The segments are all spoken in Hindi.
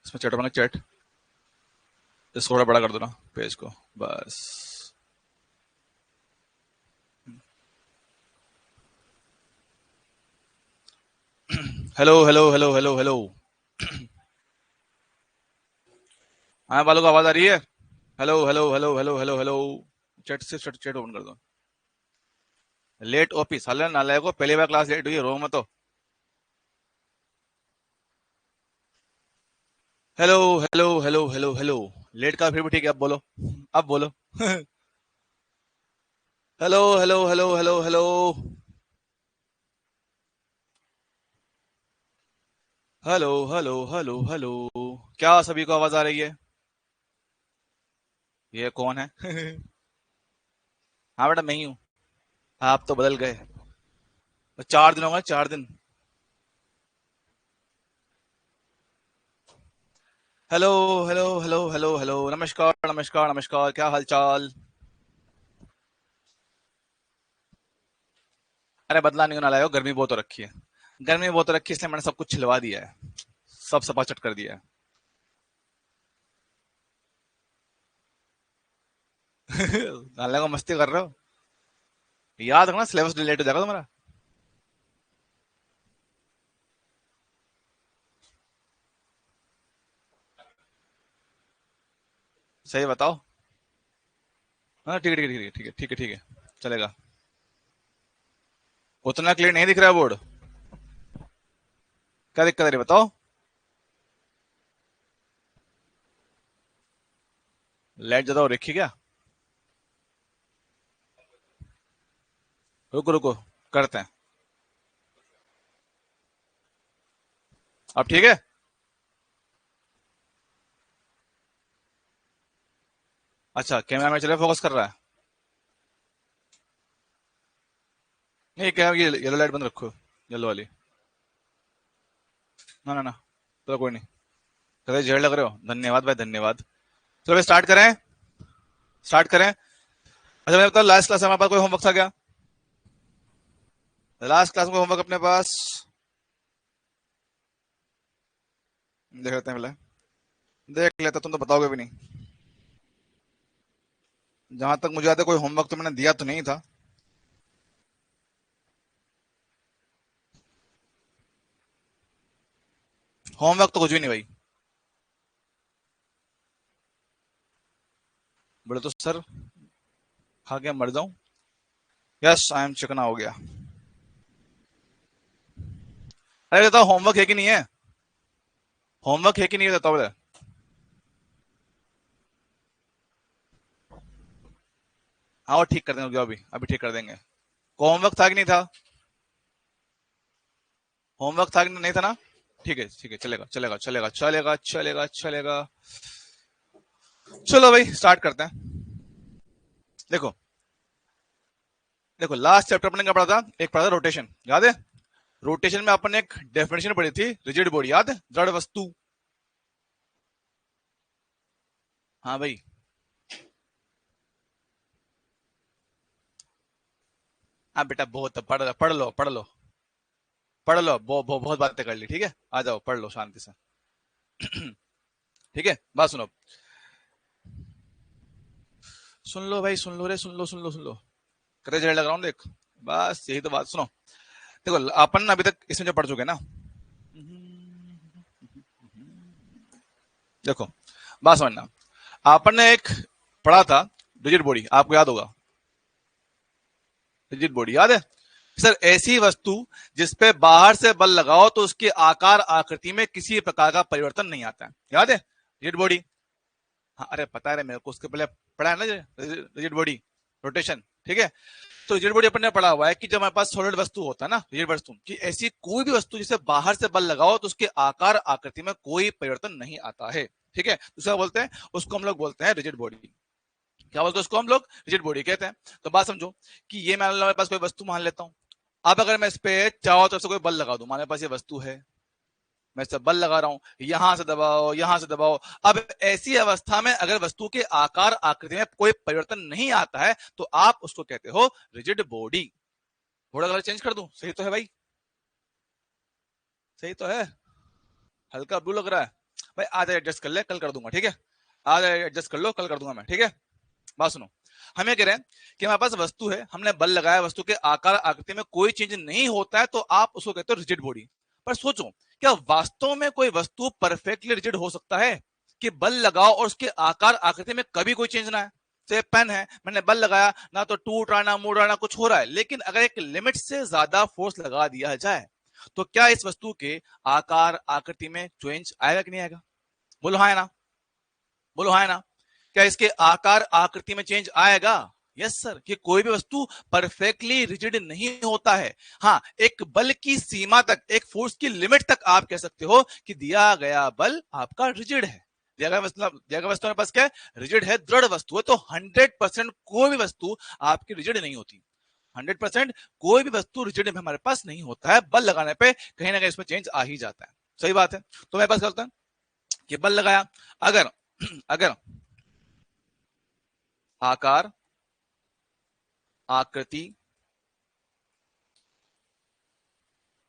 इसमें चैट बना चैट, इसको थोड़ा बड़ा कर दो ना पेज को, बस। Hello hello hello hello hello. हाँ बालों को आवाज आ रही है? Hello hello hello hello hello hello. Chat से चैट चैट ओपन कर दो। लेट ऑफिस हाल नालाय को, पहली बार क्लास लेट हुई है, रो मत तो। Hello hello hello hello hello. Late का फिर भी ठीक है, अब बोलो, अब बोलो। Hello hello hello hello hello hello hello hello hello. क्या सभी को आवाज आ रही है? ये कौन है? हाँ बेटा मैं ही हूँ। आप तो बदल गए। 4 दिन हो गए, 4 दिन। Hello hello hello hello hello, नमस्कार नमस्कार नमस्कार, क्या हाल चाल? अरे बदला नहीं होने लाया हो, गर्मी बहुत हो रखी है। गर्मी बहुत हो रखी है, इसलिए मैंने सब कुछ छिलवा दिया है। सब सपाचट कर दिया है। नाले को मस्ती कर रहे हो? याद रखना, सिलेबस डिलीट हो जाएगा तुम्हारा। सही बताओ। हाँ ठीक है ठीक है ठीक है ठीक है ठीक है, चलेगा। उतना क्लियर नहीं दिख रहा है बोर्ड? क्या दिक्कत है ये बताओ। लाइट ज्यादा हो रखी है क्या? रुको रुको, करते हैं। अब ठीक है? अच्छा कैमरा में चले, फोकस कर रहा है। नहीं क्या, ये येलो लाइट बंद रखो, येलो वाली। ना ना ना, चलो कोई नहीं। कदे जेड़ लग रहे हो, धन्यवाद भाई धन्यवाद। चलो भाई स्टार्ट करें, स्टार्ट करें। अच्छा मैं बताओ, लास्ट क्लास में हमारे पास कोई होमवर्क था क्या? लास्ट क्लास में होमवर्क अपने पास देख लेते हैं पहले। देख लेते, तुम तो बताओगे भी नहीं। जहां तक मुझे याद है कोई होमवर्क तो मैंने दिया तो नहीं था। होमवर्क तो कुछ भी नहीं भाई। बोले तो सर, खा के मर जाऊं। यस आई एम चिकना हो गया। अरे बताओ होमवर्क है कि नहीं है? होमवर्क है कि नहीं है बताओ बोले। हाँ वो ठीक कर देंगे, अभी अभी ठीक कर देंगे। होमवर्क था कि नहीं था? होमवर्क था कि नहीं था ना? ठीक है, चलेगा चलेगा चलेगा चलेगा चलेगा चलेगा। चलो भाई स्टार्ट करते हैं। देखो, देखो लास्ट चैप्टर अपने क्या पढ़ा था? एक पढ़ा था रोटेशन, याद है? रोटेशन में अपन ने एक डेफिनेशन पढ़ी थी, रिजिड बॉडी, याद है? जड़ वस्तु। हाँ भाई। हाँ बेटा बहुत, पढ़ पढ़ लो पढ़ लो पढ़ लो, बहुत बातें कर ली, ठीक है आ जाओ पढ़ लो शांति से। ठीक है बात सुनो, सुन लो भाई सुन लो रे, सुन लो सुन लो सुन लो। करे जड़ लग रहा हूँ देख, बस यही तो बात सुनो। देखो अपन अभी तक इसमें जो पढ़ चुके हैं ना, देखो बात समझना। अपन ने एक पढ़ा था रिजिड बॉडी, आपको याद होगा? रिजिड बॉडी याद है? सर ऐसी वस्तु जिसपे बाहर से बल लगाओ तो उसके आकार आकृति में किसी प्रकार का परिवर्तन नहीं आता है, याद है? Rigid body. हाँ अरे पता है मेरे को, उसके पहले पढ़ा है ना रिजिड बॉडी, रोटेशन, ठीक है? तो रिजिड बॉडी अपन ने पढ़ा हुआ है कि जब हमारे पास सॉलिड वस्तु होता है ना, रिजिड वस्तु कि ऐसी कोई भी वस्तु जिसे बाहर से बल लगाओ तो उसके आकार आकृति में कोई परिवर्तन नहीं आता है, ठीक है? दूसरा बोलते हैं, उसको हम लोग बोलते हैं रिजिड बॉडी। क्या बोलते हैं उसको हम लोग? रिजिड बॉडी कहते हैं। तो बात समझो कि ये मान लो मेरे पास कोई वस्तु मान लेता हूँ। अब अगर मैं इस पे चारों तरफ से कोई बल लगा दूं, मेरे पास ये वस्तु है, मैं इस पे बल लगा रहा हूं, यहां से दबाओ यहां से दबाओ। अब ऐसी अवस्था में अगर वस्तु के आकार आकृति में कोई परिवर्तन नहीं आता है तो आप उसको कहते हो रिजिड बॉडी। थोड़ा कलर चेंज कर दूं, सही तो है भाई? सही तो है? हल्का ब्लू लग रहा है? भाई आज एडजस्ट कर ले, कल कर दूंगा, ठीक है, आज एडजस्ट कर लो, कल कर दूंगा मैं, ठीक है। बात सुनो, हम ये कह रहे हैं कि हमारे पास वस्तु है, हमने बल लगाया, वस्तु के आकार आकृति में कोई चेंज नहीं होता है, तो आप उसको कहते हो रिजिड बॉडी। पर सोचो, क्या वास्तव में कोई वस्तु परफेक्टली रिजिड हो सकता है कि बल लगाओ और उसके आकार आकृति में कभी कोई चेंज ना है? तो पेन है, मैंने बल लगाया, ना तो टूट रहा ना मुड़ रहा ना कुछ हो रहा है, लेकिन अगर एक लिमिट से ज्यादा फोर्स लगा दिया जाए तो क्या इस वस्तु के आकार आकृति में चेंज आएगा कि नहीं आएगा? बोलो हाँ है ना, बोलो हाँ है ना। क्या इसके आकार आकृति में चेंज आएगा? यस सर, कि कोई भी वस्तु परफेक्टली रिजिड नहीं होता है। हाँ, एक बल की सीमा तक, एक फोर्स की लिमिट तक आप कह सकते हो कि दिया गया बल आपका रिजिड है। दिया गया वस्तु मेरे पास क्या है? रिजिड है, दृढ़ वस्तु है। तो 100% कोई भी वस्तु आपकी रिजिड नहीं होती। 100% कोई भी वस्तु रिजिड में हमारे पास नहीं होता है, बल लगाने पे कहीं ना कहीं इसमें चेंज आ ही जाता है। सही बात है। तो मेरे पास क्या होता है कि बल लगाया, अगर अगर आकार आकृति,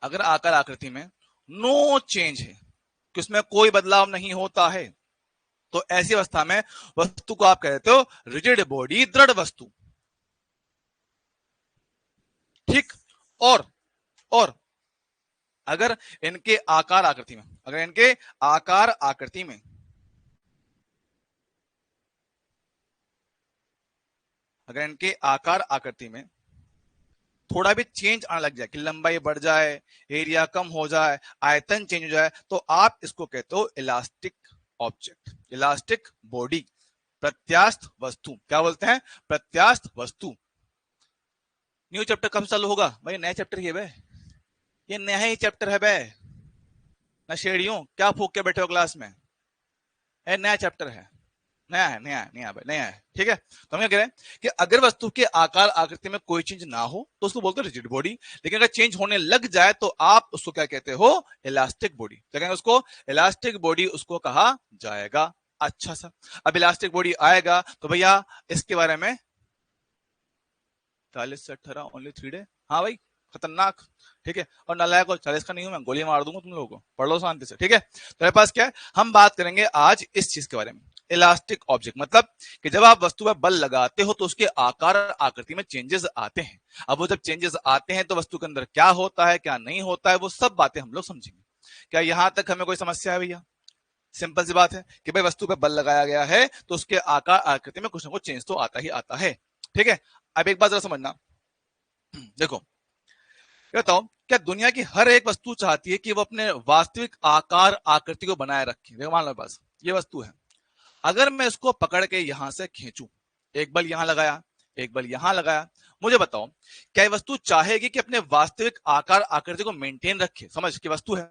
अगर आकार आकृति में नो चेंज है, कि उसमें कोई बदलाव नहीं होता है, तो ऐसी अवस्था में वस्तु को आप कहते हो रिजिड बॉडी, दृढ़ वस्तु। ठीक। और अगर इनके आकार आकृति में, अगर इनके आकार आकृति में, अगर इनके आकार आकृति में थोड़ा भी चेंज आने लग जाए, कि लंबाई बढ़ जाए, एरिया कम हो जाए, आयतन चेंज हो जाए, तो आप इसको कहते हो इलास्टिक ऑब्जेक्ट, इलास्टिक बॉडी, प्रत्यास्थ वस्तु। क्या बोलते हैं? प्रत्यास्थ वस्तु। न्यू चैप्टर कब चालू होगा भाई? नया चैप्टर ही है बे, ये नया ही चैप्टर है बे, नशेड़ियों क्या फूक के बैठे हो क्लास में? नया चैप्टर है, नया है, नया है, ठीक है। तो हम क्या कह रहे हैं कि अगर वस्तु के आकार आकृति में कोई चेंज ना हो तो उसको बोलते हैं रिजिड बॉडी, लेकिन अगर चेंज होने लग जाए तो आप उसको क्या कहते हो? Elastic body. क्या कहेंगे उसको? इलास्टिक बॉडी उसको कहा जाएगा। अच्छा सा, अब इलास्टिक बॉडी आएगा तो भैया इसके बारे में 40 से 18 ओनली 3 डे। हाँ भाई, खतरनाक, ठीक है। और नालायक को 40 का नहीं हूं मैं, गोली मार दूंगा तुम लोगों को, पढ़ लो शांति से, ठीक है। तो मेरे पास क्या है, हम बात करेंगे आज इस चीज के बारे में, इलास्टिक ऑब्जेक्ट। मतलब कि जब आप वस्तु पर बल लगाते हो तो उसके आकार आकृति में चेंजेस आते हैं। अब वो जब चेंजेस आते हैं तो वस्तु के अंदर क्या होता है, क्या नहीं होता है, वो सब बातें हम लोग समझेंगे। क्या यहां तक हमें कोई समस्या है भैया? सिंपल सी बात है कि भाई वस्तु पर बल लगाया गया है तो उसके आकार आकृति में कुछ ना कुछ चेंज तो आता ही आता है, ठीक है। अब एक बात जरा समझना, देखो बताओ, क्या दुनिया की हर एक वस्तु चाहती है कि वो अपने वास्तविक आकार आकृति को बनाए रखे? देखो मान लो पास ये वस्तु है, अगर मैं इसको पकड़ के यहां से खींचूं, एक बल यहां लगाया, एक बल यहां लगाया, मुझे बताओ क्या ये वस्तु चाहेगी कि अपने वास्तविक आकार आकृति को मेंटेन रखे? समझ की वस्तु है,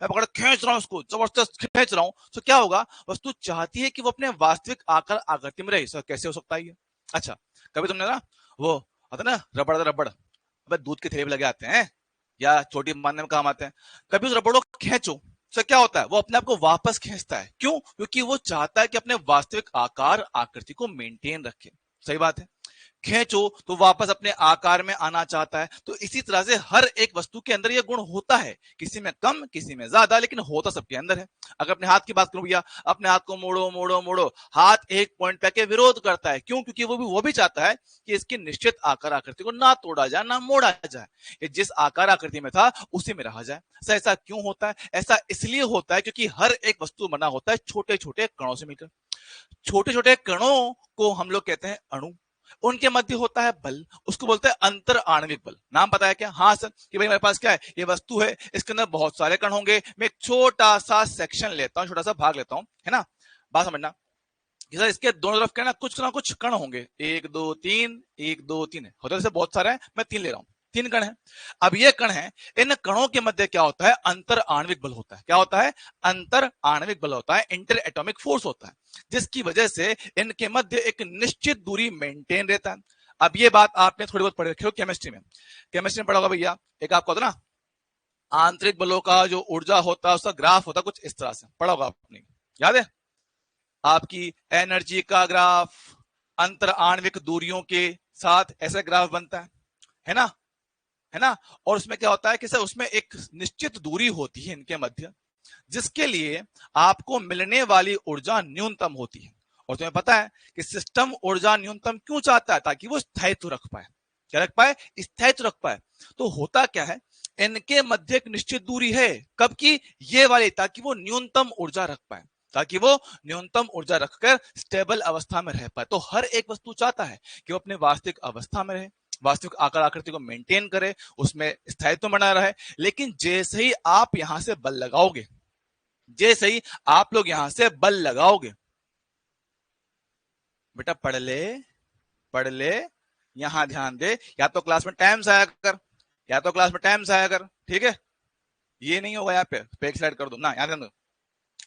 मैं पकड़ खींच रहा हूं उसको, जबरदस्त खींच रहा हूं, तो क्या होगा? वस्तु चाहती है कि वो अपने वास्तविक आकार आकृति में रहे। सर कैसे हो सकता है ये? अच्छा, कभी तुमने ना वो आता ना रबड़ रबड़, अब दूध के थैले लगे आते हैं या छोटी बांधने में काम आते हैं, कभी उस रबड़ को खींचो, तो क्या होता है? वो अपने आप को वापस खींचता है। क्यों? क्योंकि वो चाहता है कि अपने वास्तविक आकार आकृति को मेंटेन रखे। सही बात है, खींचो तो वापस अपने आकार में आना चाहता है। तो इसी तरह से हर एक वस्तु के अंदर यह गुण होता है, किसी में कम किसी में ज्यादा, लेकिन होता सबके अंदर है। अगर अपने हाथ की बात करूं भैया, अपने हाथ को मोड़ो मोड़ो मोड़ो, हाथ एक पॉइंट पे के विरोध करता है। क्यों? क्योंकि वो भी चाहता है कि इसकी निश्चित आकार आकृति को ना तोड़ा जाए ना मोड़ा जाए, ये जिस आकार आकृति में था उसी में रहा जाए। ऐसा क्यों होता है? ऐसा इसलिए होता है क्योंकि हर एक वस्तु बना होता है छोटे छोटे कणों से मिलकर। छोटे छोटे कणों को हम लोग कहते हैं अणु, उनके मध्य होता है बल, उसको बोलते हैं अंतर आणविक बल। नाम पता है क्या? हाँ सर, कि भाई मेरे पास क्या है, ये वस्तु है, इसके अंदर बहुत सारे कण होंगे, मैं एक छोटा सा सेक्शन लेता हूं, छोटा सा भाग लेता हूं, है ना। बात समझना कि सर इसके दोनों तरफ क्या ना कुछ कण होंगे, 1 2 3, 1 2 3 है, होता है बहुत सारे हैं, मैं 3 ले रहा हूं, 3 कण है। अब ये कण है, इन कणों के मध्य क्या होता है? अंतर आणविक बल होता है। क्या होता है? अंतर आणविक बल होता है, इंटर एटॉमिक फोर्स होता है, जिसकी वजह से इनके मध्य एक निश्चित दूरी मेंटेन रहता है। अब ये बात आपने थोड़ी बहुत पढ़ रखी हो केमिस्ट्री में, केमिस्ट्री में पढ़ा होगा भैया, एक आपको होता ना आंतरिक बलों का जो ऊर्जा होता है उसका ग्राफ होता है कुछ इस तरह से, पढ़ा होगा आपने, याद है? आपकी एनर्जी का ग्राफ अंतर आणविक दूरियों के साथ ऐसा ग्राफ बनता है ना, है ना। और उसमें क्या होता है कि सर उसमें एक निश्चित दूरी होती है इनके मध्य, जिसके लिए आपको मिलने वाली ऊर्जा न्यूनतम होती है। और तुम्हें पता है कि सिस्टम ऊर्जा न्यूनतम क्यों चाहता है? ताकि वो स्थायित्व रख पाए। क्या रख पाए? स्थायित्व रख पाए। तो होता क्या है, इनके मध्य एक निश्चित दूरी है, कब की? ये वाली, ताकि वो न्यूनतम ऊर्जा रख पाए, ताकि वो न्यूनतम ऊर्जा रखकर स्टेबल अवस्था में रह पाए। तो हर एक वस्तु चाहता है कि वो अपने वास्तविक अवस्था में रहे, वास्तविक आकार आकृति को मेंटेन करे, उसमें स्थायित्व बना रहे। लेकिन जैसे ही आप यहां से बल लगाओगे, जैसे ही आप लोग यहां से बल लगाओगे, बेटा पढ़ ले, यहां ध्यान दे, या तो क्लास में टाइम से आया कर, या तो क्लास में टाइम से आया कर, ठीक है? ये नहीं होगा, यहाँ पे एक स्लाइड कर दो ना, याद दो।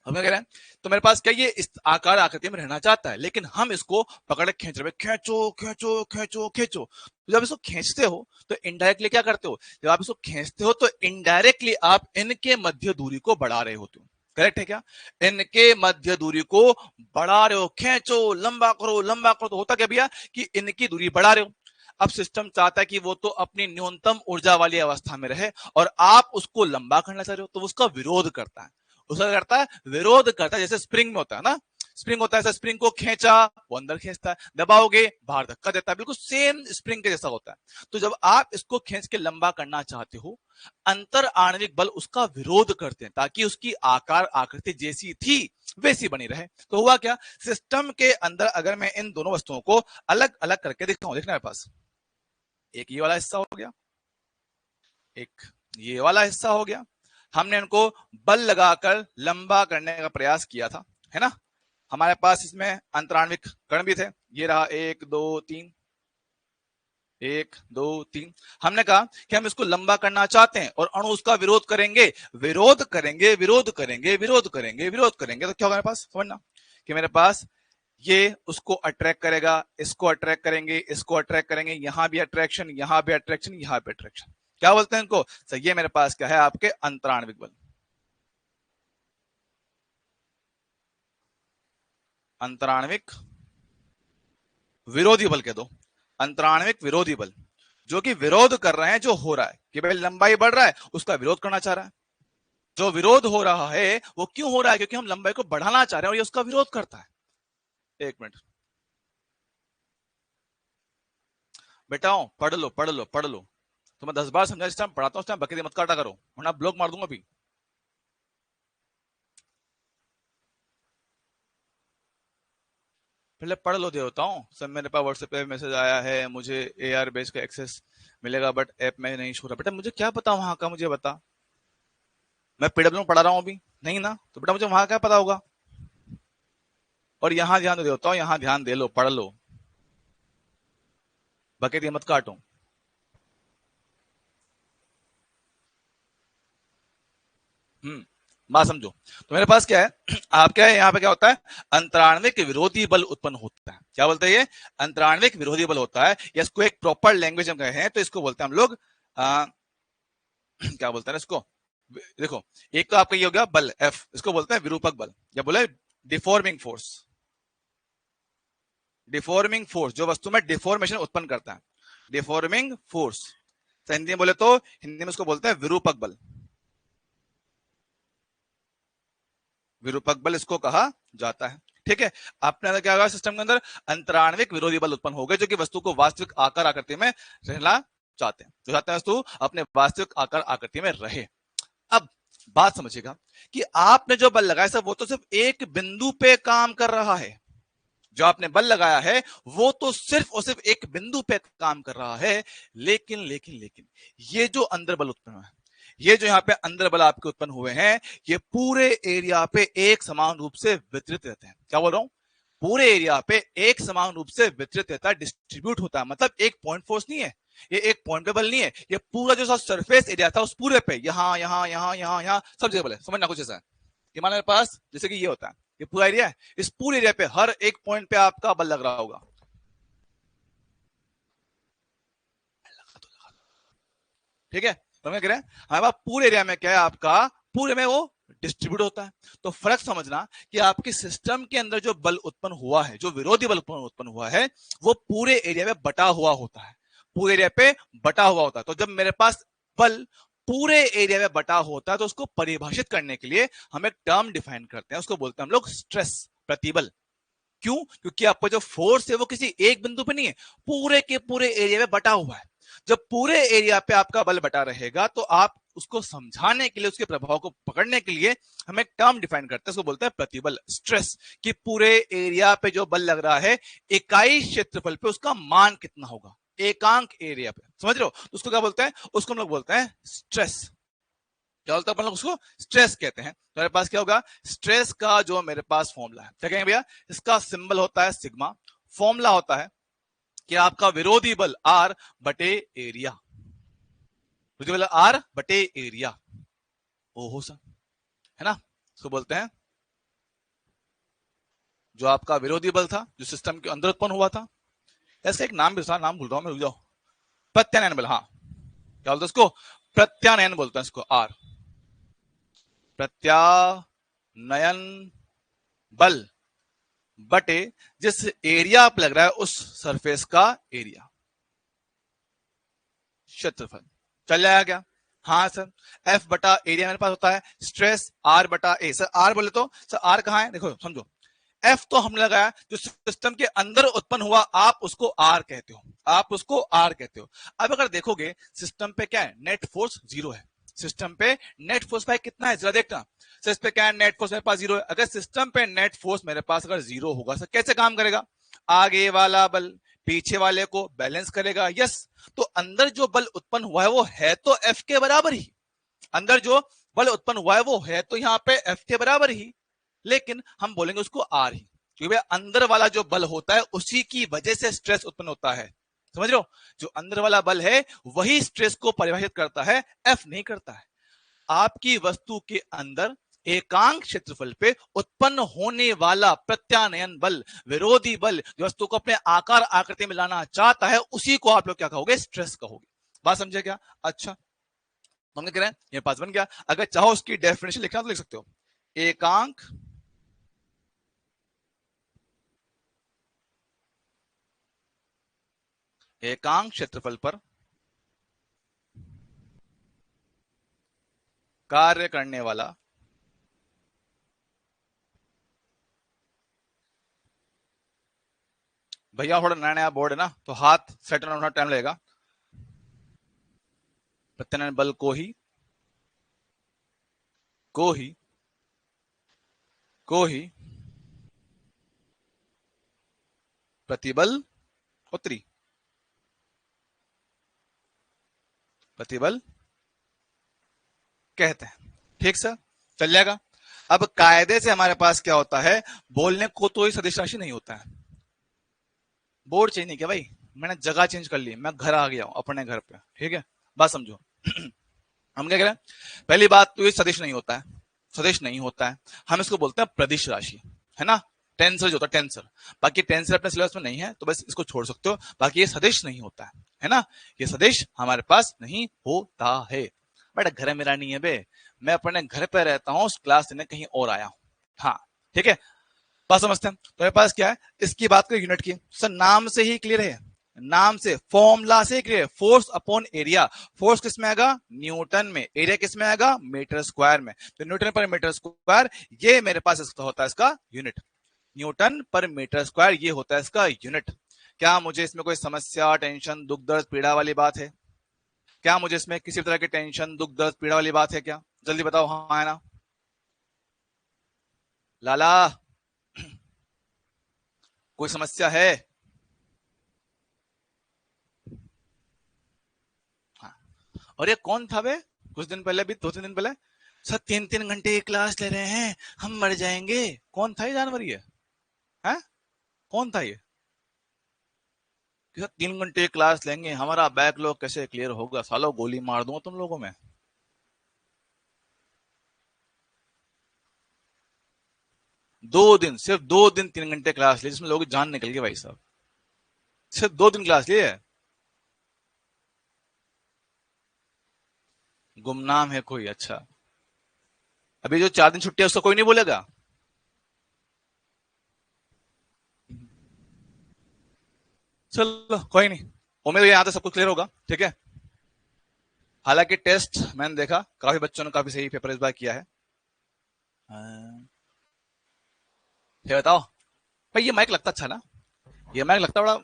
हम क्या कह रहे हैं, तो मेरे पास क्या, ये इस आकार आकृति में रहना चाहता है, लेकिन हम इसको पकड़ के खींच रहे, खींचो खींचो खींचो खींचो। तो जब इसको खींचते हो तो इनडायरेक्टली क्या करते हो, जब आप इसको खींचते हो तो इनडायरेक्टली आप इनके मध्य दूरी को बढ़ा रहे होते हो। करेक्ट है क्या? इनके मध्य दूरी को बढ़ा रहे हो, खींचो, लंबा करो लंबा करो। तो होता क्या भैया कि इनकी दूरी बढ़ा रहे हो। अब सिस्टम चाहता है कि वो तो अपनी न्यूनतम ऊर्जा वाली अवस्था में रहे, और आप उसको लंबा करना चाह रहे हो, तो उसका विरोध करता है। उसका करता है, विरोध करता है। जैसे स्प्रिंग में होता है ना, स्प्रिंग होता है, ऐसा स्प्रिंग को खींचा, वो अंदर खींचता है, दबाओगे बाहर धक्का देता है, बिल्कुल सेम स्प्रिंग के जैसा होता है। तो जब आप इसको खींच के लंबा करना चाहते हो, अंतर आणविक बल उसका विरोध करते हैं, ताकि उसकी आकार आकृति जैसी थी वैसी बनी रहे। तो हुआ क्या, सिस्टम के अंदर अगर मैं इन दोनों वस्तुओं को अलग अलग करके दिखाऊं, देखना मेरे पास, एक ये वाला हिस्सा हो गया, एक ये वाला हिस्सा हो गया। हमने इनको बल लगाकर लंबा करने का प्रयास किया था, है ना? हमारे पास इसमें अंतराण्विक कण भी थे, ये रहा 1 2 3, 1 2 3। हमने कहा कि हम इसको लंबा करना चाहते हैं और अणु उसका विरोध करेंगे, विरोध करेंगे, विरोध करेंगे, विरोध करेंगे, विरोध करेंगे। तो क्या होगा मेरे पास, समझना कि मेरे पास ये उसको अट्रैक्ट करेगा, इसको अट्रैक्ट करेंगे, इसको अट्रैक्ट करेंगे, यहां भी अट्रैक्शन, यहां भी अट्रैक्शन, यहां भी अट्रैक्शन। क्या बोलते हैं इनको? सही, ये मेरे पास क्या है, आपके अंतराण्विक बल, अंतराण्विक विरोधी बल कह दो, अंतराण्विक विरोधी बल, जो कि विरोध कर रहे हैं, जो हो रहा है कि भाई लंबाई बढ़ रहा है, उसका विरोध करना चाह रहा है। जो विरोध हो रहा है वो क्यों हो रहा है? क्योंकि हम लंबाई को बढ़ाना चाह रहे हैं और ये उसका विरोध करता है। एक मिनट बेटाओ, पढ़ लो पढ़ लो पढ़ लो। तो मैं 10 बार समझा, इस टाइम पढ़ाता हूं, उस टाइम बकरी मत काटा करो, वरना ब्लॉक मार दूंगा अभी। पहले पढ़ लो देवताओं सब। मेरे पास व्हाट्सएप पे मैसेज आया है, मुझे एआर बेस का एक्सेस मिलेगा, बट ऐप में नहीं छू रहा। बेटा मुझे क्या पता वहां का, मुझे बता। मैं पीडब्ल्यू में पढ़ा रहा हूँ अभी, नहीं ना? तो बेटा मुझे वहां क्या पता होगा। और यहाँ ध्यान दे देवताओं, यहाँ ध्यान दे लो, पढ़ लो, बकेट मत काटो। बात समझो। तो मेरे पास क्या है, आप क्या है, यहाँ पे क्या होता है, अंतराण्विक विरोधी बल उत्पन्न होता है। क्या बोलते हैं ये? अंतराण्विक विरोधी बल होता है। या इसको एक प्रॉपर लैंग्वेज में कहें तो इसको बोलते हैं हम लोग क्या बोलते हैं इसको, देखो, एक तो आपका ये हो गया बल F, इसको बोलते हैं विरूपक बल, या बोले डिफॉर्मिंग फोर्स। डिफॉर्मिंग फोर्स जो वस्तु में डिफॉर्मेशन उत्पन्न करता है, डिफॉर्मिंग फोर्स। हिंदी में बोले तो हिंदी में उसको बोलते हैं विरूपक बल, विरूपक बल इसको कहा जाता है। ठीक है, अपने अंदर क्या होगा, सिस्टम के अंदर अंतराण्विक विरोधी बल उत्पन्न हो गए, जो कि वस्तु को वास्तविक आकार आकृति में रहना चाहते हैं, जो चाहते हैं वस्तु अपने वास्तविक आकार आकृति में रहे। अब बात समझिएगा कि आपने जो बल लगाया सब, वो तो सिर्फ एक बिंदु पे काम कर रहा है। जो आपने बल लगाया है वो तो सिर्फ और सिर्फ एक बिंदु पे काम कर रहा है। लेकिन लेकिन लेकिन ये जो अंदर बल उत्पन्न हुआ है, ये जो यहाँ पे अंदर बल आपके उत्पन्न हुए हैं, ये पूरे एरिया पे एक समान रूप से वितरित रहते हैं। क्या बोल रहा हूं? पूरे एरिया पे एक समान रूप से वितरित रहता है, डिस्ट्रीब्यूट होता है। मतलब एक पॉइंट फोर्स नहीं है, ये एक पॉइंट पे बल नहीं है, ये पूरा जो सरफेस एरिया था उस पूरे पे, यहाँ यहाँ यहाँ यहाँ यहाँ सब जगह बल है। समझना कुछ ऐसा है कि मान मेरे पास जैसे कि ये होता है, ये पूरा एरिया है, इस पूरे एरिया पे हर एक पॉइंट पे आपका बल लग रहा होगा। ठीक है, तो मैं कह रहे हैं हमारे पास पूरे एरिया में क्या है, आपका पूरे में वो डिस्ट्रीब्यूट होता है। तो फर्क समझना कि आपके सिस्टम के अंदर जो बल उत्पन्न हुआ है, जो विरोधी बल उत्पन्न हुआ है, वो पूरे एरिया में बटा हुआ होता है, पूरे एरिया पे बटा हुआ होता है। तो जब मेरे पास बल पूरे एरिया में बटा होता है तो उसको परिभाषित करने के लिए हम एक टर्म डिफाइन करते हैं, उसको बोलते हैं हम लोग स्ट्रेस, प्रतिबल। क्यों? क्योंकि आपका जो फोर्स है वो किसी एक बिंदु पे नहीं है, पूरे के पूरे एरिया में बटा हुआ है। जब पूरे एरिया पे आपका बल बटा रहेगा तो आप उसको समझाने के लिए, उसके प्रभाव को पकड़ने के लिए हम एक टर्म डिफाइन करते हैं, उसको बोलते हैं प्रतिबल, स्ट्रेस। कि पूरे एरिया पे जो बल लग रहा है इकाई क्षेत्रफल पे उसका मान कितना होगा, एकांक एरिया पे, समझ रहे हो? तो उसको क्या बोलते हैं? उसको हम लोग बोलते हैं स्ट्रेस। क्या बोलते हैं अपन लोग? उसको स्ट्रेस कहते हैं। तो मेरे पास क्या होगा? स्ट्रेस का जो मेरे पास फॉर्मूला है, क्या कहेंगे भैया? इसका सिंबल होता है सिग्मा, फॉर्मूला होता है कि आपका विरोधी बल आर बटे एरिया, विरोधी बल आर बटे एरिया। ओहो सर, है ना? इसको बोलते हैं जो आपका विरोधी बल था जो सिस्टम के अंदर उत्पन्न हुआ था, ऐसे एक नाम भी था, नाम भूल रहा हूं मैं, रुक जाओ, प्रत्यानयन बल। हाँ, क्या बोलते हैं इसको? प्रत्यानयन बोलते हैं इसको, आर, प्रत्यानयन बल बटे जिस एरिया पे लग रहा है उस सरफेस का एरिया, क्षेत्रफल। चल जाएगा क्या? हाँ सर, एफ बटा एरिया मेरे पास होता है स्ट्रेस आर बटा ए। सर आर बोले तो सर आर कहाँ है? देखो समझो, एफ तो हमने लगाया जो सिस्टम के अंदर उत्पन्न हुआ, आप उसको आर कहते हो, आप उसको आर कहते हो। अब अगर देखोगे सिस्टम पे क्या है, नेट फोर्स जीरो है। सिस्टम पे नेट फोर्स भाई कितना है जरा देखना। सर इस पे क्या है, नेट फोर्स मेरे पास जीरो है। अगर सिस्टम पे नेट फोर्स मेरे पास अगर जीरो होगा सर कैसे काम करेगा? आगे वाला बल पीछे वाले को बैलेंस करेगा। यस, तो अंदर जो बल उत्पन्न हुआ है वो है तो एफ के बराबर ही, अंदर जो बल उत्पन्न हुआ है वो है तो यहाँ पे एफ के बराबर ही, लेकिन हम बोलेंगे उसको आर ही, क्योंकि अंदर वाला जो बल होता है उसी की वजह से स्ट्रेस उत्पन्न होता है। समझ रहे हो? जो अंदर वाला बल है वही स्ट्रेस को परिभाषित करता है, एफ नहीं करता है। आपकी वस्तु के अंदर एकांक क्षेत्रफल पे उत्पन्न होने वाला प्रत्यानयन बल, विरोधी बल, जो वस्तु को अपने आकार आकृति में लाना चाहता है, उसी को आप लोग क्या कहोगे? स्ट्रेस कहोगे। बात समझे क्या? अच्छा, तो हम कह रहे हैं ये पास बन गया। अगर चाहो उसकी डेफिनेशन लिखना तो लिख सकते हो, एकांक एकांक क्षेत्रफल पर कार्य करने वाला भैया, थोड़ा नया नया बोर्ड है ना तो हाथ सेट होना टाइम लगेगा। प्रत्यानयन बल को ही को ही प्रतिबल उत्तरी प्रतिबल कहते हैं। ठीक सर, चल जाएगा। अब कायदे से हमारे पास क्या होता है, बोलने को तो ही सदिश राशि नहीं होता है। बोर्ड चेंज नहीं किया भाई, मैंने जगह चेंज कर ली, मैं घर आ गया हूं अपने घर पे। ठीक है, बात समझो। हम क्या कह रहे हैं? पहली बात तो ये सदिश नहीं होता है, सदिश नहीं होता है, हम इसको बोलते हैं प्रदिश राशि, है ना? टेंसर जो होता है टेंसर, बाकी टेंसर अपने सिलेबस में नहीं है तो बस इसको छोड़ सकते हो। बाकी ये सदिश नहीं होता है ना? ये सदिश हमारे पास नहीं होता है। बट घर मेरा नहीं है बे, मैं अपने घर पे रहता हूँ, क्लास देने कहीं और आया हूँ। हाँ ठीक है, बात समझते हैं। तो मेरे पास क्या है, इसकी बात करें यूनिट की, सर नाम से ही क्लियर है, नाम से फॉर्मूला से clear, force upon area. Force किस में आएगा? न्यूटन में। एरिया किस में आएगा? मीटर स्क्वायर में। तो न्यूटन पर मीटर स्क्वायर ये मेरे पास इसका होता है इसका यूनिट, न्यूटन पर मीटर स्क्वायर ये होता है इसका यूनिट। क्या मुझे इसमें कोई समस्या, टेंशन, दुख दर्द, पीड़ा वाली बात है? क्या मुझे इसमें किसी तरह की टेंशन, दुख दर्द, पीड़ा वाली बात है क्या? जल्दी बताओ, हाँ है ना? लाला कोई समस्या है? हाँ। और ये कौन था बे कुछ दिन पहले भी, 2-3 दिन पहले, सर 3-3 घंटे की क्लास ले रहे हैं, हम मर जाएंगे? कौन था ये जानवर ये? है? कौन था ये? कि सर 3 घंटे की क्लास लेंगे, हमारा बैकलॉग कैसे क्लियर होगा? सालो गोली मार दूंगा तुम लोगों में। 2 दिन, सिर्फ 2 दिन 3 घंटे क्लास ली, जिसमें लोगों की जान निकल गई भाई साहब। सिर्फ 2 दिन क्लास ली है। गुमनाम है कोई? अच्छा, अभी जो 4 दिन छुट्टी है उसका कोई नहीं बोलेगा? चलो कोई नहीं, उम्मीद है यहाँ तो सब कुछ क्लियर होगा। ठीक है, हालांकि टेस्ट मैंने देखा काफी बच्चों ने काफी सही पेपर इस बार किया है। ये बताओ भाई, ये माइक लगता अच्छा ना, ये माइक लगता बड़ा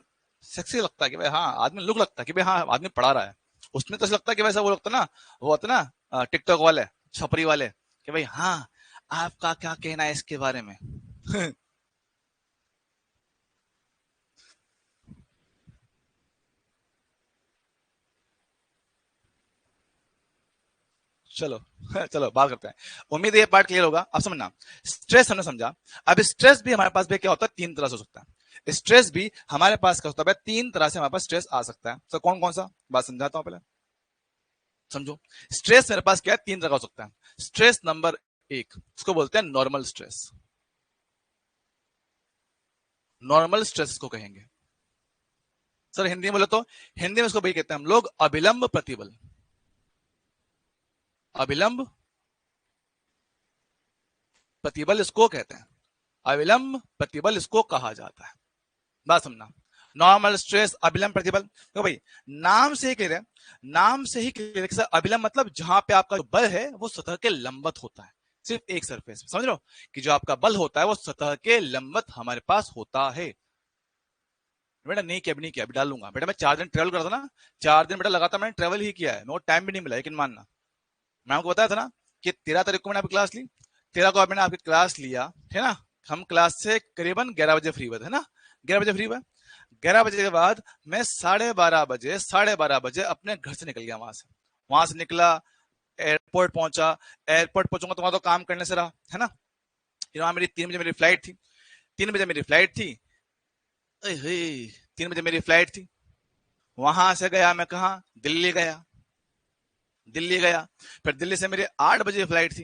सेक्सी लगता है कि भाई हाँ आदमी लुक लगता है कि भाई हाँ आदमी पढ़ा रहा है। उसमें तो ऐसा लगता है कि वैसा वो लगता ना, वो होता ना टिकटॉक वाले छपरी वाले कि भाई हाँ आपका क्या कहना है इसके बारे में। चलो चलो बात करते हैं। उम्मीद है ये पार्ट क्लियर होगा। अब समझना, स्ट्रेस हमने समझा। अब स्ट्रेस भी हमारे पास भी क्या होता है, तीन तरह से हो सकता है। स्ट्रेस भी हमारे पास क्या होता है, तीन तरह से हमारे पास स्ट्रेस आ सकता है। तो कौन कौन सा बात समझाता हूं पहले समझो। स्ट्रेस मेरे पास क्या है, तीन तरह का हो सकता है। स्ट्रेस नंबर एक, उसको बोलते हैं नॉर्मल स्ट्रेस। नॉर्मल स्ट्रेस को कहेंगे सर हिंदी में बोले तो, हिंदी में इसको भाई कहते हैं हम लोग अभिलंब प्रतिबल। अभिलंब प्रतिबल इसको कहते हैं, अविलंब प्रतिबल इसको कहा जाता है। बात समझना, नॉर्मल स्ट्रेस अविलंब प्रतिबल, तो भाई नाम से ही क्लियर है, नाम से ही क्लियर है। अविलंब मतलब जहां पे आपका जो बल है वो सतह के लंबवत होता है, सिर्फ एक सरफेस, समझ लो कि जो आपका बल होता है वो सतह के लंबवत हमारे पास होता है। बेटा नहीं किया, नहीं किया, अभी डाल लूंगा बेटा। मैं 4 दिन ट्रेवल करता ना, 4 दिन बेटा लगातार मैंने ट्रेवल ही किया है, मेरे को टाइम भी नहीं मिला, लेकिन मानना मैं आपको बताया था ना कि 13 तारीख को मैंने आपकी क्लास ली, 13 को मैंने आपकी क्लास लिया है ना। हम क्लास से करीबन 11 बजे फ्री हुए थे ना, 11 बजे फ्री हुए। 11 बजे के बाद मैं 12:30 बजे, 12:30 बजे अपने घर से निकल गया, वहां से निकला, एयरपोर्ट पहुंचा। एयरपोर्ट पहुंचूंगा तो वहां तो काम करने से रहा है ना। फिर वहां मेरी 3 बजे मेरी फ्लाइट थी, 3 बजे मेरी फ्लाइट थी, 3 बजे मेरी फ्लाइट थी। वहां से गया मैं कहा, दिल्ली गया, दिल्ली गया। फिर दिल्ली से मेरी 8 बजे फ्लाइट थी,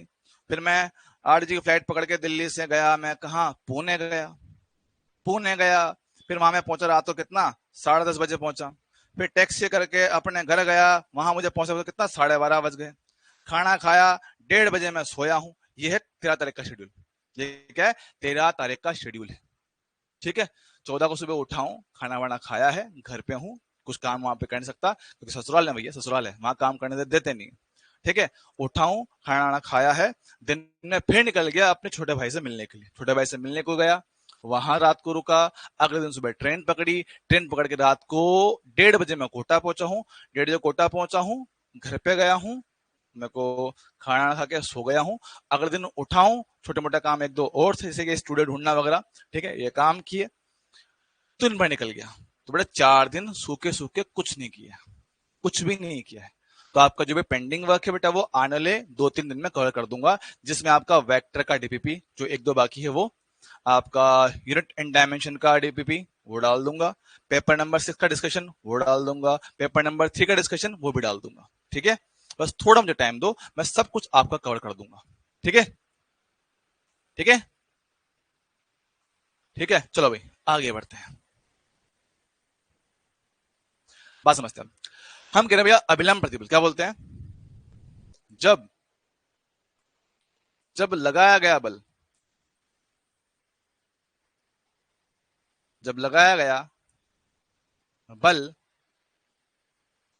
फिर मैं 8 बजे की फ्लाइट पकड़ के दिल्ली से गया मैं कहा, पुणे गया, पुणे गया। फिर वहां मैं पहुंचा रात को कितना, 10:30 बजे पहुंचा। फिर टैक्सी करके अपने घर गया, वहां मुझे पहुंचा कितना, 12:30 बज गए। खाना खाया, 1:30 बजे मैं सोया हूँ। ये है 13 तारीख का शेड्यूल। ये क्या है, 13 तारीख का शेड्यूल है, ठीक है। 14 को सुबह उठा हूँ, खाना वाना खाया है, घर पे हूँ, कुछ काम वहां पे कर नहीं सकता क्योंकि ससुराल है भैया, ससुराल है, वहां काम करने देते नहीं, ठीक है। उठा हूँ, खाना वाना खाया है, दिन में फिर निकल गया अपने छोटे भाई से मिलने के लिए, छोटे भाई से मिलने को गया, वहां रात को रुका। अगले दिन सुबह ट्रेन पकड़ी, ट्रेन पकड़ के रात को 1:30 बजे मैं कोटा पहुंचा हूँ, 1:30 बजे कोटा पहुंचा हूँ, घर पे गया हूँ, मेरे को खाना खा के सो गया हूँ। अगले दिन उठाऊं, छोटे मोटे काम एक दो और थे, जैसे कि स्टूडियो ढूंढना वगैरह, ठीक है, ये काम किए, तो दिन भर निकल गया। तो बेटा 4 दिन सूखे सूखे कुछ नहीं किया, कुछ भी नहीं किया है। तो आपका जो भी पेंडिंग वर्क है बेटा वो आने वाले 2-3 दिन में कवर कर दूंगा, जिसमें आपका वेक्टर का डीपीपी जो एक दो बाकी है वो, आपका यूनिट एंड डायमेंशन का डीपीपी वो डाल दूंगा, पेपर नंबर 6 का डिस्कशन वो डाल दूंगा, पेपर नंबर 3 का डिस्कशन वो भी डाल दूंगा, ठीक है। बस थोड़ा मुझे टाइम दो, मैं सब कुछ आपका कवर कर दूंगा, ठीक है, ठीक है, ठीक है। चलो भाई आगे बढ़ते हैं, बात समझते हैं। हम कह रहे हैं भैया अभिलंब प्रतिबल क्या बोलते हैं, जब जब लगाया गया बल, जब लगाया गया बल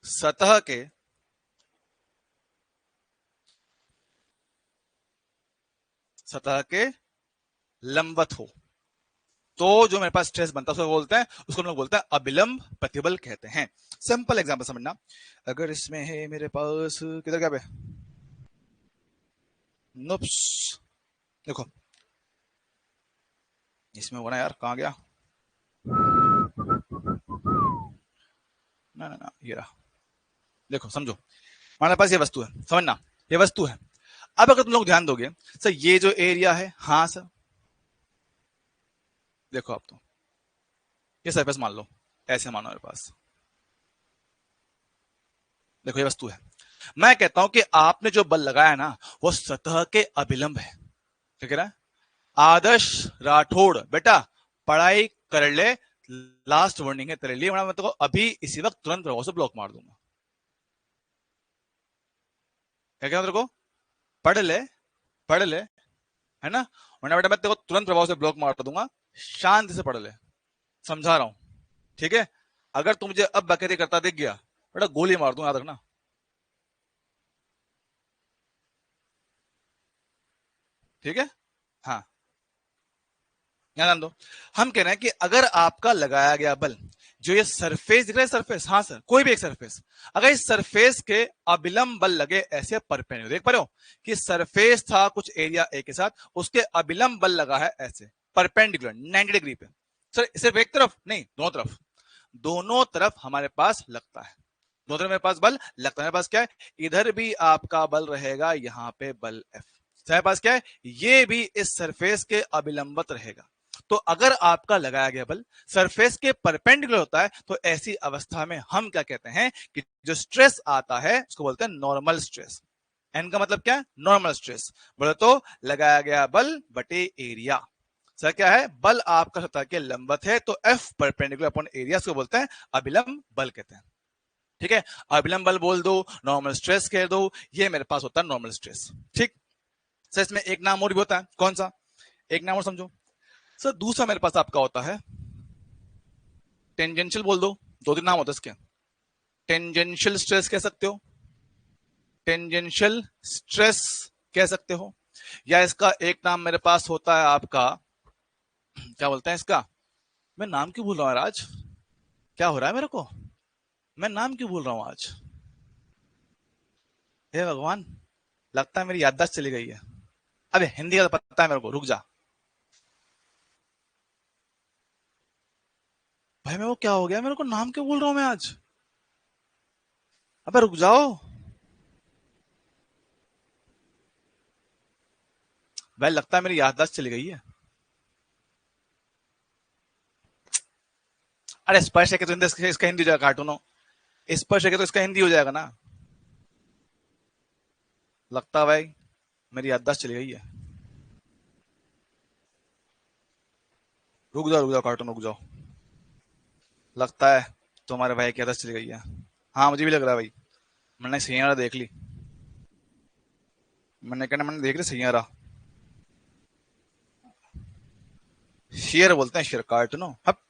सतह के सतह के लंबवत हो, तो जो मेरे पास स्ट्रेस बनता है उसको बोलते हैं, उसको हम लोग बोलते हैं अभिलंब प्रतिबल कहते हैं। सिंपल एग्जांपल समझना, अगर इसमें है मेरे पास, किधर क्या पे, नुप्स, देखो इसमें होना यार, कहां गया, ना ना ना ये रहा, देखो समझो, हमारे पास ये वस्तु है, समझना ये वस्तु है। अब अगर तुम लोग ध्यान दोगे सर, ये जो एरिया है, हाँ सर, देखो आप तो ये सरफेस मान लो, ऐसे मानो मेरे पास, देखो ये वस्तु है। मैं कहता हूं कि आपने जो बल लगाया ना वो सतह के अभिलंब है, क्या कह रहा है आदर्श राठौड़, बेटा पढ़ाई कर ले, लास्ट वार्निंग है तेरे लिए, मैं तो अभी इसी वक्त तुरंत प्रभाव से ब्लॉक मार दूंगा, क्या कहना तेरे को, पढ़ ले, पढ़ ले, है ना, वरना बेटा मैं तेरे को तुरंत प्रभाव से ब्लॉक मार दूंगा, शांति से पढ़ ले, समझा रहा हूं, ठीक है। अगर तू मुझे अब बकैती करता दिख गया बेटा गोली मार दूं, याद रखना, ठीक है, हाँ ध्यान दो। हम कह रहे हैं कि अगर आपका लगाया गया बल, जो ये सरफेस दिख रहा है, सरफेस, हाँ सर, कोई भी एक सरफेस, अगर इस सरफेस के अबिलंब बल लगे ऐसे परपेंडिकुलर, देख पा रहे हो कि सरफेस था कुछ एरिया ए के साथ, उसके अबिलंब बल लगा है ऐसे परपेंडिकुलर 90 डिग्री पे। सर सिर्फ एक तरफ नहीं, दोनों तरफ, दोनों तरफ हमारे पास लगता है, दोनों तरफ मेरे पास बल लगता है। मेरे पास क्या है, इधर भी आपका बल रहेगा, यहाँ पे बल F, मेरे पास क्या है, ये भी इस सरफेस के अभिलंबत रहेगा। तो अगर आपका लगाया गया बल सरफेस के परपेंडिकुलर होता है, तो ऐसी अवस्था में हम क्या कहते हैं कि जो स्ट्रेस आता है उसको बोलते हैं नॉर्मल स्ट्रेस। एन का मतलब क्या है, नॉर्मल स्ट्रेस। बोले तो लगाया गया बल बटे एरिया। सर क्या है, बल आपका सतह के लंबवत है, तो F परपेंडिकुलर अपॉन एरिया उसको बोलते हैं अभिलंब बल कहते हैं। ठीक है, अभिलंब बल बोल दो, नॉर्मल स्ट्रेस कह दो, ये मेरे पास होता है नॉर्मल स्ट्रेस। ठीक सर, इसमें एक नाम और भी होता है, कौन सा, एक नाम और समझो सर। दूसरा मेरे पास आपका होता है टेंजेंशियल, बोल दो, दो तीन नाम होता है इसके। टेंजेंशियल स्ट्रेस कह सकते हो, टेंजेंशियल स्ट्रेस कह सकते हो, या इसका एक नाम मेरे पास होता है आपका, क्या बोलते हैं इसका, मैं नाम क्यों भूल रहा हूँ आज, क्या हो रहा है मेरे को, मैं नाम क्यों भूल रहा हूँ आज, हे भगवान, लगता है मेरी याददाश्त चली गई है। अबे हिंदी का तो पता है मेरे को, रुक जा भाई, मेरे को क्या हो गया, मेरे को नाम क्यों भूल रहा हूं मैं आज, अबे रुक जाओ भाई, लगता है मेरी याददाश्त चली गई है। अरे स्पर्श है कि तो इसका हिंदी हो जाएगा, कार्टूनो स्पर्श है कि तो इसका हिंदी हो जाएगा ना। लगता है भाई मेरी याददाश्त चली गई है, रुक जाओ कार्टून, रुक जाओ, लगता है तुम्हारे भाई की याददाश्त चली गई है। हाँ मुझे भी लग रहा है भाई, मैंने सैयारा देख ली, मैंने देख ली सैयारा, शेर बोलते हैं, शेर, कार्टूनो हप।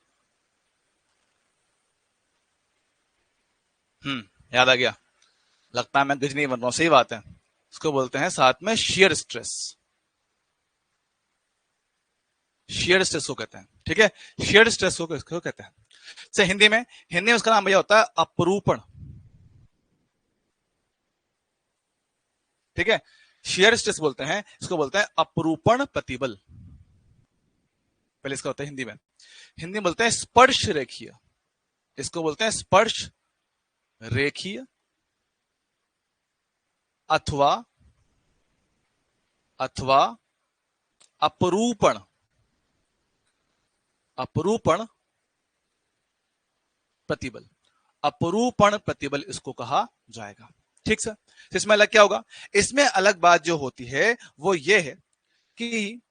याद आ गया, लगता है मैं गजनी बन रहा हूँ, सही बात है, इसको बोलते हैं साथ में शेयर स्ट्रेस, शेयर स्ट्रेस को कहते हैं। ठीक है, शेयर स्ट्रेस को कहते हैं। से हिंदी में उसका नाम भैया होता है अपरूपण। ठीक है, शेयर स्ट्रेस बोलते हैं, इसको बोलते हैं अपरूपण प्रतिबल, पहले इसका होता है हिंदी में, हिंदी में बोलते हैं स्पर्श रेखीय, इसको बोलते हैं स्पर्श रेखीय अथवा अथवा अपरूपण, अपरूपण प्रतिबल, अपरूपण प्रतिबल इसको कहा जाएगा। ठीक सर, इसमें अलग क्या होगा, इसमें अलग बात जो होती है वो ये है कि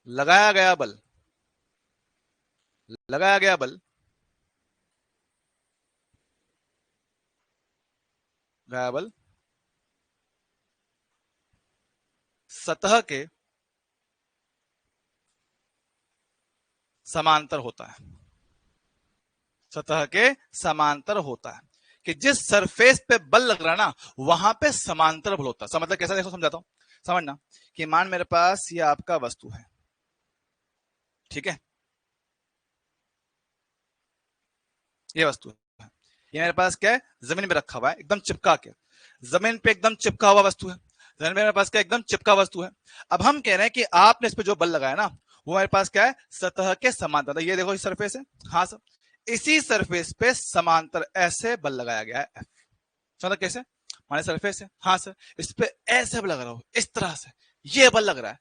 लगाया गया बल, लगाया गया बल, लगाया बल सतह के समांतर होता है, सतह के समांतर होता है, कि जिस सरफेस पे बल लग रहा है ना वहां पे समांतर बल होता है। मतलब कैसा, देखो समझाता हूं, समझना कि मान मेरे पास ये आपका वस्तु है, ठीक है, ये वस्तु है, ये मेरे पास क्या है, जमीन पे रखा हुआ है एकदम चिपका के, जमीन पे एकदम चिपका हुआ वस्तु है, जमीन पे मेरे पास क्या एकदम चिपका वस्तु है। अब हम कह रहे हैं कि आपने इस पे जो बल लगाया ना वो मेरे पास क्या है, सतह के समांतर, ये देखो इस सरफेस है, हाँ सर, इसी सरफेस पे समांतर ऐसे बल लगाया गया है F। समझ कैसे, माने सरफेस है, हाँ सर, इस पे ऐसे बल लग रहा हो, इस तरह से ये बल लग रहा है,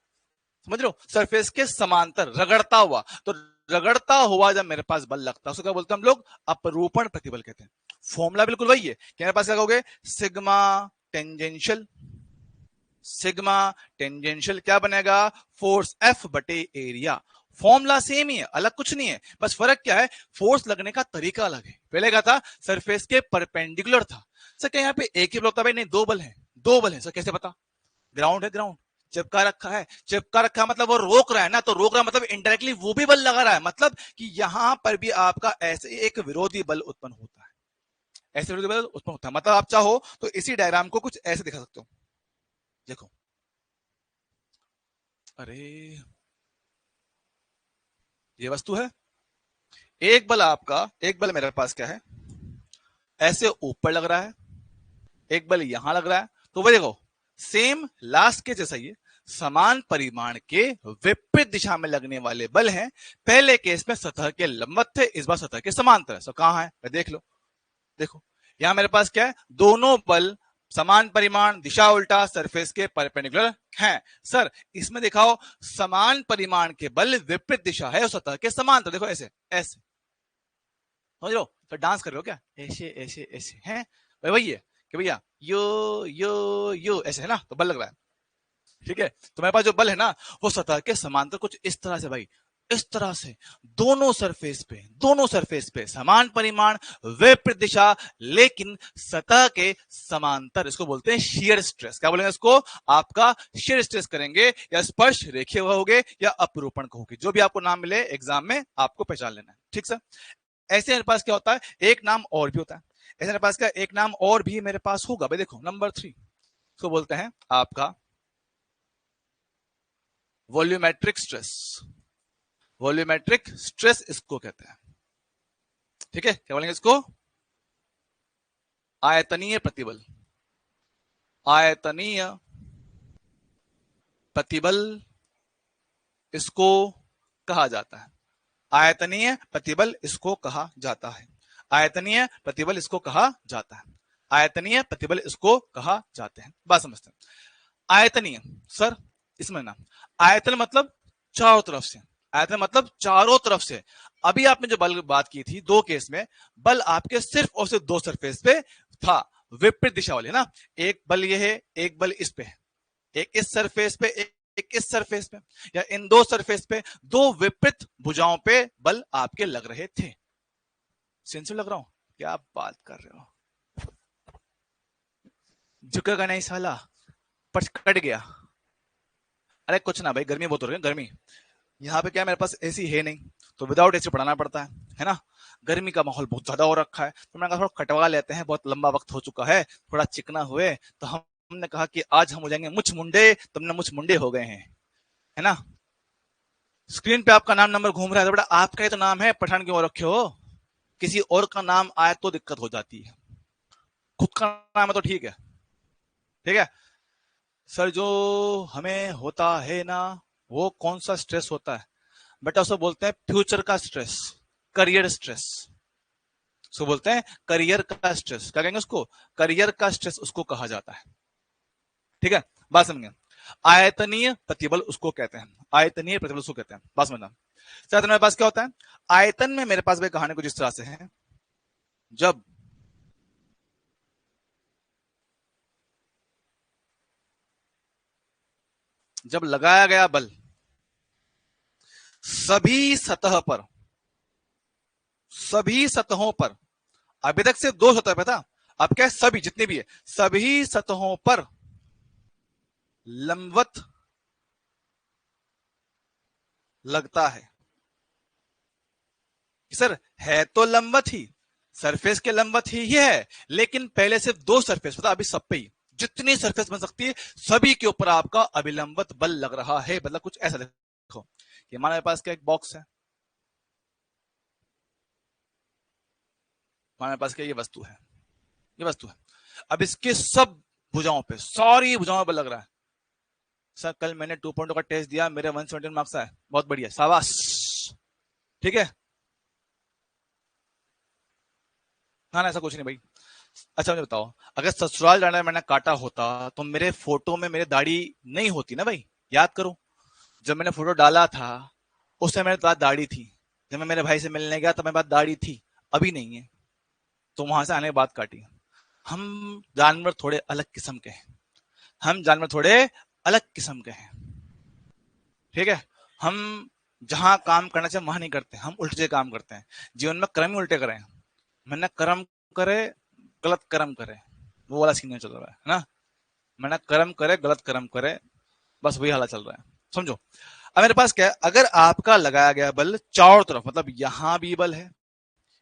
समझ लो, सरफेस के समांतर रगड़ता हुआ, तो रगड़ता हुआ जब मेरे पास बल लगता है उसको क्या बोलते हैं हम लोग, अपरूपण प्रतिबल कहते हैं। फॉर्मूला बिल्कुल वही है कि मेरे पास क्या कहोगे, सिग्मा टेंजेंशियल, सिग्मा टेंजेंशियल क्या बनेगा, फोर्स F बटे एरिया। फॉर्मूला सेम ही है, अलग कुछ नहीं है, बस फर्क क्या है, फोर्स लगने का तरीका अलग है। पहले क्या था, सरफेस के परपेंडिकुलर था। सर क्या यहाँ पे एक ही बल होता है, भाई नहीं, दो बल है, दो बल है सर, कैसे पता, ग्राउंड है, ग्राउंड चिपका रखा है, चिपका रखा है मतलब वो रोक रहा है ना, तो रोक रहा है मतलब इनडायरेक्टली वो भी बल लगा रहा है, मतलब कि यहां पर भी आपका ऐसे एक विरोधी बल उत्पन्न होता है, ऐसे विरोधी बल उत्पन्न होता है। मतलब आप चाहो तो इसी डायग्राम को कुछ ऐसे दिखा सकते हो, देखो, अरे ये वस्तु है, एक बल मेरे पास क्या है, ऐसे ऊपर लग रहा है, एक बल यहां लग रहा है। तो वो देखो सेम लास्ट के जैसा, ये समान परिमाण के विपरीत दिशा में लगने वाले बल हैं। पहले केस में सतह के लंबवत थे, इस बार सतह के समांतर है। सो कहां है, देख लो। देखो यहां मेरे पास क्या है, दोनों बल समान परिमाण, दिशा उल्टा, सरफेस के परपेंडिकुलर हैं। सर इसमें दिखाओ समान परिमाण के बल विपरीत दिशा है और सतह के समांतर। देखो ऐसे ऐसे, समझ लो। तो डांस कर रहे हो क्या, ऐसे ऐसे ऐसे हैं भाई, वही है कि भैया यो ऐसे है ना, तो बल लग रहा है। ठीक है, तो मेरे पास जो बल है ना, वो सतह के समांतर कुछ इस तरह से भाई, इस तरह से दोनों सरफेस पे समान परिमाण, विपरीत दिशा, लेकिन सतह के समांतर। इसको बोलते हैं शियर स्ट्रेस। क्या बोलेंगे इसको, आपका शियर स्ट्रेस करेंगे, या स्पर्श रेखीय कहोगे, या अपरूपण कहोगे, जो भी आपको नाम मिले एग्जाम में आपको पहचान लेना है। ठीक सर, ऐसे मेरे पास क्या होता है, एक नाम और भी होता है। ऐसे मेरे पास क्या एक नाम और भी मेरे पास होगा भाई। देखो नंबर 3 इसको बोलते हैं आपका वॉल्यूमेट्रिक स्ट्रेस। वॉल्यूमेट्रिक स्ट्रेस इसको कहते हैं। ठीक है, क्या बोलेंगे इसको, आयतनीय प्रतिबल। आयतनीय प्रतिबल इसको कहा जाता है। आयतनीय प्रतिबल इसको कहा जाता है। आयतनीय प्रतिबल इसको कहा जाता है। आयतनीय प्रतिबल इसको कहा जाते हैं। बात समझते हैं। आयतनीय सर, इसमें ना आयतन मतलब चारों तरफ से, आयतन मतलब चारों तरफ से। अभी आपने जो बल बात की थी, दो केस में बल आपके सिर्फ और सिर्फ दो सरफेस पे था, विपरीत दिशा वाले ना। एक बल ये है, एक बल इस पे है, एक इस सरफेस पे, एक इस सरफेस पे, या इन दो सरफेस पे दो विपरीत भुजाओं पे बल आपके लग रहे थे। सेंसिटिव लग रहा हूं, क्या बात कर रहे हो, झुकेगा नहीं साला, पर कट गया। अरे कुछ ना भाई, गर्मी बहुत हो रही है, गर्मी। यहाँ पे क्या मेरे पास एसी है नहीं, तो विदाउट एसी पढ़ाना पड़ता है ना। गर्मी का माहौल बहुत ज्यादा हो रखा है, तो मैंने कहा थोड़ा कटवा लेते हैं, बहुत लंबा वक्त हो चुका है, थोड़ा चिकना हुए। तो हमने कहा कि आज हम हो जाएंगे मुछ मुंडे, तुमने मुछ मुंडे हो गए हैं, है ना। स्क्रीन पे आपका नाम नंबर घूम रहा है, तो बेटा आपका ही तो नाम है, पठान क्यों रखे हो। किसी और का नाम आए तो दिक्कत हो जाती है, खुद का नाम है तो ठीक है। ठीक है सर, जो हमें होता है ना, वो कौन सा स्ट्रेस होता है बेटा, उसको बोलते हैं फ्यूचर का स्ट्रेस, करियर स्ट्रेस। उसको बोलते हैं करियर का स्ट्रेस। क्या कहेंगे उसको, करियर का स्ट्रेस उसको कहा जाता है। ठीक है, बात समझ। आयतनीय प्रतिबल उसको कहते हैं, आयतनीय प्रतिबल उसको कहते हैं। बात समझना। सर मेरे पास क्या होता है, आयतन में मेरे पास भी कहानी कुछ इस तरह से है। जब जब लगाया गया बल सभी सतह पर, सभी सतहों पर, अभी तक सिर्फ दो सतह पे था, अब क्या सभी जितने भी है, सभी सतहों पर लंबवत लगता है। सर है तो लंबवत ही, सरफेस के लंबवत ही है, लेकिन पहले सिर्फ दो सरफेस पता, अभी सब पे ही जितनी सरफेस बन सकती है सभी के ऊपर आपका अभिलंबत बल लग रहा है। मतलब कुछ ऐसा देखो कि हमारे पास क्या एक बॉक्स है, हमारे पास क्या ये वस्तु है, ये वस्तु है। अब इसके सब भुजाओं पे, सारी भुजाओं पर लग रहा है। सर कल मैंने 2.0 का टेस्ट दिया, मेरे 117 मार्क्स आए, बहुत बढ़िया, शाबाश। ठीक है ना, ऐसा कुछ नहीं भाई। अच्छा मुझे बताओ, अगर ससुराल जाने में मैंने काटा होता तो मेरे फोटो में मेरी दाढ़ी नहीं होती ना भाई। याद करो, जब मैंने फोटो डाला था उस समय मेरे पास दाढ़ी थी, जब मैं मेरे भाई से मिलने गया तब मेरे पास दाढ़ी थी, अभी नहीं है। तो वहां से आने के बाद काटी। हम जानवर थोड़े अलग किस्म के हैं, हम जानवर थोड़े अलग किस्म के हैं। ठीक है, हम जहां काम करना चाहिए वहां नहीं करते, हम उल्टे काम करते हैं। जीवन में कर्म ही उल्टे करें, मैंने कर्म करे गलत कर्म करे, वो वाला सीन चल रहा है ना। मैंने कर्म करे गलत कर्म करे, बस वही हालत चल रहा है, समझो। अब मेरे पास क्या है, अगर आपका लगाया गया बल चारों तरफ, मतलब यहां भी बल है,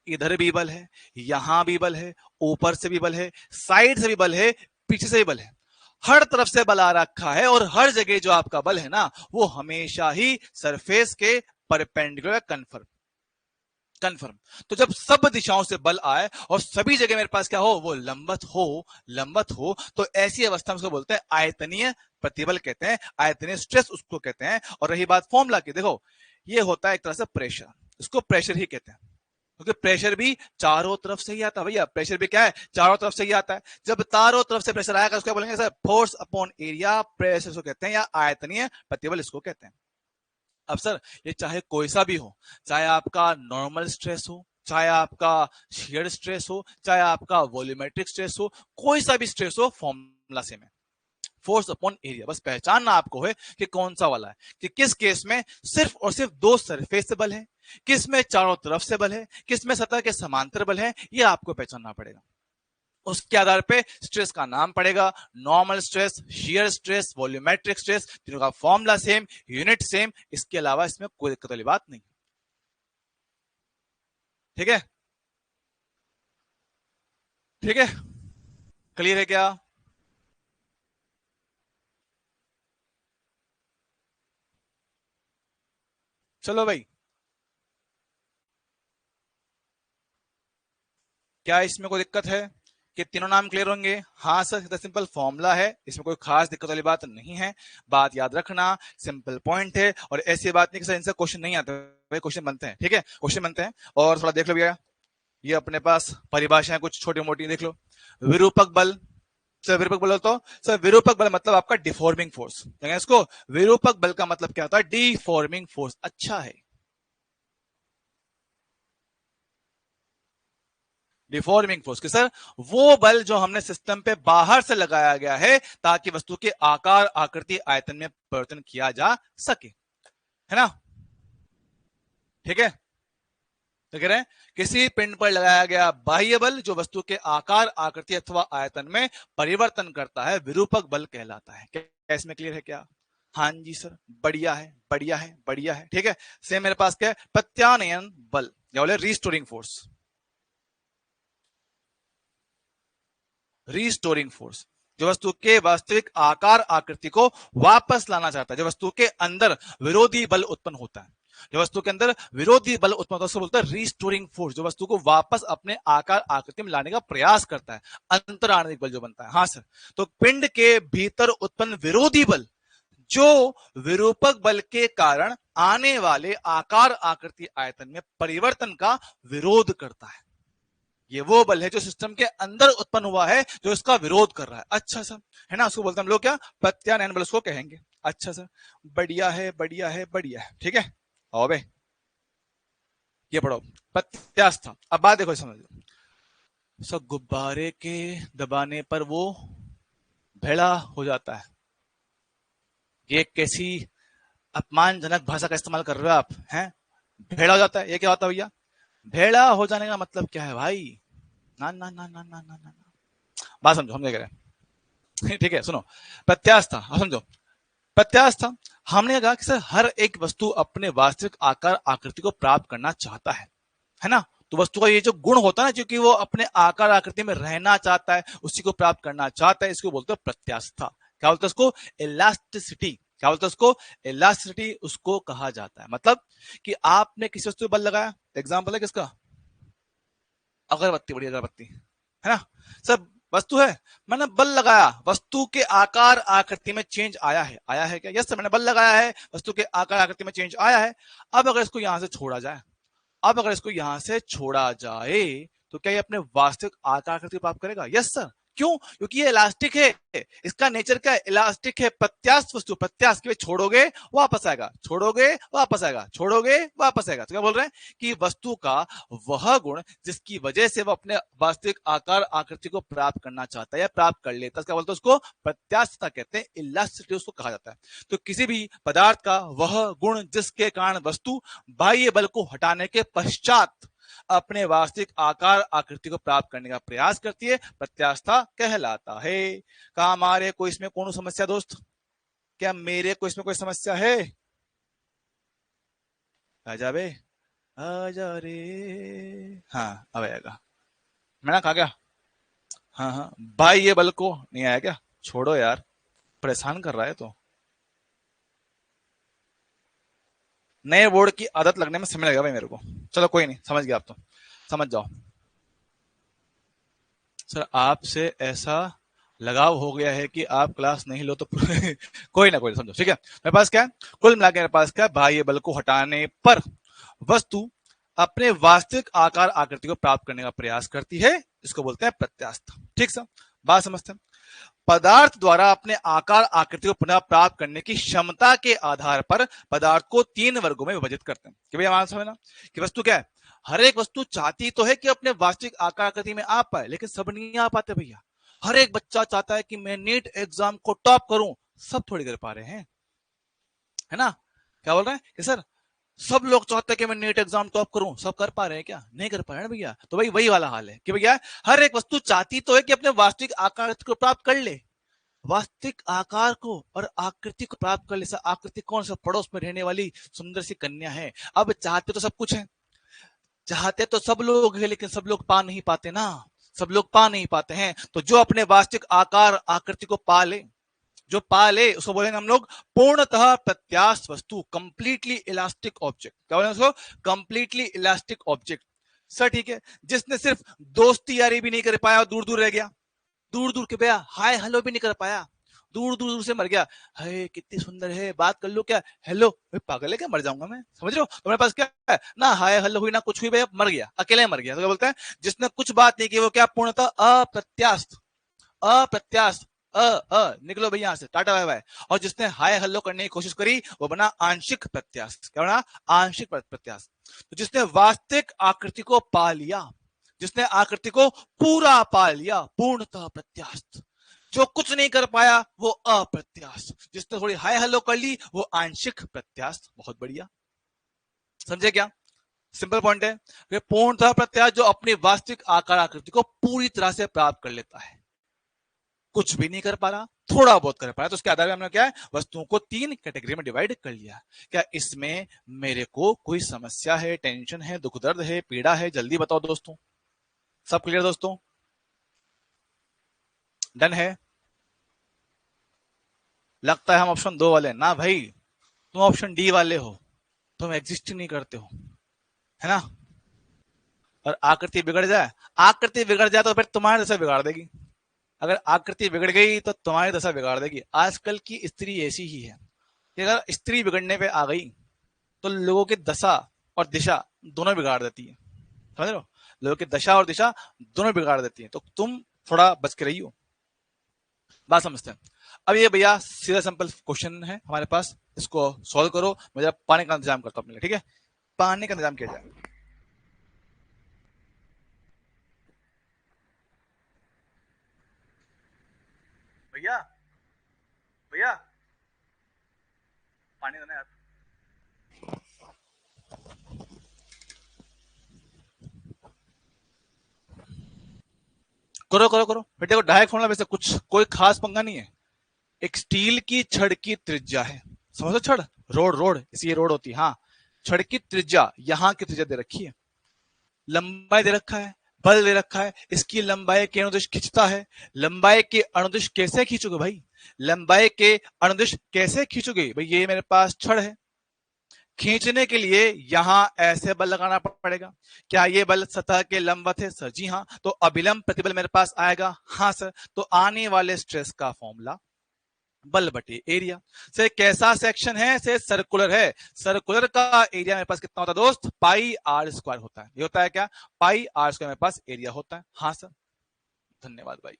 इधर भी बल है, यहां भी बल है, ऊपर से भी बल है, साइड से भी बल है, पीछे से भी बल है, हर तरफ से बल आ रखा है और हर जगह जो आपका बल है ना वो हमेशा ही सरफेस के परपेंडिकुलर कन्फर्म कन्फर्म। तो जब सब दिशाओं से बल आए और सभी जगह मेरे पास क्या हो, वो लंबवत हो, तो ऐसी अवस्था में उसको बोलते हैं आयतनीय प्रतिबल कहते हैं, आयतनीय स्ट्रेस उसको कहते हैं। और रही बात फॉर्मूला की, देखो ये होता है एक तरह से प्रेशर, इसको प्रेशर ही कहते हैं, क्योंकि प्रेशर भी चारों तरफ से ही आता है भैया, प्रेशर भी क्या है, चारों तरफ से ही आता है। जब चारों तरफ से प्रेशर आएगा उसको बोलेंगे sir force upon area, pressure इसको कहते हैं, या आयतनीय प्रतिबल इसको कहते हैं। अब सर ये चाहे कोई सा भी हो, चाहे आपका नॉर्मल स्ट्रेस हो, चाहे आपका शेयर स्ट्रेस हो, चाहे आपका वॉल्यूमेट्रिक स्ट्रेस हो, कोई सा भी स्ट्रेस हो, फॉर्मूला सेम है, फोर्स अपॉन एरिया। बस पहचानना आपको है कि कौन सा वाला है, कि किस केस में सिर्फ और सिर्फ दो सरफेस से बल है, किस में चारों तरफ से बल है, किस में सतह के समांतर बल है, ये आपको पहचानना पड़ेगा। उसके आधार पे स्ट्रेस का नाम पड़ेगा, normal stress, shear stress, volumetric stress, तीनों का फॉर्मूला सेम, यूनिट सेम, इसके अलावा इसमें कोई दिक्कत वाली बात नहीं। ठीक है, ठीक है, क्लियर है क्या? चलो भाई, क्या इसमें कोई दिक्कत है कि तीनों नाम क्लियर होंगे? हाँ सर, सीधा सिंपल फॉर्मूला है, इसमें कोई खास दिक्कत वाली बात नहीं है, बात याद रखना, सिंपल पॉइंट है। और ऐसी बात नहीं कि सर इनसे क्वेश्चन नहीं आते, भाई क्वेश्चन बनते हैं, ठीक है, क्वेश्चन बनते हैं। और थोड़ा देख लो भैया, ये अपने पास परिभाषाएं कुछ छोटी मोटी देख लो। विरूपक बल, सर विरूपक बल तो सर विरूपक बल मतलब आपका डिफॉर्मिंग फोर्स, इसको विरूपक बल का मतलब क्या होता है, डिफॉर्मिंग फोर्स। अच्छा है, डिफॉर्मिंग फोर्स के सर वो बल जो हमने सिस्टम पे बाहर से लगाया गया है ताकि वस्तु के आकार, आकृति, आयतन में परिवर्तन किया जा सके, है ना? ठीक है, तो कह रहे हैं किसी पिंड पर लगाया गया बाह्य बल जो वस्तु के आकार, आकृति अथवा आयतन में परिवर्तन करता है विरूपक बल कहलाता है। क्या इसमें क्लियर है क्या? हाँ जी सर, बढ़िया है, बढ़िया है, बढ़िया है। ठीक है, सेम मेरे पास क्या है, प्रत्यानयन बल या बोले रिस्टोरिंग फोर्स, रिस्टोरिंग फोर्स जो वस्तु के वास्तविक आकार, आकृति को वापस लाना चाहता है, जो वस्तु के अंदर विरोधी बल उत्पन्न होता है, जो वस्तु के अंदर विरोधी बल उत्पन्न होता है उसको बोलता है रिस्टोरिंग फोर्स, जो वस्तु को वापस अपने आकार, आकृति में लाने का प्रयास करता है, अंतराणविक बल जो बनता है। हाँ सर, तो पिंड के भीतर उत्पन्न विरोधी बल जो विरूपक बल के कारण आने वाले आकार, आकृति, आयतन में परिवर्तन का विरोध करता है, ये वो बल है जो सिस्टम के अंदर उत्पन्न हुआ है जो इसका विरोध कर रहा है। अच्छा सर, है ना, उसको बोलते हैं हम लोग क्या, प्रत्यानयन बल उसको कहेंगे। अच्छा सर, बढ़िया है, बढ़िया है, बढ़िया है। ठीक है, आओ बे, ये पढ़ो प्रत्यास्था। अब बात देखो, समझ लो सर, गुब्बारे के दबाने पर वो भेड़ा हो जाता है, ये कैसी अपमानजनक भाषा का इस्तेमाल कर रहे हो आप, हैं? भेड़ा हो जाता है, ये क्या होता है भैया? भेड़ा हो जाने का मतलब क्या है भाई? ना ना ना ना ना ना ना, बात समझो, हम क्या कह रहे हैं। ठीक है, सुनो, प्रत्यास्था समझो। प्रत्यास्था, हमने कहा कि सर हर एक वस्तु अपने वास्तविक आकार, आकृति को प्राप्त करना चाहता है ना? तो वस्तु का ये जो गुण होता है ना, क्योंकि वो अपने आकार, आकृति में रहना चाहता है, उसी को प्राप्त करना चाहता है, इसको बोलते हैं प्रत्यास्था। क्या बोलते हैं उसको? इलास्टिसिटी। क्या बोलते हैं उसको? इलास्टिसिटी उसको कहा जाता है। मतलब कि आपने किसी वस्तु पर बल लगाया, एग्जाम्पल है किसका? अगरबत्ती, बड़ी अगरबत्ती, है ना? सब वस्तु है, मैंने बल लगाया, वस्तु के आकार, आकृति में चेंज आया है, आया है क्या? यस, मैंने बल लगाया है, वस्तु के आकार, आकृति में चेंज आया है। अब अगर इसको यहां से छोड़ा जाए, अब अगर इसको यहां से छोड़ा जाए तो क्या ये अपने वास्तविक आकार, आकृति प्राप्त करेगा? Yes sir. क्यों? क्योंकि ये इलास्टिक है, इसका नेचर क्या है? इलास्टिक है। प्रत्यास्थ वस्तु, प्रत्यास्थ के छोड़ोगे वापस आएगा, छोड़ोगे वापस आएगा, छोड़ोगे वापस आएगा। तो क्या बोल रहे हैं कि वस्तु का वह गुण जिसकी वजह से वो अपने वास्तविक आकार, आकृति को प्राप्त करना चाहता है या प्राप्त कर लेता है, क्या बोलते हैं उसको? प्रत्यास्थता कहते हैं, इलास्टिसिटी उसको कहा जाता है। तो किसी भी पदार्थ का वह गुण जिसके कारण वस्तु बाह्य बल को हटाने के पश्चात अपने वास्तविक आकार, आकृति को प्राप्त करने का प्रयास करती है, प्रत्यास्था कहलाता है। कहा हमारे को इसमें कौन समस्या दोस्त? क्या मेरे को इसमें कोई समस्या है? आजा बे, आजा रे। हाँ, अब आएगा। मैं ना कहा क्या? हाँ हाँ, बाह्य बल को नहीं आया क्या? छोड़ो यार, परेशान कर रहा है तो। नए बोर्ड की आदत लगने में समय लगेगा भाई मेरे को। चलो कोई नहीं, समझ गया आप तो, समझ जाओ। सर आपसे ऐसा लगाव हो गया है कि आप क्लास नहीं लो तो कोई ना कोई समझो, ठीक है। मेरे पास क्या है, कुल मिला के मेरे पास क्या, बाह्य बल को हटाने पर वस्तु अपने वास्तविक आकार आकृति को प्राप्त करने का प्रयास करती है, इसको बोलते हैं प्रत्यास्थ। ठीक सर, बात समझते हैं। पदार्थ द्वारा अपने आकार आकृति को पुनः प्राप्त करने की क्षमता के आधार पर पदार्थ को 3 वर्गों में विभाजित करते हैं। कि भैया समझना कि वस्तु क्या है, हर एक वस्तु चाहती तो है कि अपने वास्तविक आकार आकृति में आ पाए, लेकिन सब नहीं आ पाते भैया। हर एक बच्चा चाहता है कि मैं नीट एग्जाम को टॉप करूं, सब थोड़ी कर पा रहे हैं, है ना। क्या बोल रहे हैं कि सर सब लोग चाहते हैं कि मैं नीट एग्जाम टॉप करूं, सब कर पा रहे हैं क्या, नहीं कर पा रहे हैं भैया। तो भाई वही वाला हाल है कि भैया हर एक वस्तु चाहती तो है कि अपने वास्तविक आकार को प्राप्त कर ले, वास्तविक आकार को और आकृति को प्राप्त कर ले। आकृति कौन सा, पड़ोस में रहने वाली सुंदर सी कन्या है। अब चाहते तो सब कुछ है, चाहते तो सब लोग है, लेकिन सब लोग पा नहीं पाते ना, सब लोग पा नहीं पाते हैं। तो जो अपने वास्तविक आकार आकृति को पा ले, जो पा ले, उसको बोलेंगे हम लोग पूर्णतः प्रत्यास्थ वस्तु, कंप्लीटली इलास्टिक ऑब्जेक्ट। क्या बोलेंगे उसको, कंप्लीटली इलास्टिक ऑब्जेक्ट। सर ठीक है, जिसने सिर्फ दोस्ती यारी भी नहीं कर पाया और दूर दूर रह गया, दूर दूर के भैया हाय हेलो भी नहीं कर पाया, दूर दूर दूर से मर गया, हाय कितनी सुंदर है, बात कर लो क्या, हेलो, पागल है क्या, मर जाऊंगा मैं, समझ रहे हो। तो मेरे पास क्या है ना, हाय हेलो हुई ना कुछ हुई, भैया मर गया, अकेले मर गया। तो क्या बोलते हैं, जिसने कुछ बात नहीं की वो क्या, पूर्णतः अप्रत्यास्थ, अप्रत्यास्थ, निकलो भैया यहां से, टाटा बाय बाय। और जिसने हाय हेलो करने की कोशिश करी वो बना आंशिक प्रत्यास्थ। क्या बना, आंशिक प्रत्यास्थ। तो जिसने वास्तविक आकृति को पा लिया, जिसने आकृति को पूरा पा लिया, पूर्णतः प्रत्यास्थ। जो कुछ नहीं कर पाया वो अप्रत्यास्थ, जिसने थोड़ी हाय हेलो कर ली वो आंशिक प्रत्यास्थ। बहुत बढ़िया, समझे क्या, सिंपल पॉइंट है। पूर्णतः प्रत्यास्थ जो अपनी वास्तविक आकार आकृति को पूरी तरह से प्राप्त कर लेता है, कुछ भी नहीं कर पा रहा, थोड़ा बहुत कर पा रहा, तो उसके आधार पर हमने क्या है, वस्तुओं को 3 कैटेगरी में डिवाइड कर लिया। क्या इसमें मेरे को कोई समस्या है, टेंशन है, दुख दर्द है, पीड़ा है, जल्दी बताओ दोस्तों। सब क्लियर दोस्तों, डन है। लगता है हम ऑप्शन 2 वाले ना भाई, तुम ऑप्शन डी वाले हो, तुम एग्जिस्ट नहीं करते हो, है ना। और आकृति बिगड़ जाए, आकृति बिगड़ जाए तो फिर तुम्हारी दशा बिगाड़ देगी। अगर आकृति बिगड़ गई तो तुम्हारी दशा बिगाड़ देगी। आजकल की स्त्री ऐसी ही है कि अगर स्त्री बिगड़ने पे आ गई तो लोगों की दशा और दिशा दोनों बिगाड़ देती है, समझ रहे हो, लोगों की दशा और दिशा दोनों बिगाड़ देती है। तो तुम थोड़ा बच के रहियो, बात समझते हैं। अब ये भैया सीधा सिंपल क्वेश्चन है हमारे पास, इसको सॉल्व करो। मैं जरा पानी का इंतजाम करता हूं अपने लिए, ठीक है, पानी का इंतजाम किया जाए। भैया भैया पानी देना यार। करो करो करो, बेटे को डायरेक्ट फोन वैसे कुछ कोई खास पंगा नहीं है। एक स्टील की छड़ की त्रिज्या है, समझो, छड़, रोड रोड इसी ये रोड होती है, हाँ। छड़ की त्रिज्या, यहां की त्रिज्या दे रखी है, लंबाई दे रखा है, बल दे रखा है, इसकी लंबाई के अनुदिश खींचता है। लंबाई के अनुदिश कैसे खींचोगे भाई, लंबाई के अनुदिश कैसे खींचोगे भाई, ये मेरे पास छड़ है, खींचने के लिए यहां ऐसे बल लगाना पड़ेगा। क्या ये बल सतह के लंबवत है सर, जी हाँ। तो अभिलंब प्रतिबल मेरे पास आएगा, हाँ सर। तो आने वाले स्ट्रेस का फॉर्मूला बल बटे एरिया से, कैसा सेक्शन है से, सर्कुलर है, सर्कुलर का एरिया मेरे पास कितना होता है दोस्त, पाई आर स्क्वायर होता है। ये होता है क्या, पाई आर स्क्वायर मेरे पास एरिया होता है, हाँ सर। धन्यवाद भाई।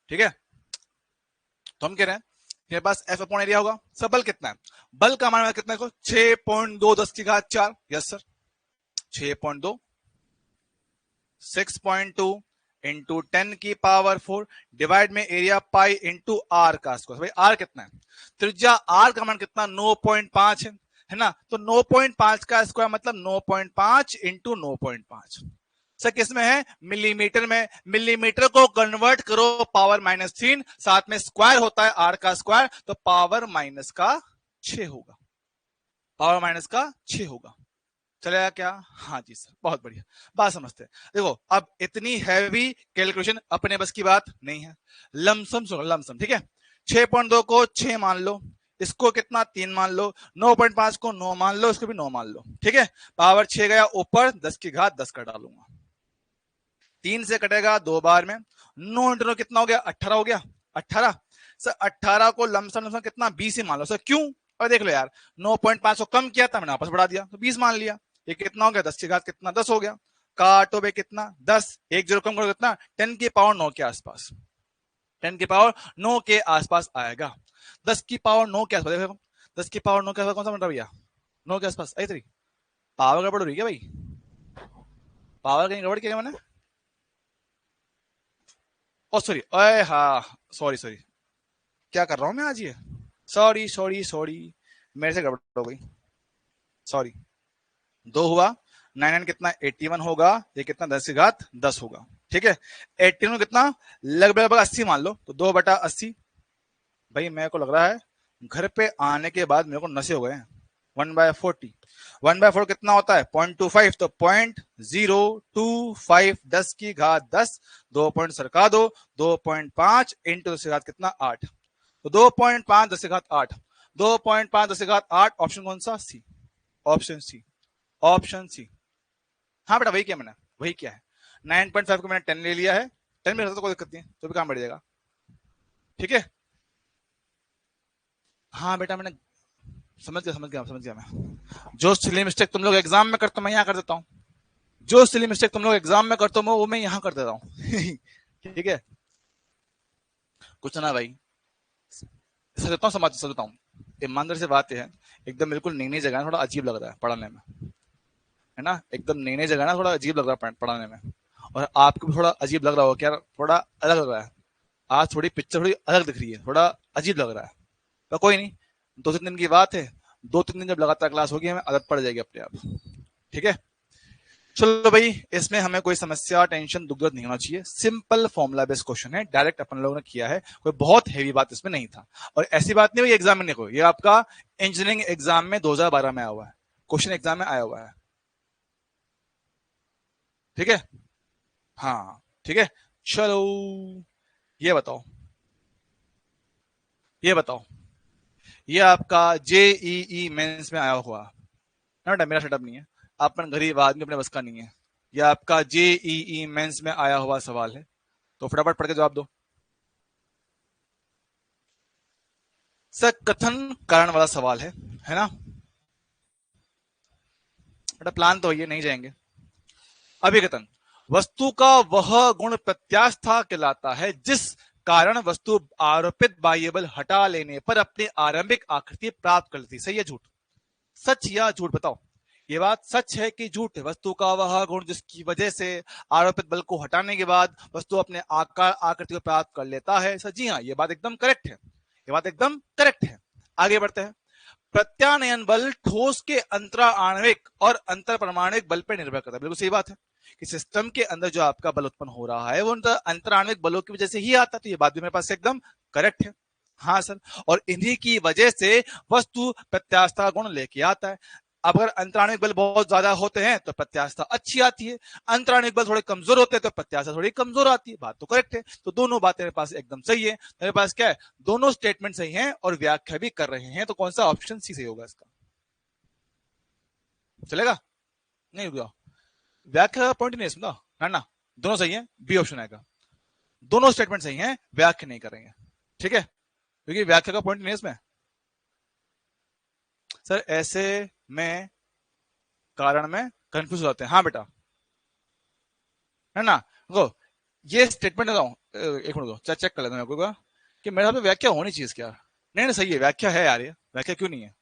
ठीक है, तो हम कह रहे हैं मेरे पास एफ अपॉन एरिया होगा। सब बल कितना है, बल का मान कितना है, 6.2 10 की घात 4, यस सर, 6.2 6.2 इंटू 10 की पावर 4 डिवाइड में एरिया पाई इंटू आर का स्क्वायर। भाई आर कितना है, त्रिज्या आर का मान कितना 9.5 है ना। तो 9.5 का स्क्वायर मतलब 9.5 इंटू 9.5, सर किस में है? मिलीमीटर में। मिलीमीटर को कन्वर्ट करो पावर -3, साथ में स्क्वायर होता है आर का स्क्वायर, तो पावर माइनस का 6 होगा, पावर माइनस का 6 होगा। चलेगा क्या? हाँ जी सर, बहुत बढ़िया, बात समझते हैं। देखो अब इतनी हैवी कैलकुलेशन अपने बस की बात नहीं है। लमसम सुनो, लमसम, ठीक है। 6.2 को 6 मान लो, इसको कितना 3 मान लो, 9.5 को 9 मान लो, इसको भी 9 मान लो, ठीक है। पावर 6 गया ऊपर, 10 की घात 10 कर डालूंगा, 3 से कटेगा 2 बार में, 9 इंटू 9 कितना हो गया? 18 हो गया। 18 सर, 18 को लमसम लमसम कितना 20 ही मान लो सर। क्यों? और देख लो यार, 9.5 को कम किया था मैंने, वापस बढ़ा दिया तो 20 मान लिया। ये कितना हो गया? 10 की घात कितना? 10 हो गया। काटो बे कितना? 10, एक जीरो कम करो कितना? 10 की पावर 9 के आसपास, 10 की पावर 9 के आसपास आएगा। 10 की पावर 9 के आसपास, देखो 10 की पावर 9 के आसपास कौन सा मतलब भैया? 9 के आसपास आई तरी पावर गड़बड़ हो रही है भाई, पावर कहीं गड़बड़ किया मैंने? ओ सॉरी, अरे हाँ, सॉरी सॉरी, क्या कर रहा हूं मैं आज ये, सॉरी सॉरी सॉरी, मेरे से गड़बड़ हो गई, सॉरी। 2 हुआ, 9 कितना? 81 होगा, ये कितना? 10 की घात 10 होगा, ठीक है। 81 कितना? लगभग 80 मान लो, तो 2/80। भाई मेरे को लग रहा है घर पे आने के बाद मेरे को नशे हो गए हैं। 1/40, 1/4 कितना होता है? 0.25, तो 0.025, 10 की घात 10, 2 पॉइंट सरका दो, 2.5 इंटू 10 की घात कितना? 8, तो 2.5 10 की घात 8, 2.5 10 की घात 8, ऑप्शन कौन सा? सी, ऑप्शन सी, ऑप्शन सी। हाँ बेटा वही किया मैंने, वही क्या है। 9.5 को मैंने 10 ले लिया है, 10 में रहता तो कोई दिक्कत नहीं है, तो भी काम बढ़ जाएगा, ठीक है। हाँ बेटा मैंने समझ गया, समझ गया, समझ गया मैं। जो सिली मिस्टेक तुम लोग एग्जाम में करते हो मैं यहाँ कर देता हूँ, जो सिली मिस्टेक तुम लोग एग्जाम में करते हो वो मैं यहाँ कर देता हूँ ठीक है, कुछ ना भाई, सच देता हूँ, समझ सच देता हूँ। ईमानदारी से बात है, एकदम बिल्कुल नई नई जगह है, थोड़ा अजीब लग रहा है पढ़ने में, है ना, एकदम नई नई जगह ना, थोड़ा अजीब लग रहा है पढ़ाने में, और आपको भी थोड़ा अजीब लग रहा हो क्या, थोड़ा अलग लग रहा है। आज थोड़ी पिक्चर थोड़ी अलग दिख रही है, थोड़ा अजीब लग रहा है, पर कोई नहीं, 2-3 दिन की बात है, 2-3 दिन जब लगातार क्लास होगी हमें आदत पड़ जाएगी अपने आप, ठीक है। चलो भाई, इसमें हमें कोई समस्या, टेंशन, दुख दर्द नहीं होना चाहिए, सिंपल फॉर्मुला बेस्ड क्वेश्चन है, डायरेक्ट अपन लोगों ने किया है, कोई बहुत हेवी बात इसमें नहीं था। और ऐसी बात नहीं हुई एग्जाम में, देखो ये आपका इंजीनियरिंग एग्जाम में 2012 में आया हुआ है, क्वेश्चन एग्जाम में आया हुआ है, ठीक है। हाँ ठीक है, चलो ये बताओ, ये बताओ, ये आपका जेईई मेंस में आया हुआ ना बेटा, मेरा सेटअप नहीं है, अपन गरीब आदमी अपने बस का नहीं है, ये आपका जेईई मेंस में आया हुआ सवाल है, तो फटाफट पढ़ के जवाब दो। सर कथन कारण वाला सवाल है ना बेटा, प्लान तो ये नहीं जाएंगे। अभिकथन, वस्तु का वह गुण प्रत्यास्था कहलाता है जिस कारण वस्तु आरोपित बाह्य बल हटा लेने पर अपनी आरंभिक आकृति प्राप्त करती। सही है झूठ? सच या झूठ बताओ, ये बात सच है कि झूठ है? वस्तु का वह गुण जिसकी वजह से आरोपित बल को हटाने के बाद वस्तु अपने आकार आकृति को प्राप्त कर लेता है। सर जी हाँ, ये बात एकदम करेक्ट है, ये बात एकदम करेक्ट है। आगे बढ़ते हैं। प्रत्यानयन बल ठोस के अंतरा आणविक और अंतर परमाणविक बल पर निर्भर करता है। बिल्कुल सही बात है कि सिस्टम के अंदर जो आपका बल उत्पन्न हो रहा है वो अंतर आणविक बलों की वजह से ही आता है, तो ये बात भी मेरे पास एकदम करेक्ट है। हाँ सर, और इन्हीं की वजह से वस्तु प्रत्यास्था गुण लेके आता है। अब अगर अंतराणविक बल बहुत ज्यादा होते हैं तो प्रत्यास्था अच्छी आती है, अंतराणविक बल थोड़े कमजोर होते हैं तो प्रत्यास्था थोड़ी कमजोर आती है। बात तो करेक्ट है, तो दोनों बातें मेरे पास एकदम सही है। मेरे पास क्या है, दोनों स्टेटमेंट सही हैं और व्याख्या भी कर रहे हैं, तो कौन सा ऑप्शन सी सही होगा इसका? चलेगा? नहीं रुक जाओ, व्याख्या का पॉइंट नहीं है इसमें ना ना, दोनों सही है, बी ऑप्शन आएगा। दोनों स्टेटमेंट सही हैं, व्याख्या नहीं करेंगे, ठीक है, क्योंकि व्याख्या का पॉइंट नहीं है इसमें। सर ऐसे में कारण में कंफ्यूज हो जाते हैं। हाँ बेटा, है ना, देखो ये स्टेटमेंट बताऊं, एक मिनट दो चेक कर लेता हूं मैं कि मेरे साथ व्याख्या होनी चाहिए इसकी यार। नहीं नहीं सही है, व्याख्या है यार, ये व्याख्या क्यों नहीं है?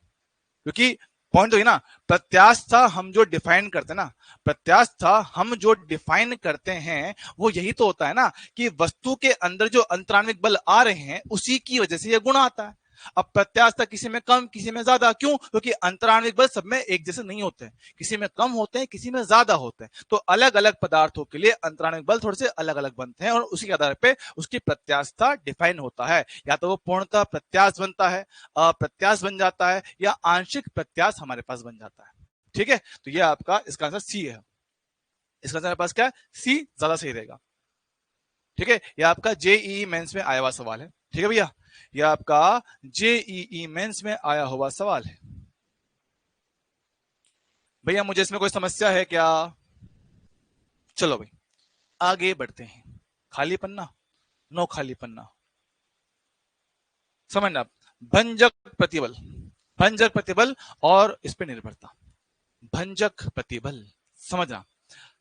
क्योंकि पॉइंट तो ये ना, प्रत्यास्था हम जो डिफाइन करते हैं ना, प्रत्यास्था हम जो डिफाइन करते हैं वो यही तो होता है ना कि वस्तु के अंदर जो अंतराण्विक बल आ रहे हैं उसी की वजह से ये गुण आता है। अब प्रत्यास्थता किसी में कम, किसी में ज्यादा, क्यों? क्योंकि अंतराण्विक बल सब में एक जैसे नहीं होते हैं, किसी में कम होते हैं, किसी में ज्यादा होते हैं। तो अलग अलग पदार्थों के लिए अंतराण्विक बल थोड़े से अलग अलग बनते हैं और उसी के आधार पर उसकी प्रत्यास्थता डिफाइन होता है। या तो वो पूर्णतः प्रत्यास्थ बनता है, अप्रत्यास्थ बन जाता है, या आंशिक प्रत्यास्थ हमारे पास बन जाता है। ठीक है, तो ये आपका इसका आंसर सी है। इसका आंसर पास क्या है? सी ज्यादा सही रहेगा। ठीक है, ये आपका जेईई मेंस में आया हुआ सवाल है। ठीक है भैया, ये आपका जेईई मेंस में आया हुआ सवाल है। भैया मुझे इसमें कोई समस्या है क्या? चलो भाई आगे बढ़ते हैं। खाली पन्ना, नो खाली पन्ना, समझना। भंजक प्रतिबल, भंजक प्रतिबल और इस पे निर्भरता। भंजक प्रतिबल समझना,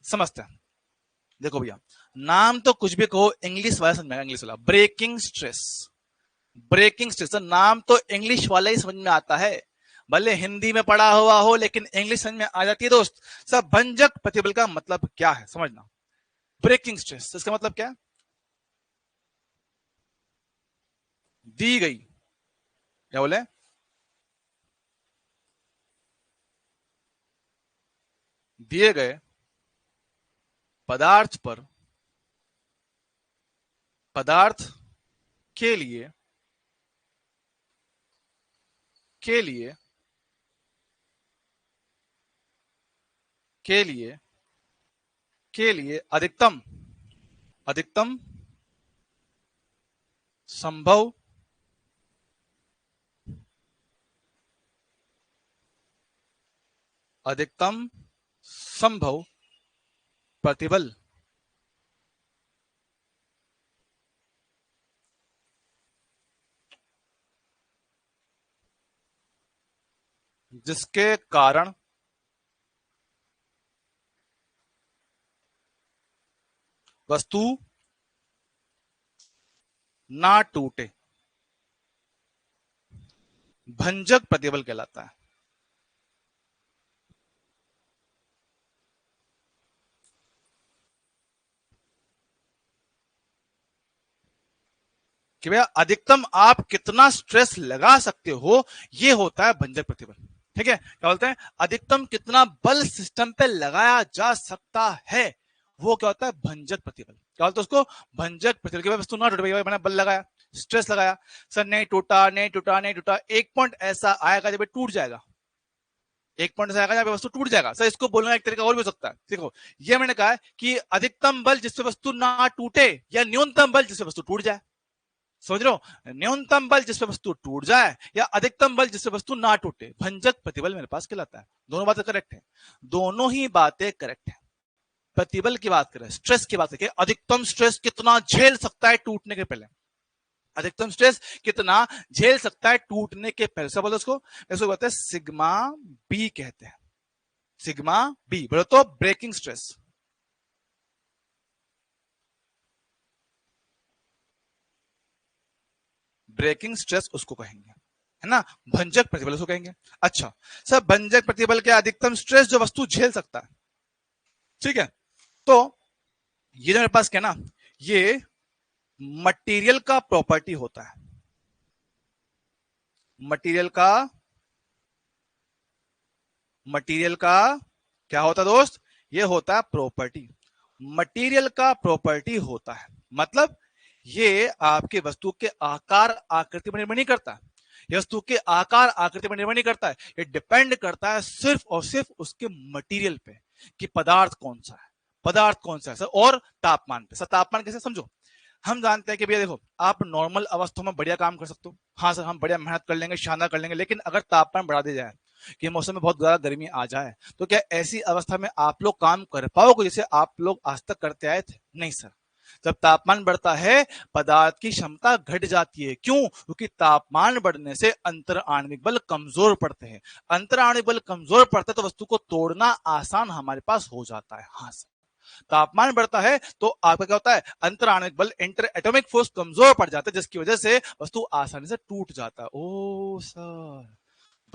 समझते हैं। देखो भैया, नाम तो कुछ भी कहो, इंग्लिश वाला समझ में आएगा, इंग्लिश वाला ब्रेकिंग स्ट्रेस। ब्रेकिंग स्ट्रेस नाम तो इंग्लिश वाला ही समझ में आता है, भले हिंदी में पढ़ा हुआ हो, लेकिन इंग्लिश समझ में आ जाती है दोस्त। सब भंजक प्रतिबल का मतलब क्या है समझना। ब्रेकिंग स्ट्रेस इसका मतलब क्या है? दी गई, क्या बोले? दिए गए पदार्थ पर, पदार्थ के लिए, के लिए, के लिए, के लिए अधिकतम, अधिकतम संभव अधिकतम संभव प्रतिबल, जिसके कारण वस्तु ना टूटे, भंजक प्रतिबल कहलाता है। कि भैया अधिकतम आप कितना स्ट्रेस लगा सकते हो, ये होता है भंजक प्रतिबल। ठीक है, क्या बोलते हैं? अधिकतम कितना बल सिस्टम पे लगाया जा सकता है, वो क्या होता है? भंजक प्रतिबल। क्या बोलते हैं उसको? भंजक प्रतिबल। की वस्तु ना टूटे, भैया मैंने बल लगाया, स्ट्रेस लगाया, सर नहीं टूटा, नहीं टूटा, नहीं टूटा, एक पॉइंट ऐसा आएगा जब टूट जाएगा, एक पॉइंट ऐसा आएगा जब वस्तु टूट जाएगा। सर इसको बोलना एक तरीका और भी हो सकता है, देखो ये मैंने कहा है कि अधिकतम बल जिससे वस्तु ना टूटे, या न्यूनतम बल जिससे वस्तु टूट जाए। समझ रहे हो? न्यूनतम बल जिससे वस्तु टूट जाए या अधिकतम बल जिससे वस्तु ना टूटे, भंजक प्रतिबल मेरे पास कहलाता है। दोनों बातें करेक्ट है, दोनों ही बातें करेक्ट है। प्रतिबल की बात करें, स्ट्रेस की बात करें, अधिकतम स्ट्रेस कितना झेल सकता है टूटने के पहले, अधिकतम स्ट्रेस कितना झेल सकता है टूटने के पहले। सब बोलो उसको, इसको कहते हैं सिग्मा बी कहते हैं, सिग्मा बी। बोलो तो ब्रेकिंग स्ट्रेस, ब्रेकिंग स्ट्रेस उसको कहेंगे, है ना। भंजक प्रतिबल उसको कहेंगे। अच्छा सर, भंजक प्रतिबल के अधिकतम स्ट्रेस जो वस्तु झेल सकता है, ठीक है। तो ये जो मेरे पास क्या ना, ये मटेरियल का प्रॉपर्टी होता है, मटेरियल का, मटेरियल का क्या होता है दोस्त? ये होता है प्रॉपर्टी, मटेरियल का प्रॉपर्टी होता है। मतलब ये आपके वस्तु के आकार आकृति पर निर्भर नहीं करता, ये वस्तु के आकार आकृति पर निर्भर नहीं करता है, ये डिपेंड करता है सिर्फ और सिर्फ उसके मटेरियल पे, कि पदार्थ कौन सा है, पदार्थ कौन सा है सर, और तापमान पे। सर तापमान कैसे समझो, हम जानते हैं कि भैया देखो, आप नॉर्मल अवस्था में बढ़िया काम कर सकते हो, हाँ सर हम बढ़िया मेहनत कर लेंगे, शानदार कर लेंगे, लेकिन अगर तापमान बढ़ा दिया जाए कि मौसम में बहुत ज्यादा गर्मी आ जाए, तो क्या ऐसी अवस्था में आप लोग काम कर पाओगे जैसे आप लोग आज तक करते आए थे? नहीं सर। जब तापमान बढ़ता है, पदार्थ की क्षमता घट जाती है। क्यों? क्योंकि तापमान बढ़ने से अंतर आणविक बल कमजोर पड़ते हैं, अंतर आणविक बल कमजोर पड़ते तो वस्तु को तोड़ना आसान हमारे पास हो जाता है। हाँ सर, तापमान बढ़ता है तो आपका क्या होता है? अंतर आणविक बल, इंटर एटॉमिक फोर्स कमजोर पड़ जाता है, जिसकी वजह से वस्तु आसानी से टूट जाता है। ओ सर,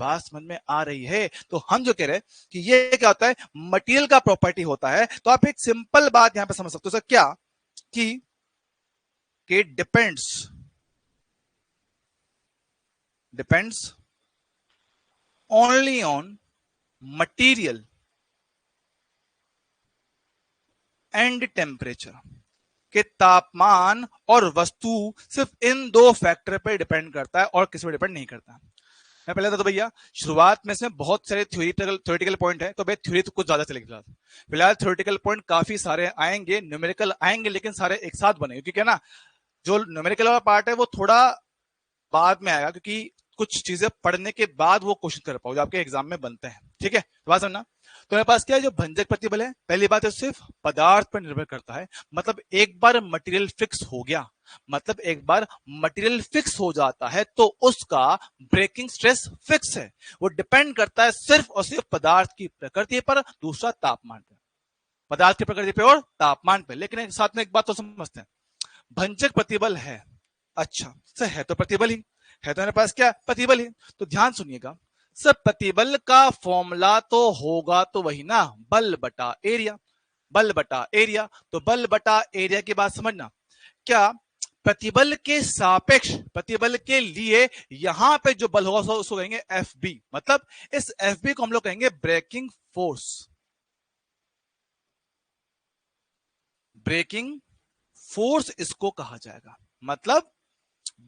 बात समझ में आ रही है? तो हम जो कह रहे हैं कि ये क्या होता है, मटेरियल का प्रॉपर्टी होता है। तो आप एक सिंपल बात यहां पे समझ सकते हो सर, क्या कि depends depends only on material and temperature, कि तापमान और वस्तु सिर्फ इन दो फैक्टर पे डिपेंड करता है और किसी पे डिपेंड नहीं करता। मैं पहले था तो भैया शुरुआत में से बहुत सारे थ्योरेटिकल पॉइंट है, तो भाई थ्योरी तो कुछ ज्यादा चलेगी फिलहाल थ्योरेटिकल पॉइंट काफी सारे आएंगे, न्यूमेरिकल आएंगे, लेकिन सारे एक साथ बनेंगे, क्योंकि ना जो न्यूमेरिकल वाला पार्ट है वो थोड़ा बाद में आएगा, क्योंकि कुछ चीजें पढ़ने के बाद वो क्वेश्चन कर पाओ जो आपके एग्जाम में बनते हैं। ठीक है, तो बात समझना। तो मेरे पास क्या है, जो भंजक प्रतिबल है, पहली बात है सिर्फ पदार्थ पर निर्भर करता है, मतलब एक बार मटेरियल फिक्स हो गया, मतलब एक बार मटेरियल फिक्स हो जाता है तो उसका ब्रेकिंग स्ट्रेस फिक्स है। वो डिपेंड करता है सिर्फ और सिर्फ पदार्थ की प्रकृति पर, दूसरा तापमान पर, पदार्थ की प्रकृति पे और तापमान पे। लेकिन एक साथ में एक बात तो समझते हैं, भंजक प्रतिबल है, अच्छा सर है तो प्रतिबल ही है, तो मेरे पास क्या प्रतिबल ही। तो ध्यान सुनिएगा सर, प्रतिबल का फॉर्मूला तो होगा तो वही ना, बल बटा एरिया, बल बटा एरिया। तो बल बटा एरिया की बात समझना, क्या प्रतिबल के सापेक्ष, प्रतिबल के लिए यहां पे जो बल होगा उसको कहेंगे एफ बी, मतलब इस एफ बी को हम लोग कहेंगे ब्रेकिंग फोर्स, ब्रेकिंग फोर्स इसको कहा जाएगा, मतलब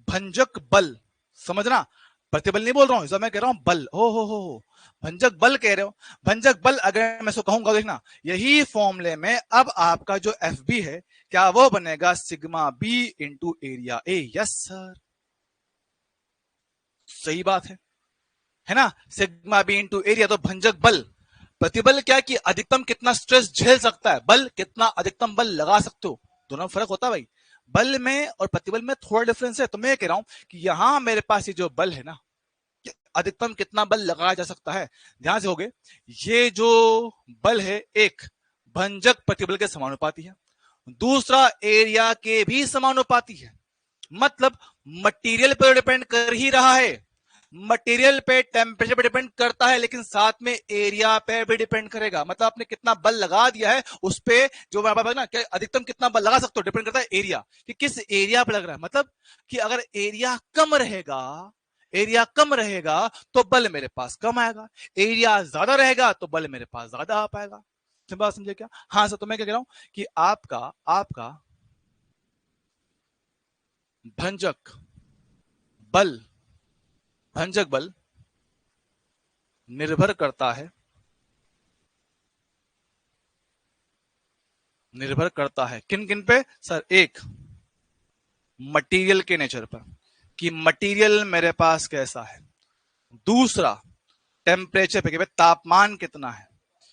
भंजक बल। समझना, प्रतिबल नहीं बोल रहा हूं, इस मैं कह रहा हूं बल, हो भंजक बल कह रहे हो। भंजक बल अगर मैं इसको कहूंगा, देखना यही फॉर्मूले में अब आपका जो एफ बी है, क्या वो बनेगा sigma B into area A. Yes sir, सही बात है ना, सिग्मा बी इंटू एरिया। तो भंजक बल, प्रतिबल क्या कि अधिकतम कितना स्ट्रेस झेल सकता है, बल कितना अधिकतम बल लगा सकते हो, दोनों फर्क होता है भाई, बल में और प्रतिबल में थोड़ा डिफरेंस है। तो मैं कह रहा हूं कि यहां मेरे पास ये जो बल है ना, अधिकतम कितना बल लगाया जा सकता है, ध्यान से होगे, ये जो बल है एक भंजक प्रतिबल के समानुपाती है, दूसरा एरिया के भी समानुपाती है, मतलब मटेरियल पर डिपेंड कर ही रहा है, मटेरियल पे टेम्परेचर पे डिपेंड करता है, लेकिन साथ में एरिया पे भी डिपेंड करेगा, मतलब आपने कितना बल लगा दिया है उस पे, जो ना क्या अधिकतम कितना बल लगा सकते हो डिपेंड करता है एरिया, कि किस एरिया पे लग रहा है, मतलब कि अगर एरिया कम रहेगा, एरिया कम रहेगा तो बल मेरे पास कम आएगा, एरिया ज्यादा रहेगा तो बल मेरे पास ज्यादा आ पाएगा। बात समझे क्या? हाँ सर, तो मैं क्या कह रहा हूं कि आपका आपका भंजक बल, भंजक बल निर्भर करता है, निर्भर करता है किन किन पे सर, एक मटेरियल के नेचर पर, कि मटेरियल मेरे पास कैसा है, दूसरा टेम्परेचर पे कि भाई तापमान कितना है,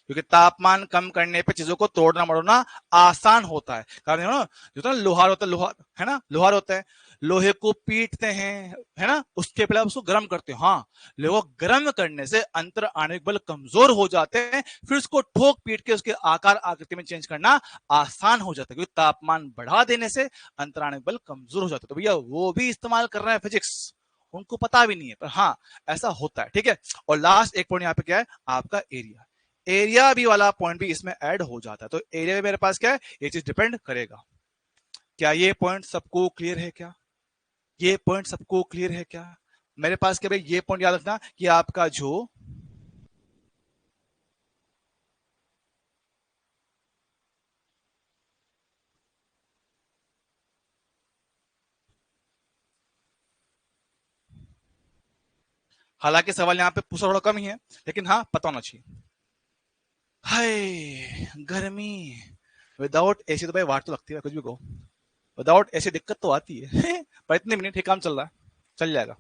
क्योंकि तापमान कम करने पे चीजों को तोड़ना मरोड़ना आसान होता है, कारण जो लोहार होता है, लोहार है ना, लोहार होता है, लोहे को पीटते हैं है ना, उसके पहले उसको गर्म करते हो, हाँ लोहे को गर्म करने से अंतर आणविक बल कमजोर हो जाते हैं, फिर उसको ठोक पीट के उसके आकार आकृति में चेंज करना आसान हो जाता है, क्योंकि तापमान बढ़ा देने से अंतर आणविक बल कमजोर हो जाता है। तो भैया वो भी इस्तेमाल कर रहे हैं फिजिक्स, उनको पता भी नहीं है, पर हाँ ऐसा होता है। ठीक है, और लास्ट एक पॉइंट यहाँ पे क्या है, आपका एरिया, एरिया भी वाला पॉइंट भी इसमें ऐड हो जाता है। तो एरिया में मेरे पास क्या है, ये चीज डिपेंड करेगा। क्या ये पॉइंट सबको क्लियर है क्या, ये पॉइंट सबको क्लियर है क्या? मेरे पास क्या भाई, ये पॉइंट याद रखना कि आपका जो हालांकि सवाल यहाँ पे पूछा थोड़ा कम ही है, लेकिन हाँ पता होना चाहिए। हाय गर्मी, विदाउट एसी तो भाई वाट तो लगती है, कुछ भी कहो, विदाउट एसी दिक्कत तो आती है पर इतने मिनट ही काम चल रहा है, चल जाएगा।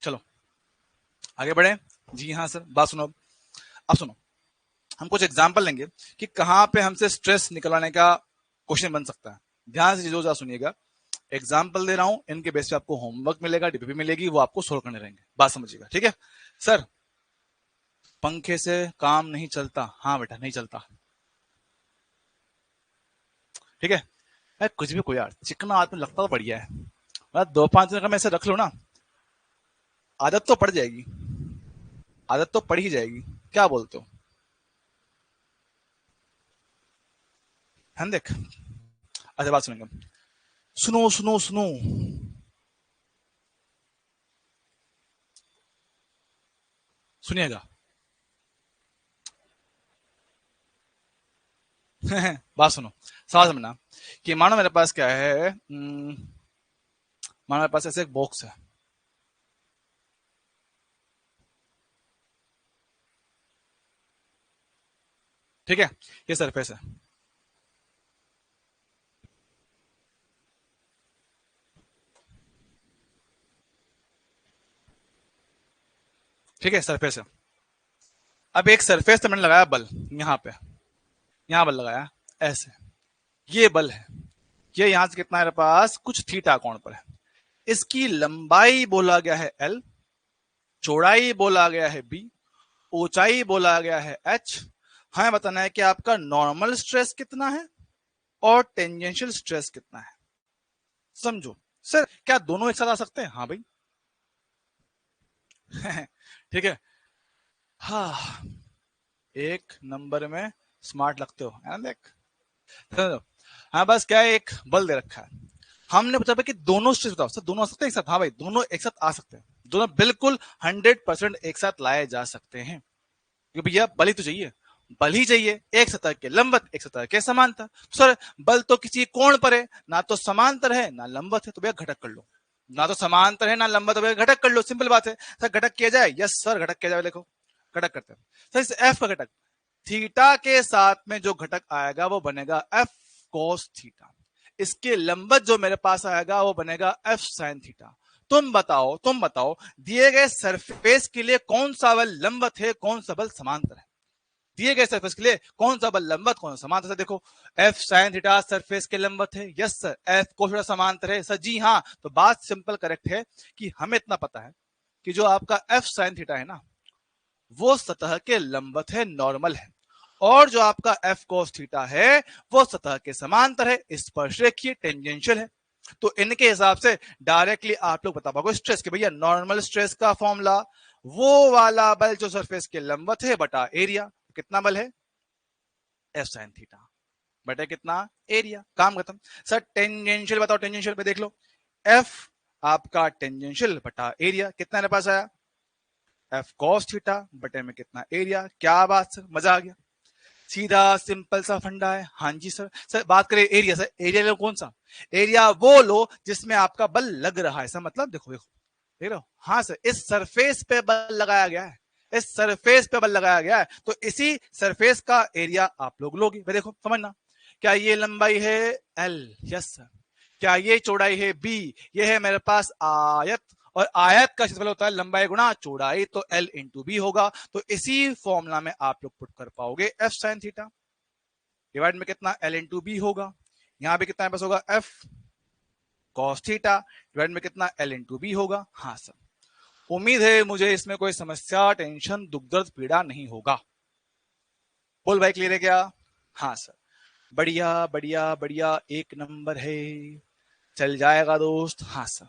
चलो आगे बढ़े। जी हाँ सर, बात सुनो, अब सुनो, हम कुछ एग्जाम्पल लेंगे कि कहां पे हमसे स्ट्रेस निकलवाने का क्वेश्चन बन सकता है। ध्यान से चीजों से सुनिएगा, एग्जाम्पल दे रहा हूं, इनके बेस पे आपको होमवर्क मिलेगा, डीपीपी मिलेगी, वो आपको सोल्व करने रहेंगे, बात समझिएगा। ठीक है सर, पंखे से काम नहीं चलता, हाँ बेटा नहीं चलता। ठीक है, कुछ भी कोई यार, चिकना आदमी लगता तो बढ़िया है, 2-5 दिन का मैं ऐसे रख लो ना, आदत तो पड़ जाएगी, आदत तो पड़ ही जाएगी, क्या बोलते हो? है देख। अच्छा बात सुनेंगे, सुनो सुनो सुनो, सुनिएगा। बात सुनो, सवाल समझना कि मानो मेरे पास क्या है, मानो मेरे पास ऐसे एक बॉक्स है, ठीक है, ये सरफेस है, ठीक है, सरफेस है। अब एक सरफेस पे मैंने लगाया बल, यहाँ पे, यहाँ बल लगाया, ऐसे, ये बल है, ये यहां से कितना है मेरे पास, कुछ थीटा कोण पर है, इसकी लंबाई बोला गया है एल, चौड़ाई बोला गया है बी, ऊंचाई बोला गया है एच। हमें बताना है कि आपका नॉर्मल स्ट्रेस कितना है और टेंजेंशियल स्ट्रेस कितना है। समझो सर, क्या दोनों एक साथ आ सकते हैं? हाँ भाई। ठीक है। हाँ, एक नंबर में स्मार्ट लगते हो, है ना देख। समझो, हाँ बस क्या है, एक बल दे रखा है, हमने पूछा कि दोनों स्ट्रेस बताओ सर, दोनों आ सकते हैं एक साथ? हाँ भाई, दोनों एक साथ आ सकते हैं, दोनों बिल्कुल 100% एक साथ लाए जा सकते हैं, क्योंकि भैया बल ही तो चाहिए, बल ही चाहिए, एक सतह के लंबवत एक सतह के समांतर। सर बल तो किसी कोण पर है, ना तो समांतर है ना लंबवत है, तो भैया घटक कर लो, ना तो समांतर है ना लंबवत, तो भैया घटक कर लो, सिंपल बात है। सर घटक किया जाए? यस सर घटक किया जाए, देखो घटक करते हैं। सर इस एफ का घटक, थीटा के साथ में जो घटक आएगा वो बनेगा एफ कोस थीटा, इसके लंबत जो मेरे पास आएगा वो बनेगा एफ साइन थीटा। तुम बताओ दिए गए सरफेस के लिए कौन सा बल लंबत है, कौन सा बल समांतर है? दिए गए सरफेस के लिए कौन सा बल लंबत, कौन सा समांतर है? देखो, एफ साइन थीटा सरफेस के लंबत है, yes sir. F cos theta समांतर है सर, जी हाँ। तो बात सिंपल करेक्ट है कि हमें इतना पता है कि जो आपका एफ साइन थीटा है ना, वो सतह के लंबत है, नॉर्मल है, और जो आपका एफ कोस थीटा है वो सतह के समांतर है, स्पर्शरेखीय, टेंजेंशियल है। तो इनके हिसाब से डायरेक्टली आप लोग बता पाओगे स्ट्रेस के, भैया नॉर्मल स्ट्रेस का फॉर्मूला वो वाला बल जो सरफेस के लंबत है बटा एरिया, कितना बल है? एफ साइन थीटा बटा कितना? एरिया, काम खत्म। सर टेंजेंशियल बताओ, टेंजेंशियल पे देख लो, एफ आपका टेंजेंशियल बटा एरिया, कितना मेरे पास आया? एफ कॉस थीटा बटे में कितना? एरिया। क्या बात सर, मजा आ गया, सीधा सिंपल सा फंडा है। हाँ जी सर। सर बात करें एरिया, सर एरिया लो कौन सा? एरिया वो लो जिसमें आपका बल लग रहा है, सर मतलब देखो देखो देख रहे हो, हाँ सर इस सरफेस पे बल लगाया गया है, इस सरफेस पे बल लगाया गया है, तो इसी सरफेस का एरिया आप लोग लोगे। देखो समझना, क्या ये लंबाई है एल? Yes sir. क्या ये चौड़ाई है बी? ये है मेरे पास आयत, और आयत का क्षेत्रफल होता है लंबाई गुणा चौड़ाई, तो एल इंटू बी होगा। तो इसी फॉर्मूला में आप लोग पुट कर पाओगे एफ साइन थीटा डिवाइड में कितना? एल इंटू बी होगा। यहां भी कितना पास होगा? एफ कॉस थीटा डिवाइड में कितना? एल इंटू बी होगा। हाँ सर, उम्मीद है मुझे इसमें कोई समस्या, टेंशन, दुख दर्द, पीड़ा नहीं होगा। बोल भाई क्लियर है क्या? हाँ सर, बढ़िया बढ़िया बढ़िया, एक नंबर है, चल जाएगा दोस्त। हाँ सर,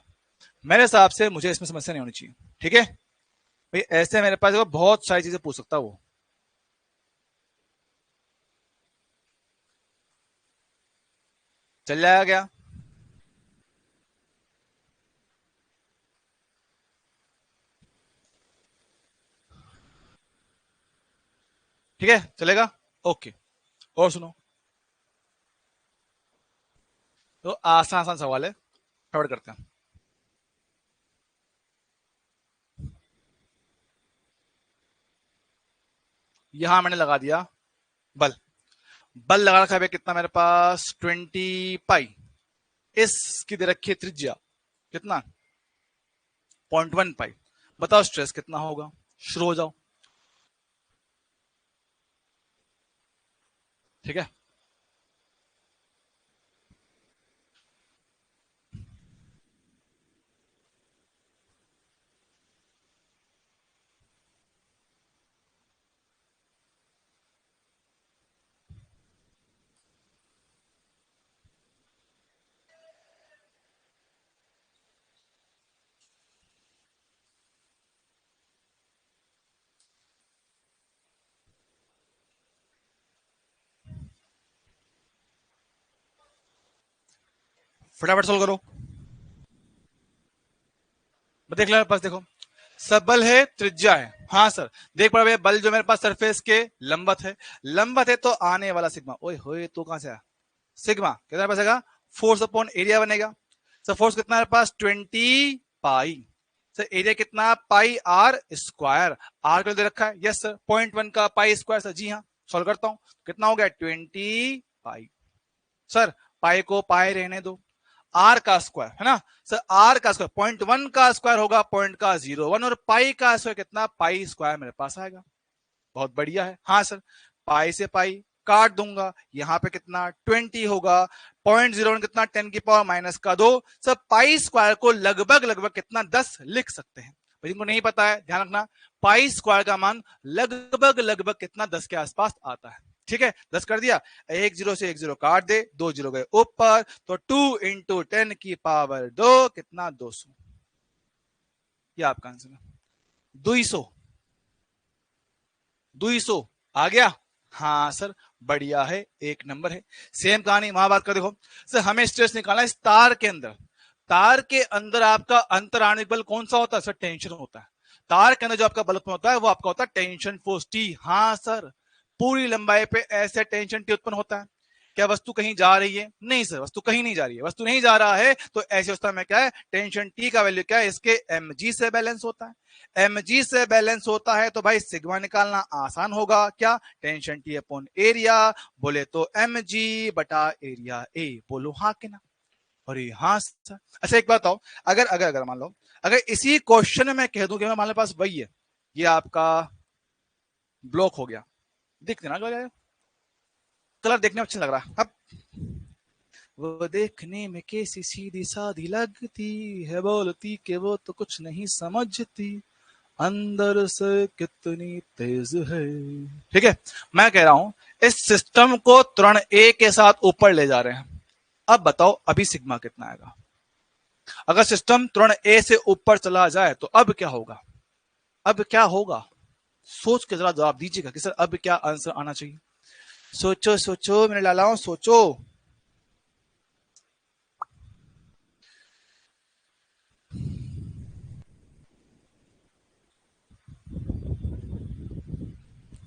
मेरे हिसाब से मुझे इसमें समस्या नहीं होनी चाहिए, ठीक है भाई। ऐसे मेरे पास बहुत सारी चीजें पूछ सकता है वो, चल जाएगा क्या? ठीक है चलेगा, ओके। और सुनो, तो आसान आसान सवाल है, फटाफट करते हैं। यहां मैंने लगा दिया बल, बल लगा रखा है कितना मेरे पास? 20 पाई। इसकी दे रखी है त्रिज्या, कितना? 0.1 पाई। बताओ स्ट्रेस कितना होगा? शुरू हो जाओ। ठीक है, फटाफट सोल्व करो। देख लो पास, देखो सब बल है, त्रिज्या है। हाँ सर, देख पा रहे बल जो मेरे पास सरफेस के लंबवत है, लंबवत है तो आने वाला सिग्मा, ओए होए तो कहां से आया सिग्मा, कितना बचेगा फोर्स अपॉन एरिया बनेगा। सर फोर्स कितना है पास 20 पाई। सर एरिया कितना पाई आर स्क्वायर, आर को दे रखा है, यस सर 0.1 का पाई स्क्वायर, सर जी हाँ सॉल्व करता हूं, कितना हो गया 20 पाई। सर पाई को पाई रहने दो, आर का स्क्वायर है ना सर, आर का स्क्वायर 0.1 का स्क्वायर होगा 0.01 और पाई का स्क्वायर कितना पाई स्क्वायर मेरे पास आएगा। बहुत बढ़िया है। हाँ सर पाई से पाई काट दूंगा, यहां पे कितना 20 होगा, 0.01 कितना 10 की पावर माइनस का 2। सर पाई स्क्वायर को लगभग लगभग कितना 10 लिख सकते हैं, जिनको नहीं पता है ध्यान रखना, पाई स्क्वायर का मान लगभग लगभग कितना 10 के आसपास आता है। ठीक है 10 कर दिया, एक जीरो से एक जीरो काट दे, 2 जीरो गए ऊपर, तो 2 इंटू 10 की पावर 2 कितना 200, ये आपका आंसर है 200। 200 आ गया। हाँ सर बढ़िया है, एक नंबर है। सेम कहानी वहां बात कर, देखो सर हमें स्ट्रेस निकालना है इस तार के अंदर, तार के अंदर आपका अंतराणिक बल कौन सा होता है सर, टेंशन होता है। तार के अंदर जो आपका बल होता है वो आपका होता है टेंशन फोर्स टी। हाँ सर पूरी लंबाई पे ऐसे टेंशन टी उत्पन्न होता है। क्या वस्तु कहीं जा रही है, नहीं सर वस्तु कहीं नहीं जा रही है, वस्तु नहीं जा रहा है तो ऐसी अवस्था में क्या है टेंशन टी का वैल्यू क्या है, इसके mg से बैलेंस होता है। mg से बैलेंस होता है तो भाई सिग्मा निकालना आसान होगा, क्या टेंशन टी अपॉन एरिया, बोले तो mg बटा एरिया ए, बोलो हाँ कि ना। अरे हाँ सर। अच्छा एक बात बताओ, अगर अगर अगर मान लो अगर इसी क्वेश्चन में मैं कह दूं कि हमारे पास वही है, ये आपका ब्लॉक हो गया, दिख देना कलर देखने में अच्छा लग रहा है। अब वो देखने में कैसी सीधी सादी लगती है, बोलती कि वो तो कुछ नहीं समझती, अंदर से कितनी तेज है। ठीक है मैं कह रहा हूं इस सिस्टम को त्वरण ए के साथ ऊपर ले जा रहे हैं, अब बताओ अभी सिग्मा कितना आएगा। अगर सिस्टम त्वरण ए से ऊपर चला जाए तो अब क्या होगा, अब क्या होगा, सोच के जरा जवाब दीजिएगा कि सर अब क्या आंसर आना चाहिए। सोचो सोचो मेरे लालाओं सोचो।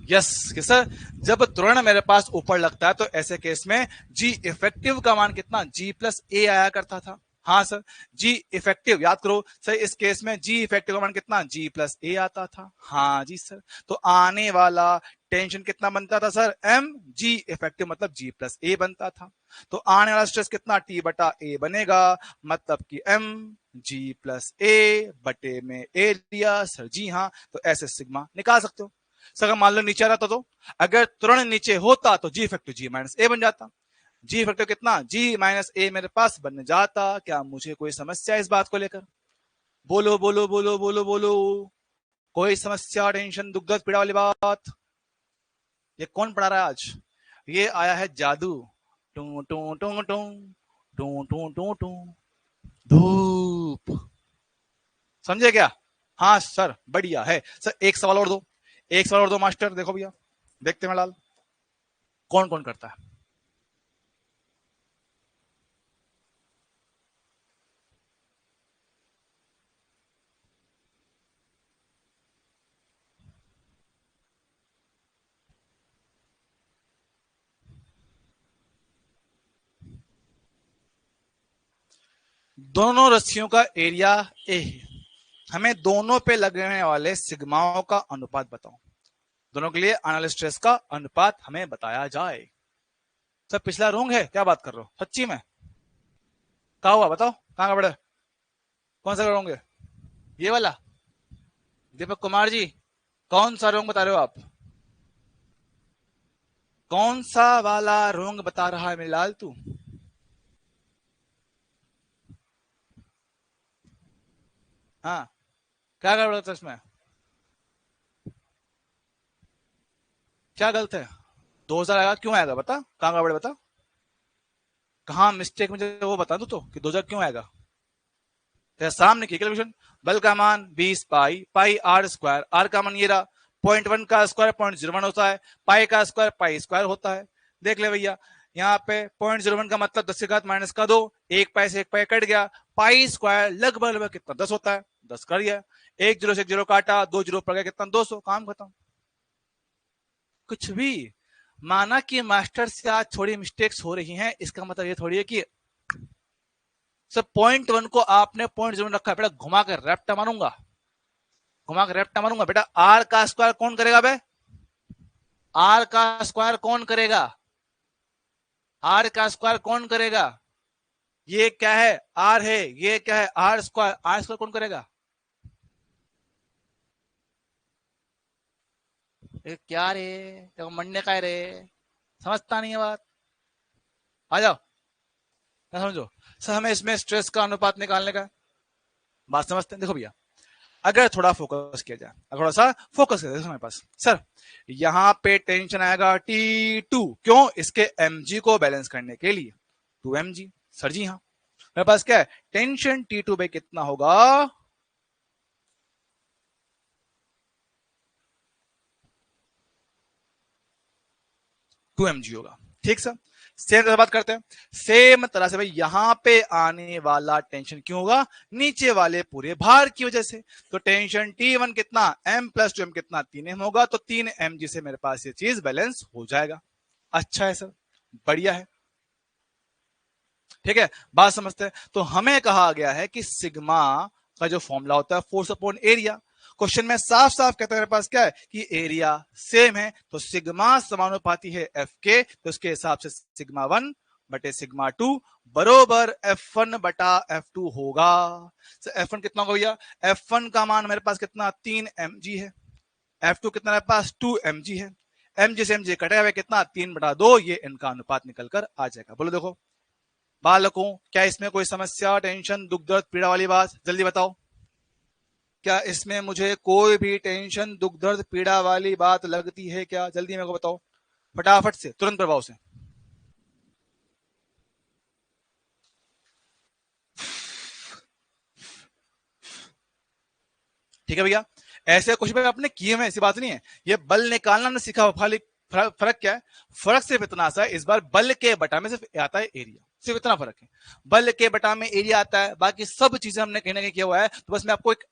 यस कि सर जब त्वरण मेरे पास ऊपर लगता है तो ऐसे केस में जी इफेक्टिव का मान कितना जी प्लस ए आया करता था। हाँ सर जी इफेक्टिव याद करो सर, इस केस में जी इफेक्टिव का मान कितना जी प्लस ए आता था। हाँ जी सर, तो आने वाला टेंशन कितना बनता था सर, एम जी इफेक्टिव मतलब जी प्लस ए बनता था, तो आने वाला स्ट्रेस कितना टी बटा ए बनेगा, मतलब कि एम जी प्लस ए बटे में एरिया। सर जी हाँ, तो ऐसे सिग्मा निकाल सकते हो। सर मान लो नीचे आ रहा था तो अगर त्वरण नीचे होता तो जी इफेक्टिव जी माइनस ए बन जाता, जी फैक्टर कितना जी माइनस ए मेरे पास बन जाता। क्या मुझे कोई समस्या इस बात को लेकर, बोलो बोलो बोलो बोलो बोलो, कोई समस्या टेंशन दुख दर्द पीड़ा वाली बात। ये कौन पढ़ा रहा है आज, ये आया है जादू, टू टू टू टू टू टू टू टू धूप, समझे क्या। हाँ सर बढ़िया है। सर एक सवाल और दो, एक सवाल और दो मास्टर, देखो भैया देखते हैं लाल कौन कौन करता है। दोनों रस्सियों का एरिया ए है, हमें दोनों पे लगने वाले सिग्माओं का अनुपात बताओ, दोनों के लिए आने स्ट्रेस का अनुपात हमें बताया जाए। सर पिछला रोंग है, क्या बात कर रहे हो सच्ची में, क्या हुआ बताओ कहां का बड़े, कौन सा रोंग है ये वाला, दीपक कुमार जी कौन सा रोंग बता रहे हो आप, कौन सा वाला रोंग बता रहा है मेरे लाल तू। हाँ क्या गड़बड़ था इसमें, क्या गलत है, 2000 आएगा क्यों आएगा बता, कहां गड़बड़ बता, कहां मिस्टेक मुझे वो बता दो तो कि 2000 क्यों आएगा। तेरे सामने की कैलकुलेशन, बल का मान 20 पाई, पाई आर स्क्वायर, आर का मान ये रहा, 0.1 का स्क्वायर 0.01 होता है, पाई का स्क्वायर पाई स्क्वायर होता है। देख ले भैया यहाँ पे 0.01 का मतलब 10 की घात माइनस का 2, एक पाई से एक पाई कट गया, पाई स्क्वायर लगभग लगभग कितना 10 होता है, 10 कर दिया, एक जीरो से एक जीरो काटा, 2 जीरो पड़ गया कितना 200, काम खत्म। कुछ भी माना कि मास्टर से आज थोड़ी मिस्टेक्स हो रही हैं, इसका मतलब ये थोड़ी है कि सब 0.1 को आपने 0.0 रखा है, बेटा घुमा कर रेप्टा मारूंगा, घुमा कर रेप्टा मारूंगा बेटा, आर का स्क्वायर कौन करेगा बे, आर का स्क्वायर कौन करेगा, आर का स्क्वायर कौन करेगा, ये क्या है आर है, ये क्या है आर स्क्वायर, आर स्क्वायर कौन करेगा, ये क्या रे, देखो मंडे का है रे, समझता नहीं है बात, आ जाओ ना समझो। सर हमें इसमें स्ट्रेस का अनुपात निकालने का बात समझते हैं, देखो भैया अगर थोड़ा फोकस किया जाए, थोड़ा सा फोकस किया जाए हमारे पास, सर यहाँ पे टेंशन आएगा T2, क्यों, इसके mg को बैलेंस करने के लिए 2mg, सर जी हाँ, मेरे पास क्या है टेंशन T2 पे कितना होगा, 2mg होगा, ठीक सर। सेम तरह बात करते हैं, सेम तरह से भाई यहां पे आने वाला टेंशन क्यों होगा, नीचे वाले पूरे भार की वजह से, तो टेंशन T1 कितना m प्लस 2m कितना 3m होगा, तो 3mg से मेरे पास ये चीज बैलेंस हो जाएगा। अच्छा है सर, बढ़िया है, ठीक है, बात समझते हैं। तो हमें कहा गया है कि सिग्मा का जो फॉर्मूला होता है फोर्स अपॉन एरिया, क्वेश्चन में साफ साफ कहता है मेरे पास क्या है कि एरिया सेम है, तो सिग्मा समानुपाती है एफ के, तो उसके हिसाब से सिग्मा 1 बटे सिग्मा 2 बरोबर F1 बटा F2 होगा। F1 कितना होगा भैया, F1 का मान मेरे पास कितना 3mg है, F2 कितना मेरे पास 2mg है, mg से mg कटेगा हुआ कितना 3/2, ये इनका अनुपात निकल कर आ जाएगा। बोलो देखो बालकों, क्या इसमें कोई समस्या, टेंशन, दुख दर्द पीड़ा वाली बात, जल्दी बताओ, क्या इसमें मुझे कोई भी टेंशन दुख दर्द पीड़ा वाली बात लगती है क्या, जल्दी मेरे को बताओ फटाफट से, तुरंत प्रभाव से। ठीक है भैया, ऐसे कुछ भी आपने किए हुए, ऐसी बात नहीं है, ये बल निकालना ना सीखा, खाली फर्क क्या है, फर्क सिर्फ इतना सा है, इस बार बल के बटा में सिर्फ आता है एरिया, सिर्फ इतना फर्क है, बल के बटा में एरिया आता है, बाकी सब चीजें हमने कहीं ना कहीं किया हुआ है। तो बस मैं आपको एक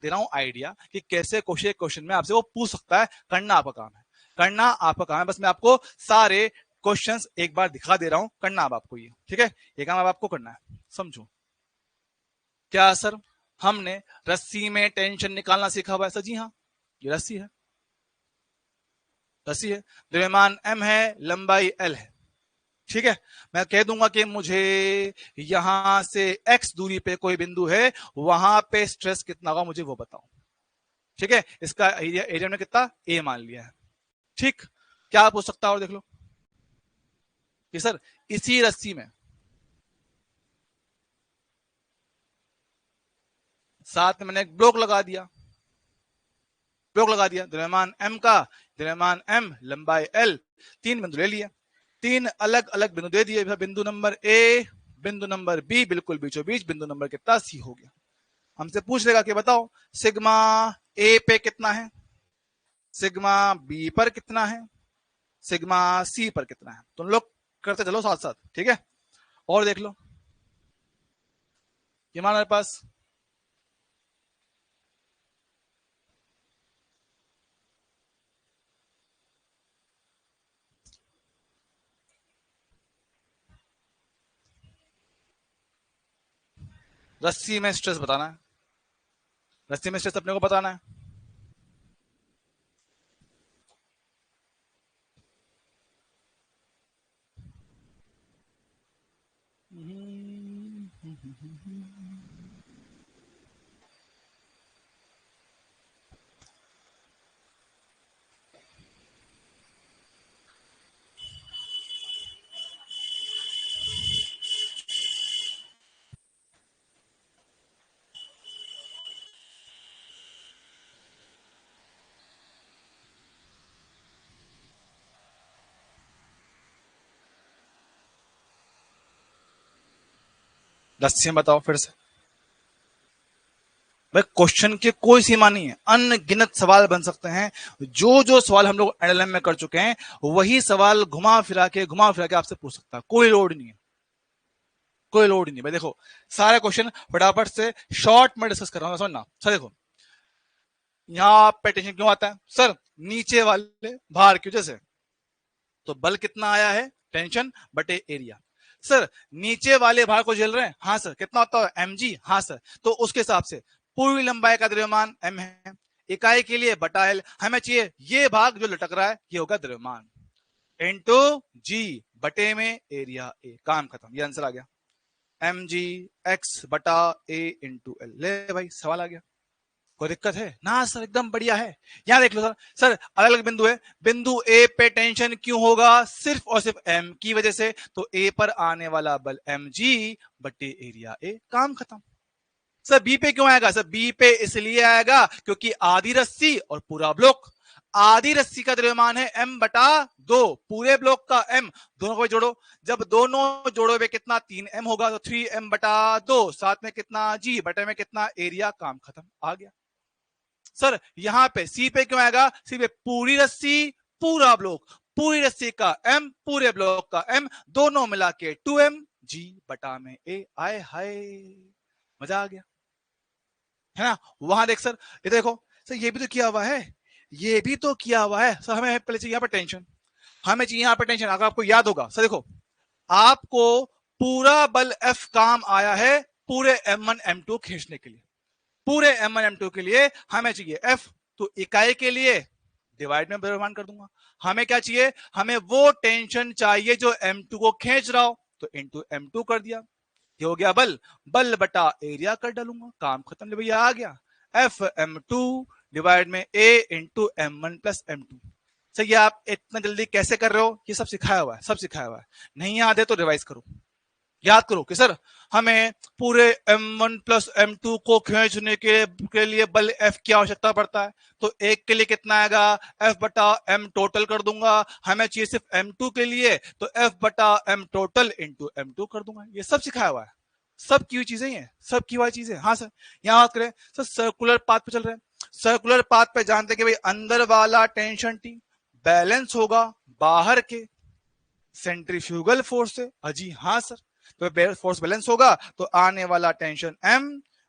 दे रहा हूं आइडिया कि कैसे क्वेश्चन में आपसे वो पूछ सकता है, करना आपका काम है, करना आपका काम है, बस मैं आपको सारे क्वेश्चंस एक बार दिखा दे रहा हूं, करना अब आपको ये, ठीक है, ये काम अब आपको करना है, समझो। क्या सर हमने रस्सी में टेंशन निकालना सीखा हुआ है, सर जी हाँ, ये रस्सी है, रस्सी है, द्रव्यमान m है, लंबाई l है, ठीक है, मैं कह दूंगा कि मुझे यहां से x दूरी पे कोई बिंदु है, वहां पे स्ट्रेस कितना होगा मुझे वो बताओ, ठीक है, इसका एरिया, एरिया में कितना a मान लिया है, ठीक, क्या पूछ सकता है और देख लो कि सर इसी रस्सी में साथ में मैंने एक ब्लॉक लगा दिया, ब्लॉक लगा दिया, द्रव्यमान m का, द्रव्यमान m, लंबाई l, तीन बिंदु ले लिए, तीन अलग अलग बिंदु दे दिए, बिंदु नंबर ए, बिंदु नंबर बी, बिल्कुल बीचों बीच, बिंदु नंबर कितना सी हो गया। हमसे पूछ लेगा कि बताओ सिग्मा ए पे कितना है, सिग्मा बी पर कितना है, सिग्मा सी पर कितना है, तुम लोग करते चलो साथ साथ, ठीक है, और देख लो ये मान हमारे पास, रस्सी में स्ट्रेस बताना है, रस्सी में स्ट्रेस अपने को बताना है, रस्सी में बताओ फिर से, भाई क्वेश्चन की कोई सीमा नहीं है, अनगिनत सवाल बन सकते हैं। जो सवाल हम लोग एलएलएम में कर चुके हैं वही सवाल घुमा फिरा के आपसे पूछ सकता है, कोई लोड नहीं है, कोई लोड नहीं। भाई देखो सारे क्वेश्चन फटाफट से शॉर्ट में डिस्कस कर रहा हूं, समझना। सर देखो यहां पे टेंशन क्यों आता है सर, नीचे वाले भार की वजह से। तो बल कितना आया है, टेंशन बटे एरिया। सर नीचे वाले भार को झेल रहे हैं, हाँ सर, कितना होता है mg, हाँ सर। तो उसके हिसाब से पूरी लंबाई का द्रव्यमान m है, इकाई के लिए बटा l, हमें चाहिए ये भाग जो लटक रहा है ये होगा द्रव्यमान इनटू g बटे में एरिया a, काम खत्म, ये आंसर आ गया। mg x बटा a इंटू l, ले भाई सवाल आ गया। कोई दिक्कत है ना सर, एकदम बढ़िया है। यहां देख लो सर, सर अलग अलग बिंदु है, बिंदु ए पे टेंशन क्यों होगा, सिर्फ और सिर्फ एम की वजह से। तो ए पर आने वाला बल mg बटे एरिया ए, काम खत्म। सर बी पे क्यों आएगा, सर बी पे इसलिए आएगा क्योंकि आधी रस्सी और पूरा ब्लॉक, आधी रस्सी का द्रव्यमान है m बटा 2, पूरे ब्लॉक का m, दोनों को जोड़ो, जब दोनों जोड़ोगे कितना 3m होगा, तो 3m बटा 2, साथ में कितना g बटे में कितना एरिया, काम खत्म, आ गया। सर यहां पे सी पे क्यों आएगा, सी पे पूरी रस्सी पूरा ब्लॉक, पूरी रस्सी का m पूरे ब्लॉक का m, दोनों मिला के 2m g बटा में a, आए हाय मजा आ गया है ना। वहां देख सर, ये देखो सर ये भी तो किया हुआ है, ये भी तो किया हुआ है सर, हमें पहले चाहिए यहाँ पर टेंशन, हमें चाहिए यहाँ पर टेंशन। अगर आपको याद होगा सर, देखो आपको पूरा बल F काम आया है पूरे M1 M2 खींचने के लिए, पूरे M1 M2 के लिए हमें चाहिए F, तो इकाई के लिए डिवाइड में द्रव्यमान कर दूंगा। हमें क्या चाहिए, हमें वो टेंशन चाहिए जो M2 को खींच रहा हो, तो इंटू M2 कर दिया, ये हो गया बल, बल बटा एरिया कर डालूंगा, काम खत्म। ले भैया आ गया एफ m2 डिवाइड में a into m1 plus m2। Sir ये आप इतना जल्दी कैसे कर रहे हो, ये सब सिखाया हुआ है, सब सिखाया हुआ है, नहीं याद है तो रिवाइज करो, याद करो कि सर हमें पूरे m1 प्लस m2 को खींचने के लिए बल F की आवश्यकता पड़ता है, तो एक के लिए कितना आएगा, F बटा m टोटल कर दूंगा, हमें चाहिए सिर्फ m2 के लिए, तो F बटा m टोटल इंटू m2 कर दूंगा। ये सब सिखाया हुआ है, सब की हुई चीजें हैं, सब की हुई चीजें। हाँ सर यहां बात करें सर, सर्कुलर पाथ पे चल रहे हैं, सर्कुलर पाथ पे जानते हैं कि भाई अंदर वाला टेंशन T बैलेंस होगा बाहर के सेंट्रीफ्यूगल फोर्स से, अजी हाँ सर, तो फोर्स बैलेंस होगा तो आने वाला टेंशन m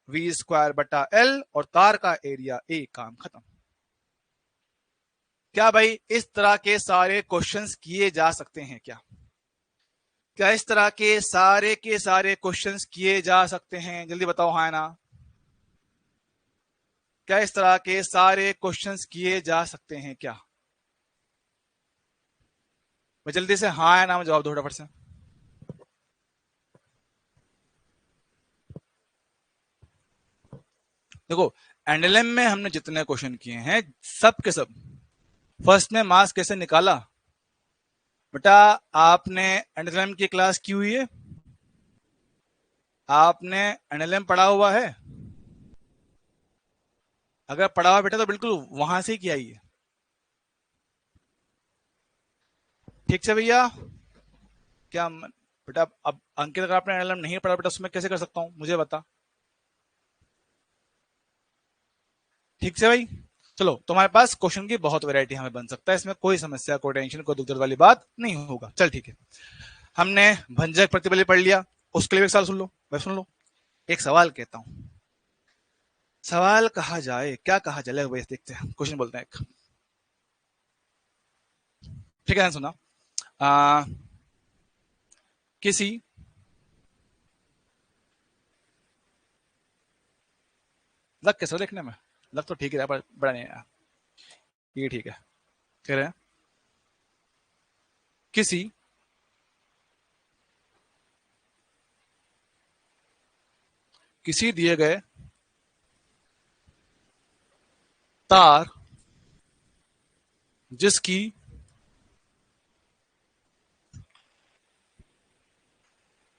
v स्क्वायर बटा l और तार का एरिया a, काम खत्म। क्या भाई इस तरह के सारे क्वेश्चंस किए जा सकते हैं क्या, क्या इस तरह के सारे क्वेश्चंस किए जा सकते हैं, जल्दी बताओ हाँ ना। क्या इस तरह के सारे क्वेश्चंस किए जा सकते हैं क्या, मैं जल्दी से हाँ या ना में जवाब दो फटाफट से। देखो एनएलएम में हमने जितने क्वेश्चन किए हैं सब के सब, फर्स्ट में मास कैसे निकाला, बेटा आपने एनएलएम की क्लास की हुई है, आपने एनएलएम पढ़ा हुआ है, अगर पढ़ा हुआ बेटा तो बिल्कुल वहां से ही किया ही है, ठीक से भैया। क्या बेटा अब अंकित अगर आपने एनएलएम नहीं पढ़ा बेटा उसमें कैसे कर सकता हूं, मुझे बता, ठीक से भाई। चलो तुम्हारे पास क्वेश्चन की बहुत वैरायटी हमें बन सकता है, इसमें कोई समस्या, कोई टेंशन, कोई दुख दर्द वाली बात नहीं होगा। चल ठीक है, हमने भंजक प्रतिबल पढ़ लिया, उसके लिए एक सवाल सुन लो, मैं सुन लो, एक सवाल कहता हूं, सवाल कहा जाए, क्या कहा जाए, भाई देखते हैं, क्वेश्चन बोलते हैं एक, ठीक है सुना। किसी लग कैसे देखने में, लग तो ठीक है पर बड़ा नहीं है, ये ठीक है, कह रहे हैं किसी किसी दिए गए तार जिसकी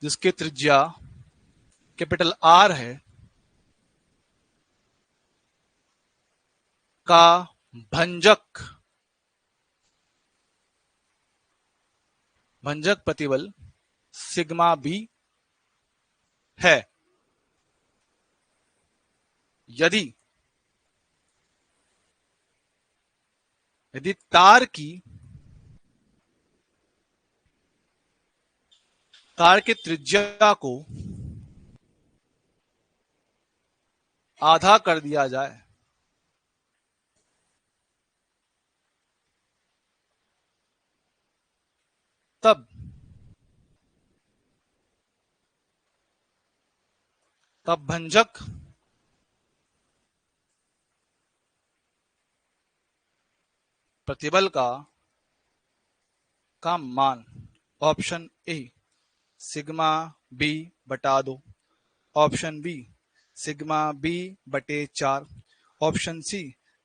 जिसकी त्रिज्या कैपिटल आर है का भंजक भंजक प्रतिबल सिग्मा बी है, यदि यदि तार की त्रिज्या को आधा कर दिया जाए तब तब भंजक प्रतिबल का मान। ऑप्शन ए सिग्मा बी बटा 2, ऑप्शन बी सिग्मा बी बटे 4, option C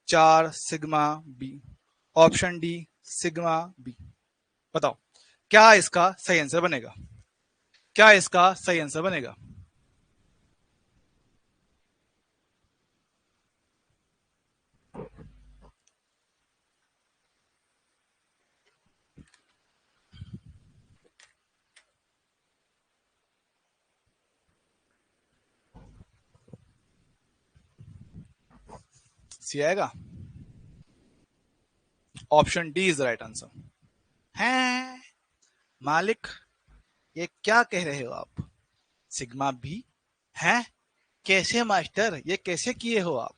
4 sigma B, option D sigma B. बताओ क्या इसका सही आंसर बनेगा, क्या इसका सही आंसर बनेगा। सी आएगा। Option D is the right answer. हैं मालिक, ये क्या कह रहे हो आप, सिग्मा बी है? कैसे मास्टर, ये कैसे किए हो आप?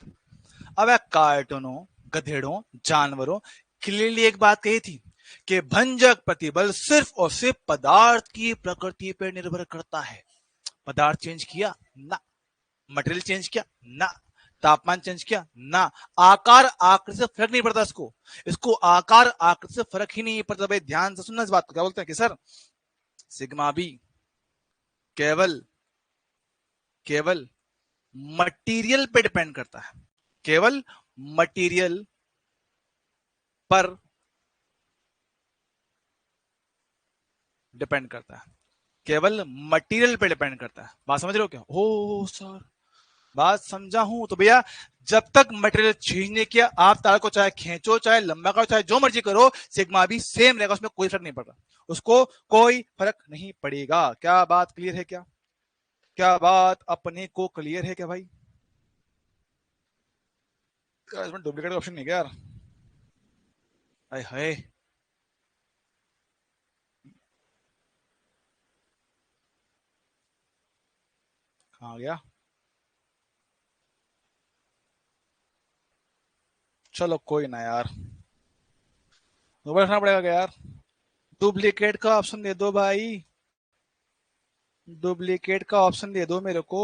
अब कार्टूनों, गधेड़ों, जानवरों, क्लियरली एक बात कही थी कि भंजक प्रतिबल सिर्फ और सिर्फ पदार्थ की प्रकृति पर निर्भर करता है। पदार्थ चेंज किया ना, मटेरियल चेंज किया ना, तापमान चेंज किया ना, आकार आकृति से फर्क नहीं पड़ता। इसको आकार आकृति से फर्क ही नहीं पड़ता। भाई ध्यान से सुनना इस बात को। क्या बोलते हैं कि सर सिग्मा बी केवल केवल मटेरियल पे डिपेंड करता है, केवल मटेरियल पर डिपेंड करता है, केवल मटेरियल पे डिपेंड करता है। बात समझ रहे हो क्या? ओ सर बात समझा हूं। तो भैया जब तक मटेरियल चेंज नहीं किया, आप तार को चाहे खींचो, चाहे लंबा करो, चाहे जो मर्जी करो, सिग्मा भी सेम रहेगा, उसमें कोई फर्क नहीं पड़ता, उसको कोई फर्क नहीं पड़ेगा। क्या बात क्लियर है? क्या क्या बात अपने को क्लियर है क्या भाई? इसमें डुप्लीकेट ऑप्शन नहीं क्या यार? हाय हाय, कहाँ गया? चलो कोई ना यार, दोबारा रखना पड़ेगा क्या यार? डुप्लीकेट का ऑप्शन दे दो भाई, डुप्लीकेट का ऑप्शन दे दो मेरे को,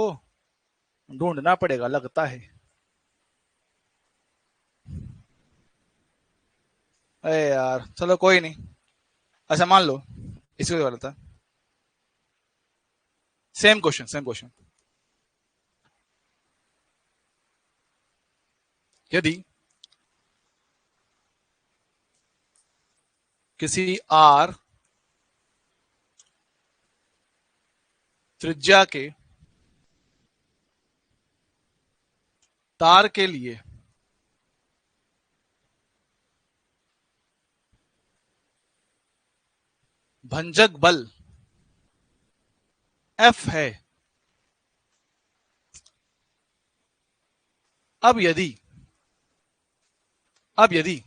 ढूंढना पड़ेगा लगता है। अरे यार चलो कोई नहीं। अच्छा मान लो इसी को था, सेम क्वेश्चन सेम क्वेश्चन। यदि किसी आर त्रिज्या के तार के लिए भंजक बल F है, अब यदि अब यदि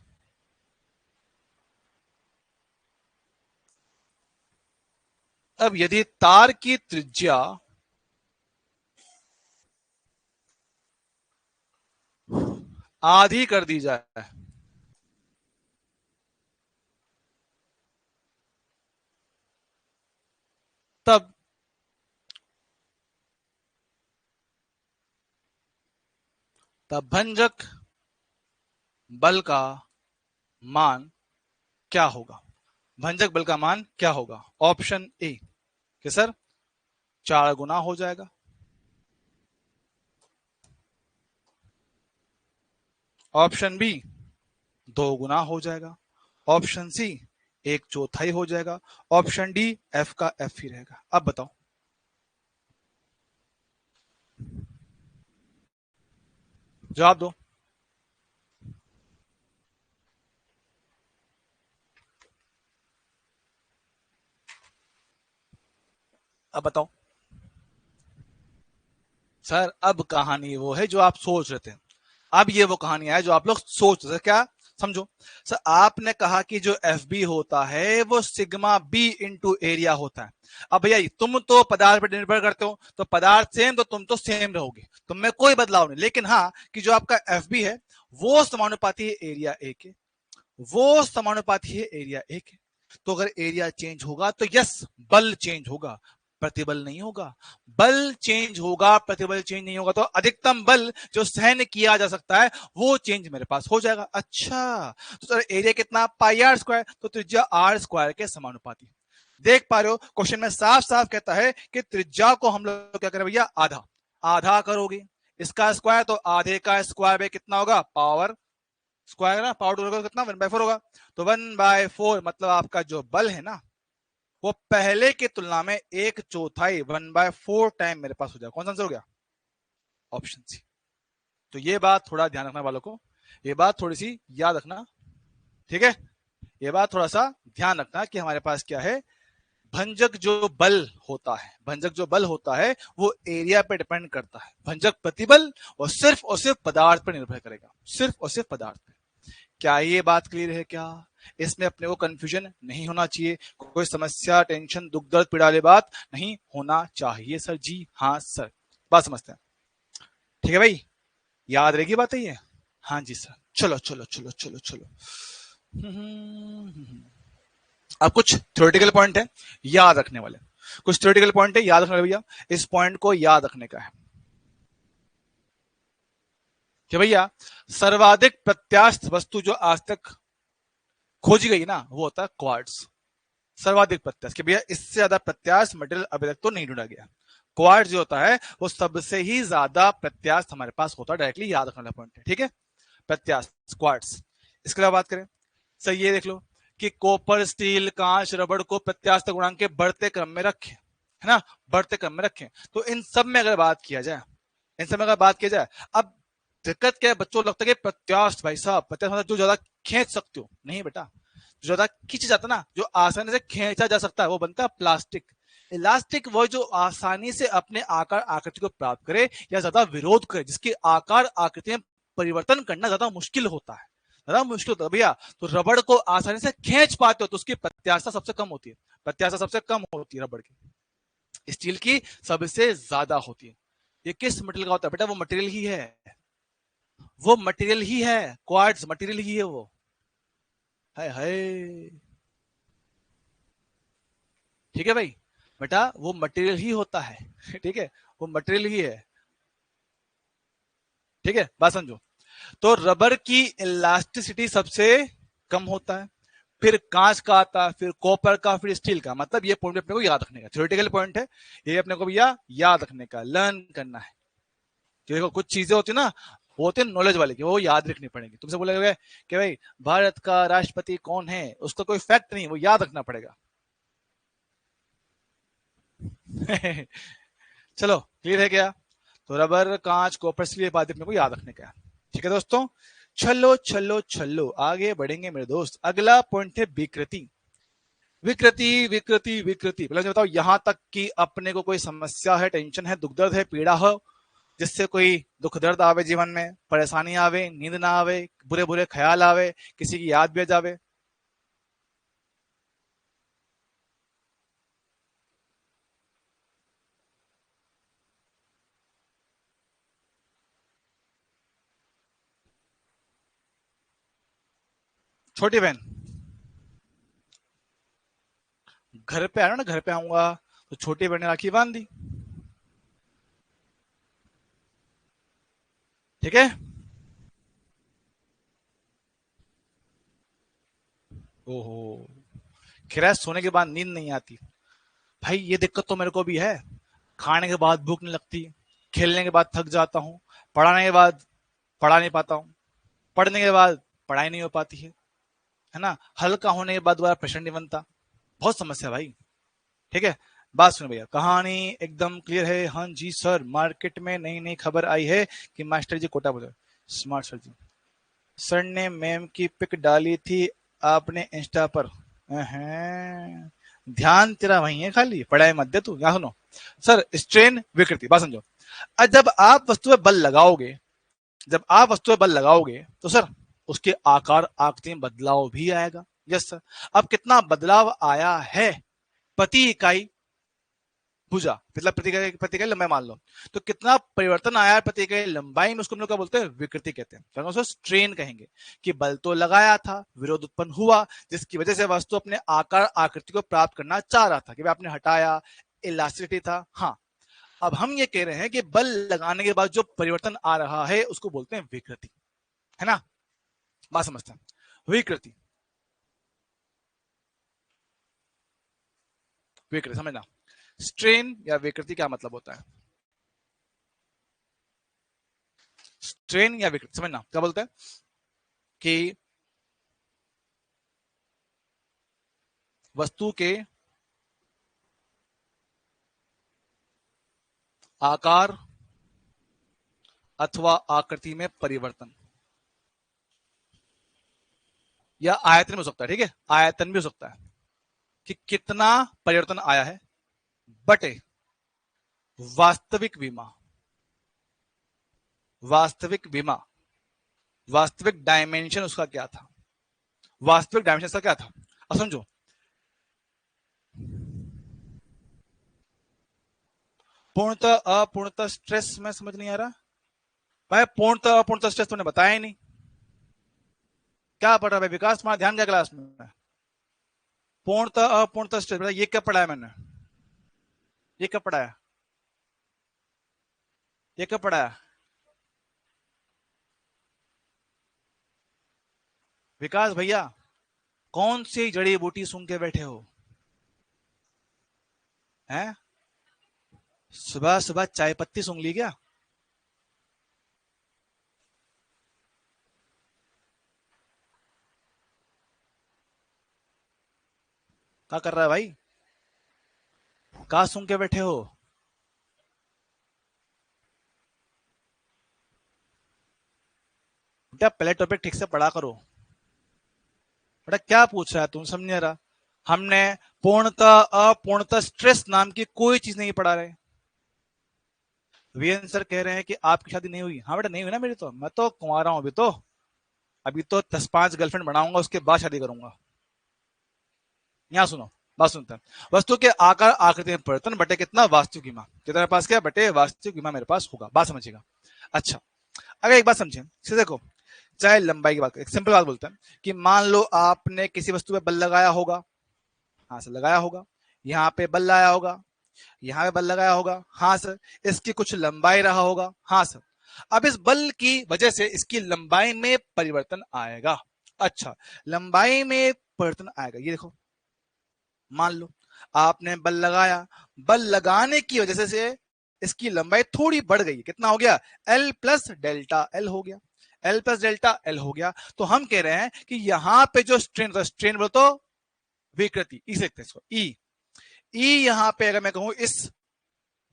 अब यदि तार की त्रिज्या आधी कर दी जाए तब तब भंजक बल का मान क्या होगा? भंजक बल का मान क्या होगा? ऑप्शन ए कि सर 4 गुना हो जाएगा, ऑप्शन बी 2 गुना हो जाएगा, ऑप्शन सी 1/4 हो जाएगा, ऑप्शन डी एफ का एफ ही रहेगा। अब बताओ, जवाब दो। अब बताओ। सर अब कहानी वो है जो आप सोच रहे थे, अब ये वो कहानी है जो आप लोग सोच रहे थे। क्या समझो सर, आपने कहा कि जो एफ बी होता है वो सिग्मा बी इंटू एरिया होता है। अब भैया तुम तो पदार्थ पर निर्भर करते हो, तो पदार्थ सेम तो तुम तो सेम रहोगे, तुम में कोई बदलाव नहीं। लेकिन हाँ कि जो आपका एफ बी है वो समानुपाती है एरिया ए के, वो समानुपाती है एरिया ए के। तो अगर एरिया चेंज होगा तो यस बल चेंज होगा, प्रतिबल नहीं होगा। बल चेंज होगा, प्रतिबल चेंज नहीं होगा। तो अधिकतम बल जो सहन किया जा सकता है वो चेंज मेरे पास हो जाएगा। अच्छा तो सर एरिया कितना, पाई आर स्क्वायर, तो त्रिज्या आर स्क्वायर के समानुपाती। देख पा रहे हो क्वेश्चन में साफ साफ कहता है कि त्रिज्या को हम लोग क्या करें भैया, आधा आधा करोगे, इसका स्क्वायर तो आधे का स्क्वायर में कितना होगा, पावर स्क्वायर ना, पावर टू कितना 1/4 होगा। तो 1/4 मतलब आपका जो बल है ना वो पहले की तुलना में 1/4 1/4 टाइम मेरे पास हो जाएगा। कौन सा आंसर हो गया, ऑप्शन सी। तो ये बात थोड़ा ध्यान रखना वालों को, ये बात थोड़ी सी याद रखना, ठीक है। ये बात थोड़ा सा ध्यान रखना कि हमारे पास क्या है, भंजक जो बल होता है, भंजक जो बल होता है वो एरिया पे डिपेंड करता है, भंजक प्रतिबल और सिर्फ पदार्थ पर निर्भर करेगा, सिर्फ और सिर्फ पदार्थ पे। क्या ये बात क्लियर है क्या, इसमें अपने को कंफ्यूजन नहीं होना चाहिए, कोई समस्या टेंशन दुख दर्द पीड़ा वाली बात नहीं होना चाहिए सर जी। हाँ सर, बात समझते हैं, ठीक है भाई, याद रहेगी बात ये। हाँ जी सर, चलो चलो चलो चलो चलो। अब कुछ थ्योरेटिकल पॉइंट है याद रखने वाले, कुछ थ्योरेटिकल पॉइंट है याद रखने वाले भैया, इस पॉइंट को याद रखने का है कि भैया सर्वाधिक प्रत्यास्थ वस्तु जो आज तक खोजी गई ना वो होता है क्वार्ट्ज। सर्वाधिक प्रत्यास्थ कि भैया इससे ज्यादा प्रत्यास्थ मटेरियल अभी तक तो नहीं ढूंढा गया। क्वार्ट्ज जो होता है वो सबसे ही ज्यादा प्रत्यास्थ हमारे पास होता है, डायरेक्टली याद रखने वाला पॉइंट है, ठीक है, प्रत्यास्थ क्वार्ट्ज। इसके अलावा बात करें सर, ये देख लो कि कॉपर स्टील कांच रबड़ को प्रत्यास्थ गुणांक के बढ़ते क्रम में रखें, है ना, बढ़ते क्रम में रखें। तो इन सब में अगर बात किया जाए, इन सब में अगर बात किया जाए, अब दिक्कत क्या है बच्चों, लगता है कि प्रत्यास्थ भाई साहब, प्रत्यास्थ मतलब जो ज्यादा खींच सकते हो, नहीं बेटा, जो ज्यादा खींचा जाता ना, जो आसानी से खींचा जा सकता है वो बनता है प्लास्टिक। इलास्टिक वो जो आसानी से अपने आकार आकृति को प्राप्त करे या ज्यादा विरोध करे, जिसके आकार आकृति में परिवर्तन करना ज्यादा मुश्किल होता है, ज्यादा मुश्किल होता है भैया। तो रबड़ को आसानी से खींच पाते हो तो उसकी प्रत्याशा सबसे कम होती है, प्रत्याशा सबसे कम होती है रबड़ की, स्टील की सबसे ज्यादा होती है। ये किस मटेरियल का होता है बेटा, वो मटेरियल ही है, वो मटेरियल ही है, क्वार्ट्ज मटेरियल ही है वो, हाय हाय, ठीक है भाई, बेटा वो मटेरियल ही होता है ठीक है, वो मटेरियल ही है, ठीक है, बात समझो। तो रबर की इलास्टिसिटी सबसे कम होता है, फिर कांच का आता है, फिर कॉपर का, फिर स्टील का। मतलब ये पॉइंट अपने को याद रखने का, थ्योरेटिकल पॉइंट है ये, अपने को भैया याद रखने का, लर्न करना है। देखो कुछ चीजें होती है ना, होते हैं नॉलेज वाले की, वो याद रखनी पड़ेगी। तुमसे बोलेगा कि भाई भारत का राष्ट्रपति कौन है, उसका कोई फैक्ट नहीं, वो याद रखना पड़ेगा चलो क्लियर है क्या। तो रबर कांच कॉपर स्टील बात अपने को याद रखने का, ठीक है दोस्तों। चलो चलो चलो आगे बढ़ेंगे मेरे दोस्त। अगला पॉइंट है विकृति। विकृति विकृति विकृति, पहले बताओ यहां तक कि अपने को कोई समस्या है, टेंशन है, दुख दर्द है, पीड़ा हो, जिससे कोई दुख दर्द आवे, जीवन में परेशानी आवे, नींद ना आवे, बुरे बुरे ख्याल आवे, किसी की याद भी आ जावे। छोटी बहन, घर पे आना ना, घर पे आऊंगा तो छोटी बहन ने राखी बांध दी, ठीक है। ओहो, खैर सोने के बाद नींद नहीं आती भाई, ये दिक्कत तो मेरे को भी है। खाने के बाद भूख नहीं लगती, खेलने के बाद थक जाता हूँ, पढ़ाने के बाद पढ़ा नहीं पाता हूँ, पढ़ने के बाद पढ़ाई नहीं हो पाती है ना, हल्का होने के बाद दोबारा प्रेशर नहीं बनता, बहुत समस्या भाई, ठीक है। बात सुनो भैया, कहानी एकदम क्लियर है। हाँ जी सर, मार्केट में नई नई खबर आई है कि मास्टर जी कोटा बोले, स्मार्ट सर जी, सर ने मैम की पिक डाली थी आपने इंस्टा पर, ध्यान तेरा वही है, खाली पढ़ाई मत दे तू। यहाँ सुनो सर, स्ट्रेन विकृति, बात समझो। अब जब आप वस्तु पे बल लगाओगे, जब आप वस्तु पे बल लगाओगे तो सर उसके आकार आकृति में बदलाव भी आएगा। Yes sir. अब कितना बदलाव आया है प्रति इकाई भुजा, मतलब प्रति इकाई लंबाई मान लो, तो कितना परिवर्तन आया है प्रति इकाई लंबाई में, उसको हम लोग क्या बोलते हैं, विकृति कहते हैं। तो उसको स्ट्रेन कहेंगे कि बल तो लगाया था, विरोध उत्पन्न हुआ, जिसकी वजह से वस्तु अपने आकार आकृति को प्राप्त करना चाह रहा था कि आपने हटाया, इलास्टिसिटी था। हाँ, अब हम ये कह रहे हैं कि बल लगाने के बाद जो परिवर्तन आ रहा है उसको बोलते हैं विकृति, है ना। बात समझते हैं, विकृति, विकृति समझना। स्ट्रेन या विकृति क्या मतलब होता है, स्ट्रेन या विकृति समझना क्या बोलते हैं कि वस्तु के आकार अथवा आकृति में परिवर्तन, या आयतन में हो सकता है, ठीक है, आयतन भी हो सकता है कि कितना परिवर्तन आया है बटे वास्तविक विमा, वास्तविक विमा, वास्तविक डायमेंशन उसका क्या था, वास्तविक डायमेंशन उसका क्या था। अब समझो, पूर्णतः अपूर्णतः स्ट्रेस में समझ नहीं आ रहा भाई, पूर्णतः अपूर्णतः स्ट्रेस तुमने बताया ही नहीं, क्या पढ़ रहा है विकास, तुम्हारा ध्यान क्या क्लास में, पूर्णतः अपूर्णतः स्ट्रेस, ये कब पढ़ा है मैंने, ये कब पढ़ा है, ये कब पढ़ा है विकास भैया, कौन सी जड़ी बूटी सूंघ के बैठे हो हैं, सुबह सुबह चाय पत्ती सूंघ ली क्या, क्या कर रहा है भाई, कहा सूंघ के बैठे हो, बेटा पहले टॉपिक ठीक से पढ़ा करो, बेटा क्या पूछ रहा है तुम, समझ नहीं रहा। हमने पूर्णतः अपूर्णतः स्ट्रेस नाम की कोई चीज नहीं पढ़ा रहे। वीएन सर कह रहे हैं कि आपकी शादी नहीं हुई, हाँ बेटा नहीं हुई ना मेरी, तो मैं तो कुंवारा हूं अभी तो, अभी तो 10-5 गर्लफ्रेंड बनाऊंगा, उसके बाद शादी करूंगा। यहाँ सुनो, बात सुनते हैं, वस्तु के आकार आकृति में परिवर्तन बटे कितना वास्तविक विमा, कितना मेरे पास क्या बटे वास्तविक विमा मेरे पास होगा, बात समझिएगा। अच्छा, अगर एक बात समझे, देखो, चाहे लंबाई की बात, एक सिंपल बात बोलते हैं कि मान लो आपने किसी वस्तु पे बल लगाया होगा, हाँ सर लगाया होगा, यहाँ पे बल लगाया होगा, यहाँ पे बल लगाया होगा, हाँ सर, इसकी कुछ लंबाई रहा होगा, हाँ सर, अब इस बल की वजह से इसकी लंबाई में परिवर्तन आएगा। अच्छा, लंबाई में परिवर्तन आएगा, ये देखो, मान लो आपने बल लगाया, बल लगाने की वजह से इसकी लंबाई थोड़ी बढ़ गई, कितना हो गया, L प्लस डेल्टा एल हो गया, L प्लस डेल्टा एल हो गया। तो हम कह रहे हैं कि यहां पे जो स्ट्रेन, स्ट्रेन बोलो तो विकृति, ई से लिखते हैं इसको, ई, ई यहां पे अगर मैं कहूं इस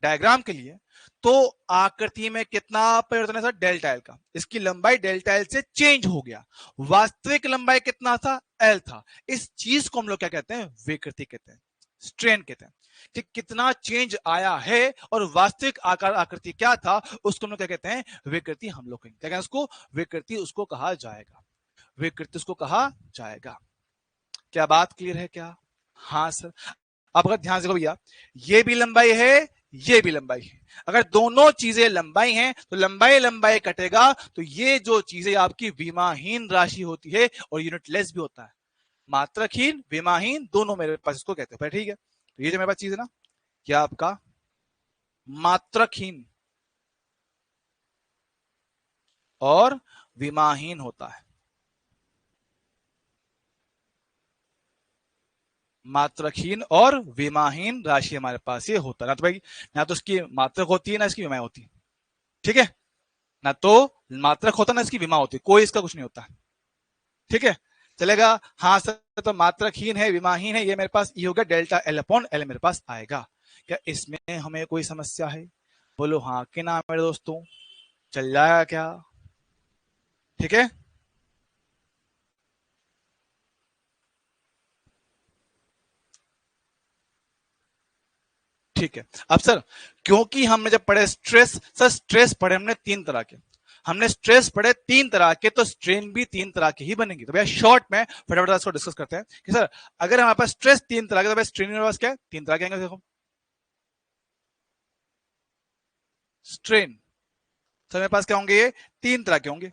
डायग्राम के लिए, तो आकृति में कितना परिवर्तन है सर, डेल्टा एल का, इसकी लंबाई डेल्टा एल से चेंज हो गया, वास्तविक लंबाई कितना था, एल था। इस चीज को हम लोग क्या कहते हैं, विकृति कहते हैं, स्ट्रेन कहते हैं, कि कितना चेंज आया है और वास्तविक आकार आकृति क्या था, उसको हम लोग क्या कहते हैं, विकृति। हम लोग क्या कहते हैं उसको, विकृति उसको कहा जाएगा, विकृति उसको कहा जाएगा। क्या बात क्लियर है क्या, हाँ सर। अब अगर ध्यान से देखो भैया, ये भी लंबाई है, ये भी लंबाई है, अगर दोनों चीजें लंबाई हैं तो लंबाई लंबाई कटेगा, तो ये जो चीजें आपकी विमाहीन राशि होती है और यूनिटलेस भी होता है, मात्रकहीन विमाहीन दोनों मेरे पास इसको कहते हैं, ठीक है। तो ये जो मेरे पास चीज है ना, क्या आपका मात्रकहीन और विमाहीन होता है, मात्रकहीन और विमाहीन राशि हमारे पास ये होता है ना, तो भाई ना तो इसकी मात्रक होती है ना इसकी विमा होती है, ठीक है, ना तो मात्रक होता ना इसकी विमा होती, कोई इसका कुछ नहीं होता, ठीक है, चलेगा। हाँ सर, तो मात्रकहीन है विमाहीन है, ये मेरे पास ई हो गया, डेल्टा एल अपॉन एल मेरे पास आएगा। क्या इसमें हमें कोई समस्या है, बोलो हाँ कि ना मेरे दोस्तों, चल जाएगा क्या, ठीक है। ठीक है। अब सर क्योंकि हमने जब पढ़े स्ट्रेस, सर स्ट्रेस पढ़े हमने तीन तरह के, हमने स्ट्रेस पढ़े तीन तरह के, तो स्ट्रेन भी तीन तरह की ही बनेगी। तो भैया शॉर्ट में फटाफट इसको डिस्कस करते हैं कि सर अगर हमारे पास स्ट्रेस तीन तरह के, तो भैया स्ट्रेन हमारे पास क्या है, तीन तरह के आएंगे। देखो स्ट्रेन सर मेरे पास क्या होंगे, ये तीन तरह के होंगे।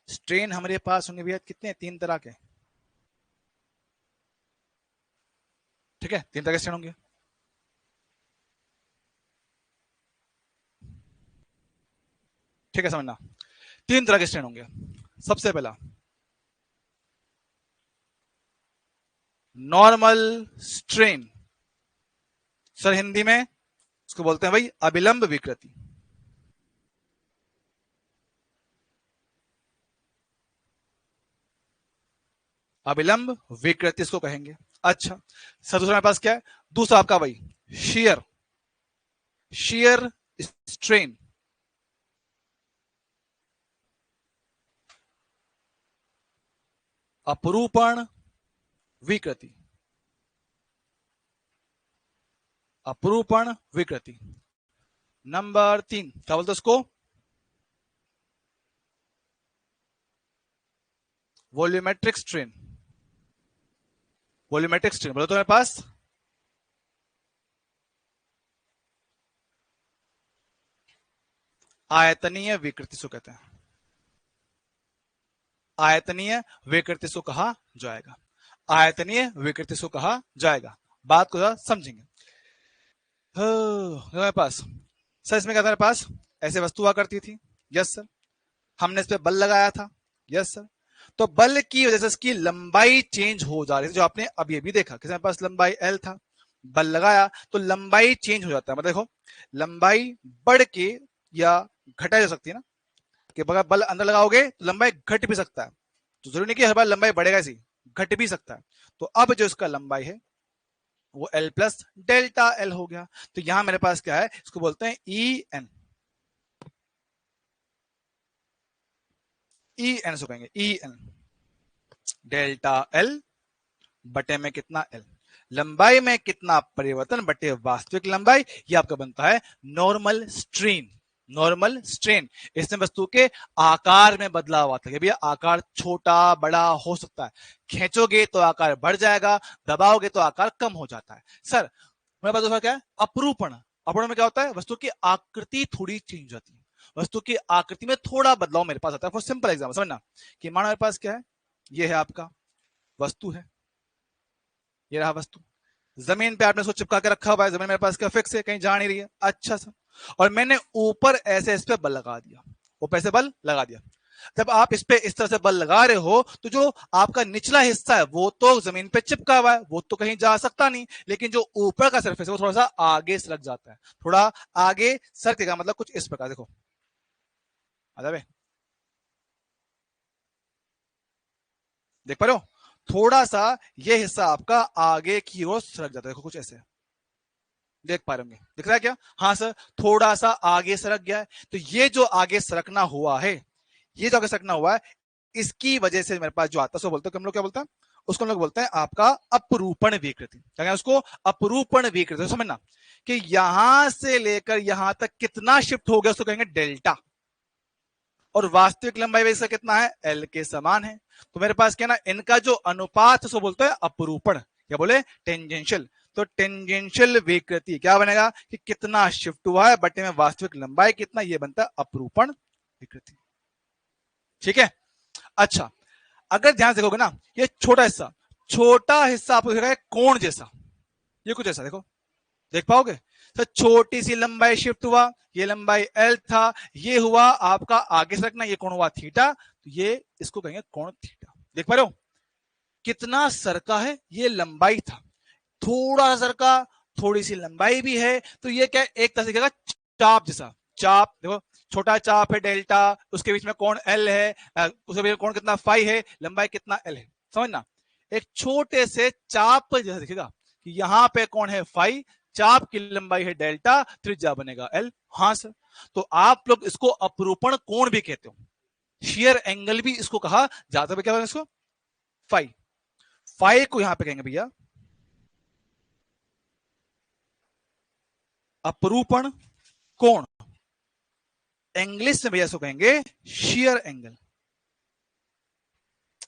स्ट्रेन हमारे पास होंगे भैया कितने, तीन तरह के। ठीक है, तीन तरह के स्ट्रेन होंगे। ठीक है, समझना, तीन तरह के स्ट्रेन होंगे। सबसे पहला नॉर्मल स्ट्रेन, सर हिंदी में उसको बोलते हैं भाई अभिलंब विकृति। अभिलंब विकृति इसको कहेंगे। अच्छा सर दूसरा मेरे पास क्या है, दूसरा आपका भाई शियर, शियर स्ट्रेन। अपरूपण विकृति, अपरूपण विकृति। नंबर तीन क्या बोलते उसको, वॉल्यूमेट्रिक स्ट्रेन। वॉल्यूमेट्रिक स्ट्रेन बोलो तो मेरे पास आयतनीय विकृति से कहते हैं, आयतनीय विकृति से कहा जाएगा, आयतनीय विकृति से कहा जाएगा। बात को जरा समझेंगे। मेरे पास सर इसमें क्या था, मेरे पास ऐसे वस्तु हुआ करती थी, यस सर, हमने इस पे बल लगाया था, यस सर, तो बल की वजह से इसकी लंबाई चेंज हो जा रही थी, जो आपने अभी अभी देखा कि मेरे पास लंबाई एल था, बल लगाया तो लंबाई चेंज हो जाता है। मतलब देखो लंबाई बढ़ के या घटा जा सकती है ना, कि अगर बल अंदर लगाओगे तो लंबाई घट भी सकता है, तो जरूरी नहीं कि हर बार लंबाई बढ़ेगा, ऐसी घट भी सकता है। तो अब जो इसका लंबाई है वो एल प्लस डेल्टा एल हो गया। तो यहां मेरे पास क्या है, इसको बोलते हैं ई एन, ई एन से कहेंगे ई एन, डेल्टा एल बटे में कितना एल, लंबाई में कितना परिवर्तन बटे वास्तविक लंबाई, ये आपका बनता है नॉर्मल स्ट्रेन। नॉर्मल स्ट्रेन, इसमें वस्तु के आकार में बदलाव आता है, भैया आकार छोटा बड़ा हो सकता है, खींचोगे तो आकार बढ़ जाएगा, दबाओगे तो आकार कम हो जाता है। सर मेरे पास दूसरा क्या है, अपरूपण। अपरूपण में क्या होता है, वस्तु की आकृति थोड़ी चेंज हो जाती है, वस्तु की आकृति में थोड़ा बदलाव मेरे पास आता है। फॉर सिंपल एग्जाम्पल समझना, कि मानो मेरे पास क्या है, ये है आपका वस्तु है, ये रहा वस्तु, जमीन पे आपने उसको चिपका के रखा हुआ है, जमीन मेरे पास क्या फिक्स है, कहीं जा नहीं रही है, अच्छा सा, और मैंने ऊपर ऐसे इस पे बल लगा दिया, ऊपर से बल लगा दिया। जब आप इस पे इस तरह से बल लगा रहे हो तो जो आपका निचला हिस्सा है वो तो जमीन पे चिपका हुआ है, वो तो कहीं जा सकता नहीं, लेकिन जो ऊपर का सरफेस है वो थोड़ा सा आगे सरक जाता है, थोड़ा आगे सरकेगा, मतलब कुछ इस प्रकार। देखो आजा, देख पा रहे हो, थोड़ा सा ये हिस्सा आपका आगे की ओर सरक जाता है, देखो कुछ ऐसे देख पा रहे होंगे, दिख रहा है क्या, हाँ सर थोड़ा सा आगे सरक गया है। तो ये जो आगे सरकना हुआ है, ये जो आगे सरकना हुआ है, इसकी वजह से मेरे पास जो आता है उसको बोलते हैं, हम लोग क्या बोलते हैं उसको, हम लोग बोलते हैं आपका अपरूपण विकृति। क्या कहते हैं उसको, अपरूपण विकृति। समझना कि यहां से लेकर यहां तक कितना शिफ्ट हो गया उसको कहेंगे डेल्टा, और वास्तविक लंबाई वैसे कितना है, एल के समान है। तो मेरे पास क्या ना, इनका जो अनुपात उसको बोलते हैं अपरूपण, क्या बोले, टेंजेंशियल। तो टेंजेंशियल विकृति क्या बनेगा, कि कितना शिफ्ट हुआ है बटे में वास्तविक लंबाई कितना, ये बनता है अपरूपण विकृति। ठीक है, अच्छा अगर ध्यान से देखोगे ना, ये छोटा हिस्सा आपको दिख रहा है कोण जैसा, ये कुछ ऐसा देखो, देख पाओगे, तो छोटी सी लंबाई शिफ्ट हुआ, ये लंबाई एल था, ये हुआ आपका आगे सरकना, ये कोण हुआ थीटा, तो ये इसको कहेंगे कोण थीटा। देख पा रहे हो कितना सरका है, ये लंबाई था, थोड़ा सरका, थोड़ी सी लंबाई भी है, तो ये क्या एक तरह से क्या, चाप जैसा, चाप देखो, छोटा चाप है डेल्टा, उसके बीच में कोण एल है, उसके बीच में कोण कितना फाई है, लंबाई कितना एल है। समझना, एक छोटे से चाप जैसा दिखेगा कि यहां पे कोण है फाई, चाप की लंबाई है डेल्टा, त्रिज्या बनेगा एल। हाँ सर, तो आप लोग इसको अपरूपण कोण भी कहते हो, शियर एंगल भी इसको कहा जाता है, क्या इसको फाई, फाई को यहां पे कहेंगे भैया अपरूपण कोण, इंग्लिश में भैया इसको कहेंगे शियर एंगल,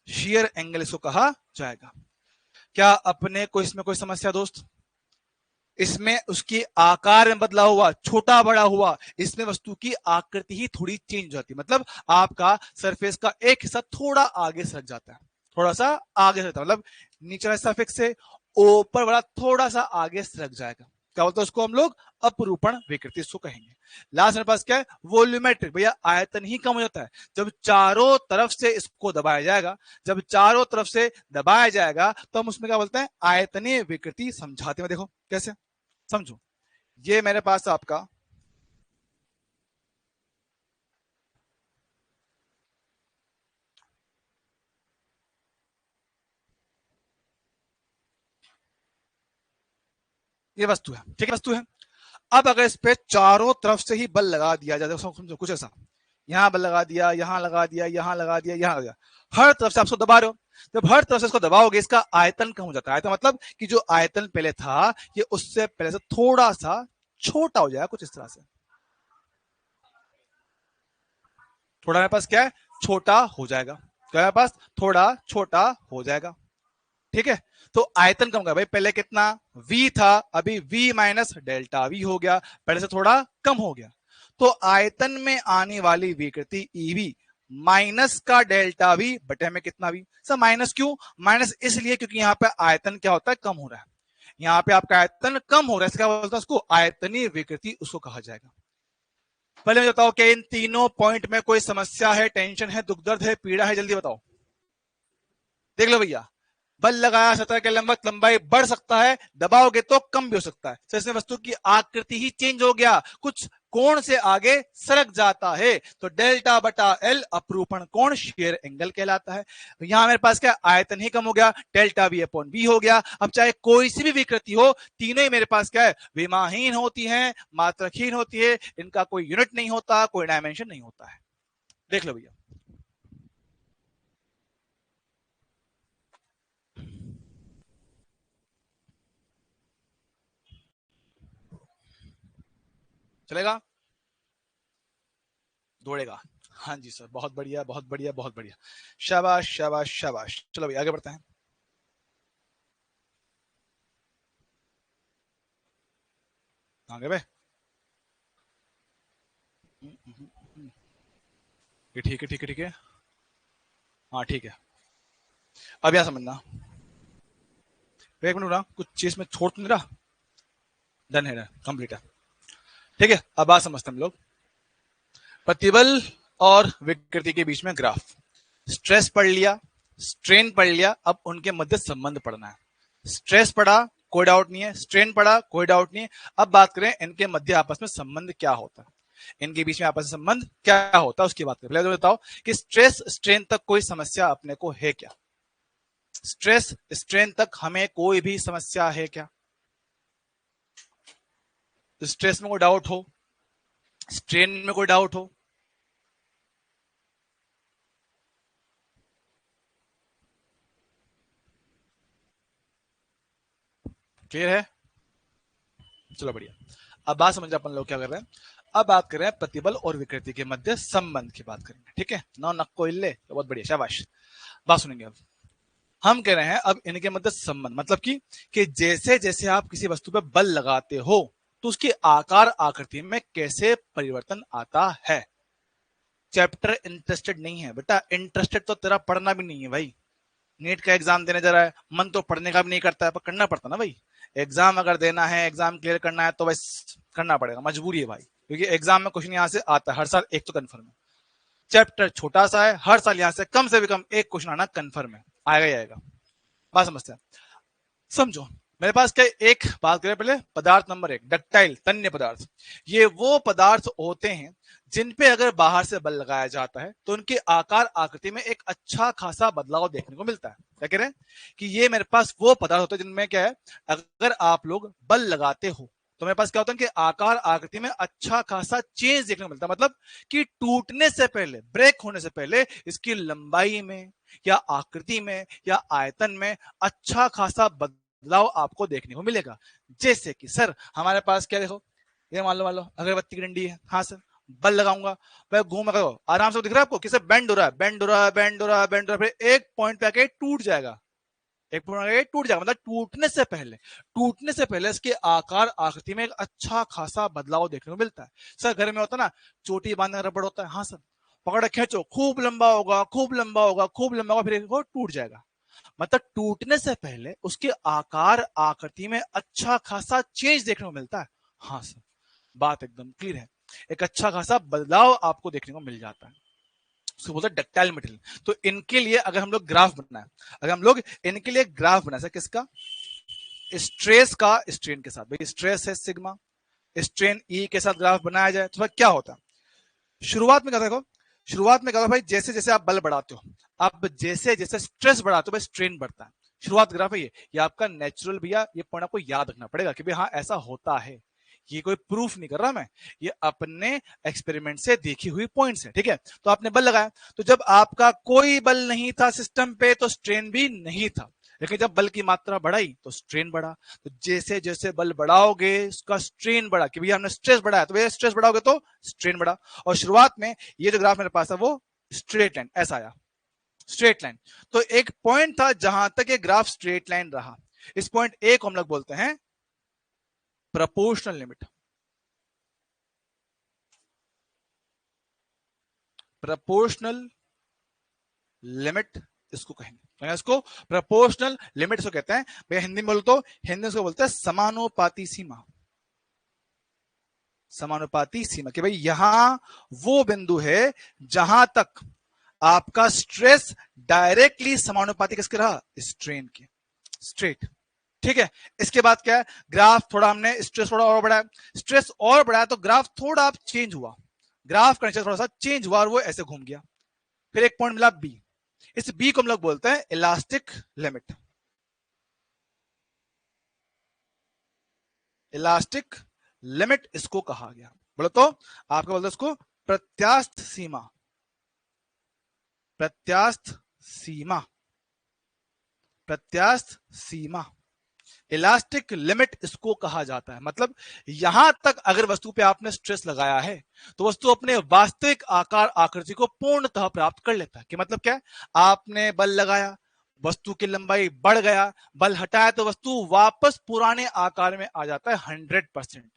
शियर एंगल इसको कहा जाएगा। क्या अपने को इसमें कोई समस्या दोस्त? इसमें उसकी आकार में बदलाव हुआ, छोटा बड़ा हुआ, इसमें वस्तु की आकृति ही थोड़ी चेंज हो जाती है, मतलब आपका सरफेस का एक हिस्सा थोड़ा आगे सरक जाता है, थोड़ा सा आगे सरकता है, मतलब नीचे वाला सरफेस से ऊपर वाला थोड़ा सा आगे सरक जाएगा, क्या बोलते हैं उसको हम लोग? अपरूपण विकृति इसको कहेंगे। लास्ट मेरे पास क्या है? वॉल्यूमेट्रिक, भैया आयतन ही कम हो जाता है जब चारों तरफ से इसको दबाया जाएगा, जब चारों तरफ से दबाया जाएगा तो हम उसमें क्या बोलते हैं? आयतनीय विकृति समझाते हैं। देखो कैसे, समझो। ये मेरे पास आपका ये वस्तु है, ठीक है, वस्तु है। अब अगर इस पे चारों तरफ से ही बल लगा दिया जाए, समझो कुछ ऐसा, यहां बल लगा दिया, यहां लगा दिया, यहां लगा दिया, यहां लगा दिया, हर तरफ से आप इसको दबा रहे हो, जब हर तरफ से इसको दबाओगे इसका आयतन कम हो जाता है। आयतन मतलब कि जो आयतन पहले था ये उससे पहले से थोड़ा सा छोटा हो जाएगा, कुछ इस तरह से, थोड़ा मेरे पास क्या है? छोटा हो जाएगा, क्या मेरे पास? थोड़ा छोटा हो जाएगा, ठीक है। तो आयतन कम होगा भाई, पहले कितना v था, अभी v माइनस डेल्टा v हो गया, पहले से थोड़ा कम हो गया। तो आयतन में आने वाली विकृति EV माइनस का डेल्टा v बटे में कितना v। सर माइनस क्यों? माइनस इसलिए क्योंकि यहाँ पे आयतन क्या होता है? कम हो रहा है, यहाँ पे आपका आयतन कम हो रहा है, इसका बोलता है उसको आयतनीय विकृति उसको कहा जाएगा। पहले मुझे बताओ कि इन तीनों पॉइंट में कोई समस्या है, टेंशन है, दुख दर्द है, पीड़ा है? जल्दी बताओ। देख लो भैया, बल लगाया सतह के लंबवत लंबाई बढ़ सकता है, दबाओगे तो कम भी हो सकता है। तो इसमें वस्तु की आकृति ही चेंज हो गया, कुछ कोण से आगे सरक जाता है, तो डेल्टा बटा एल अपरूपण कोण शेयर एंगल कहलाता है। यहां मेरे पास क्या? आयतन ही कम हो गया, डेल्टा बी अपॉन बी हो गया। अब चाहे कोई सी भी विकृति हो, तीनों ही मेरे पास क्या है? विमाहीन होती है, मात्रकहीन होती है, इनका कोई यूनिट नहीं होता, कोई डायमेंशन नहीं होता है। देख लो भैया, चलेगा? दौड़ेगा? हाँ जी सर, बहुत बढ़िया, बहुत बढ़िया, बहुत बढ़िया, शाबाश शाबाश शाबाश। चलो भाई आगे बढ़ते हैं। आगे भाई, ये ठीक है, ठीक है, ठीक है, हाँ ठीक है। अब यह समझना, एक मिनट ना, कुछ चीज में छोड़ तो नहीं रहा? डन है, कंप्लीट है, ठीक है। अब बात समझते हैं हम लोग, प्रतिबल और विकृति के बीच में ग्राफ। स्ट्रेस पढ़ लिया, स्ट्रेन पढ़ लिया, अब उनके मध्य संबंध पढ़ना है। स्ट्रेस पढ़ा, कोई डाउट नहीं है, स्ट्रेन पढ़ा, कोई डाउट नहीं है। अब बात करें इनके मध्य आपस में संबंध क्या होता है, इनके बीच में आपस में संबंध क्या होता है उसकी बात करें। पहले तो बताओ कि स्ट्रेस स्ट्रेन तक कोई समस्या अपने को है क्या? स्ट्रेस स्ट्रेन तक हमें कोई भी समस्या है क्या? स्ट्रेस में कोई डाउट हो, स्ट्रेन में कोई डाउट हो? क्लियर है? चलो बढ़िया। अब बात समझ अपन लोग क्या कर रहे हैं, अब बात कर रहे हैं प्रतिबल और विकृति के मध्य संबंध की बात करेंगे, ठीक है। नौ नक्को इल्ले, तो बहुत बढ़िया, शाबाश। बात सुनेंगे अब। हम कह रहे हैं अब इनके मध्य संबंध, मतलब कि जैसे जैसे आप किसी वस्तु पर बल लगाते हो तो उसकी आकार आकृति में कैसे परिवर्तन आता है। चैप्टर इंटरेस्टेड नहीं है बेटा, इंटरेस्टेड तो तेरा पढ़ना भी नहीं है भाई। नीट का एग्जाम देने जा रहा है, मन तो पढ़ने का भी नहीं करता है, पर करना पड़ता ना भाई। एग्जाम अगर देना है, एग्जाम क्लियर करना है तो बस करना पड़ेगा, मजबूरी है भाई, क्योंकि एग्जाम में क्वेश्चन यहाँ से आता है हर साल, एक तो कन्फर्म है। चैप्टर छोटा सा है, हर साल यहाँ से कम से भी कम एक क्वेश्चन आना कन्फर्म है, आएगा ही आएगा। बात समझते हैं, समझो। मेरे पास क्या, एक बात करें पहले, पदार्थ नंबर एक, डक्टाइल तन्य पदार्थ। ये वो पदार्थ होते हैं जिन पे अगर बाहर से बल लगाया जाता है तो उनके आकार आकृति में एक अच्छा खासा बदलाव देखने को मिलता है। क्या कह रहे हैं कि ये मेरे पास वो पदार्थ होते हैं जिनमें क्या है, अगर आप लोग बल लगाते हो तो मेरे पास क्या होता है कि आकार आकृति में अच्छा खासा चेंज देखने को मिलता है, मतलब कि टूटने से पहले, ब्रेक होने से पहले इसकी लंबाई में या आकृति में या आयतन में अच्छा खासा बदलाव आपको देखने को मिलेगा। जैसे कि सर हमारे पास क्या, देखो ये मान लो अगरबत्ती की डंडी है, हाँ सर, बल लगाऊंगा, मैं घूमेगा, आराम से दिख रहा है आपको किसे बेंड हो रहा है, बेंड हो रहा है, बेंड हो रहा है, बेंड हो रहा है, फिर एक पॉइंट पे आके टूट जाएगा, एक पॉइंट आके टूट जाएगा, मतलब टूटने से पहले इसके आकार आकृति में एक अच्छा खासा बदलाव देखने को मिलता है। सर घर में होता है ना, चोटी बांधने का रबड़ होता है, हाँ सर, पकड़ खींचो, खूब लंबा होगा, खूब लंबा होगा, खूब लंबा होगा, फिर वो टूट जाएगा। मतलब टूटने से पहले उसके आकार आकृति में अच्छा खासा चेंज देखने को मिलता है। हाँ सर, बात एकदम क्लियर है, एक अच्छा खासा बदलाव आपको देखने को मिल जाता है, उसको बोलते हैं डक्टाइल मटेरियल। तो इनके लिए अगर हम लोग ग्राफ बनाए, अगर हम लोग इनके लिए ग्राफ बनाए, किसका, स्ट्रेस का स्ट्रेन के साथ, भाई स्ट्रेस है सिग्मा, स्ट्रेन ई के साथ ग्राफ बनाया जाए तो क्या होता है, शुरुआत में क्या देखो, शुरुआत में क्या भाई, जैसे जैसे आप बल बढ़ाते हो, अब जैसे जैसे स्ट्रेस बढ़ाते हो भाई स्ट्रेन बढ़ता है, शुरुआत ग्राफ है ये आपका नेचुरल भैया, ये पॉइंट आपको याद रखना पड़ेगा कि भाई हाँ ऐसा होता है, ये कोई प्रूफ नहीं कर रहा मैं, ये अपने एक्सपेरिमेंट से देखी हुई पॉइंट्स है, ठीक है। तो आपने बल लगाया, तो जब आपका कोई बल नहीं था सिस्टम पे तो स्ट्रेन भी नहीं था, लेकिन जब बल की मात्रा बढ़ाई तो स्ट्रेन बढ़ा, तो जैसे जैसे बल बढ़ाओगे उसका स्ट्रेन बढ़ा, कि भैया हमने स्ट्रेस बढ़ाया तो भैया स्ट्रेस बढ़ाओगे तो स्ट्रेन बढ़ा। और शुरुआत में ये जो ग्राफ मेरे पास है वो स्ट्रेट लाइन ऐसा आया, स्ट्रेट लाइन। तो एक पॉइंट था जहां तक ये ग्राफ स्ट्रेट लाइन रहा, इस पॉइंट ए को हम लोग बोलते हैं प्रपोर्शनल लिमिट, प्रपोर्शनल लिमिट इसको कहेंगे, तो इसको प्रपोर्शनल लिमिट इसको कहते हैं भैया, हिंदी में बोलो तो हिंदी में इसको बोलते हैं समानुपाती सीमा, समानुपाती सीमा, कि भाई यहां वो बिंदु है जहां तक आपका स्ट्रेस डायरेक्टली समानुपाती किसके रहा, स्ट्रेन के, स्ट्रेट, ठीक है। इसके बाद क्या है, ग्राफ थोड़ा हमने स्ट्रेस थोड़ा और बढ़ाया, स्ट्रेस और बढ़ाया तो ग्राफ थोड़ा चेंज हुआ, ग्राफ का नेचर थोड़ा सा चेंज हुआ और वो ऐसे घूम गया, फिर एक पॉइंट मिला बी, इस बी को हम लोग बोलते हैं इलास्टिक लिमिट, इलास्टिक लिमिट इसको कहा गया। बोलो तो आपको बोलते हैं इसको प्रत्यास्थ सीमा, प्रत्यास्थ सीमा, प्रत्यास्थ सीमा, इलास्टिक लिमिट इसको कहा जाता है। मतलब यहां तक अगर वस्तु पे आपने स्ट्रेस लगाया है तो वस्तु अपने वास्तविक आकार आकृति को पूर्णतः प्राप्त कर लेता है, कि मतलब क्या है, आपने बल लगाया, वस्तु की लंबाई बढ़ गया, बल हटाया तो वस्तु वापस पुराने आकार में आ जाता है 100%,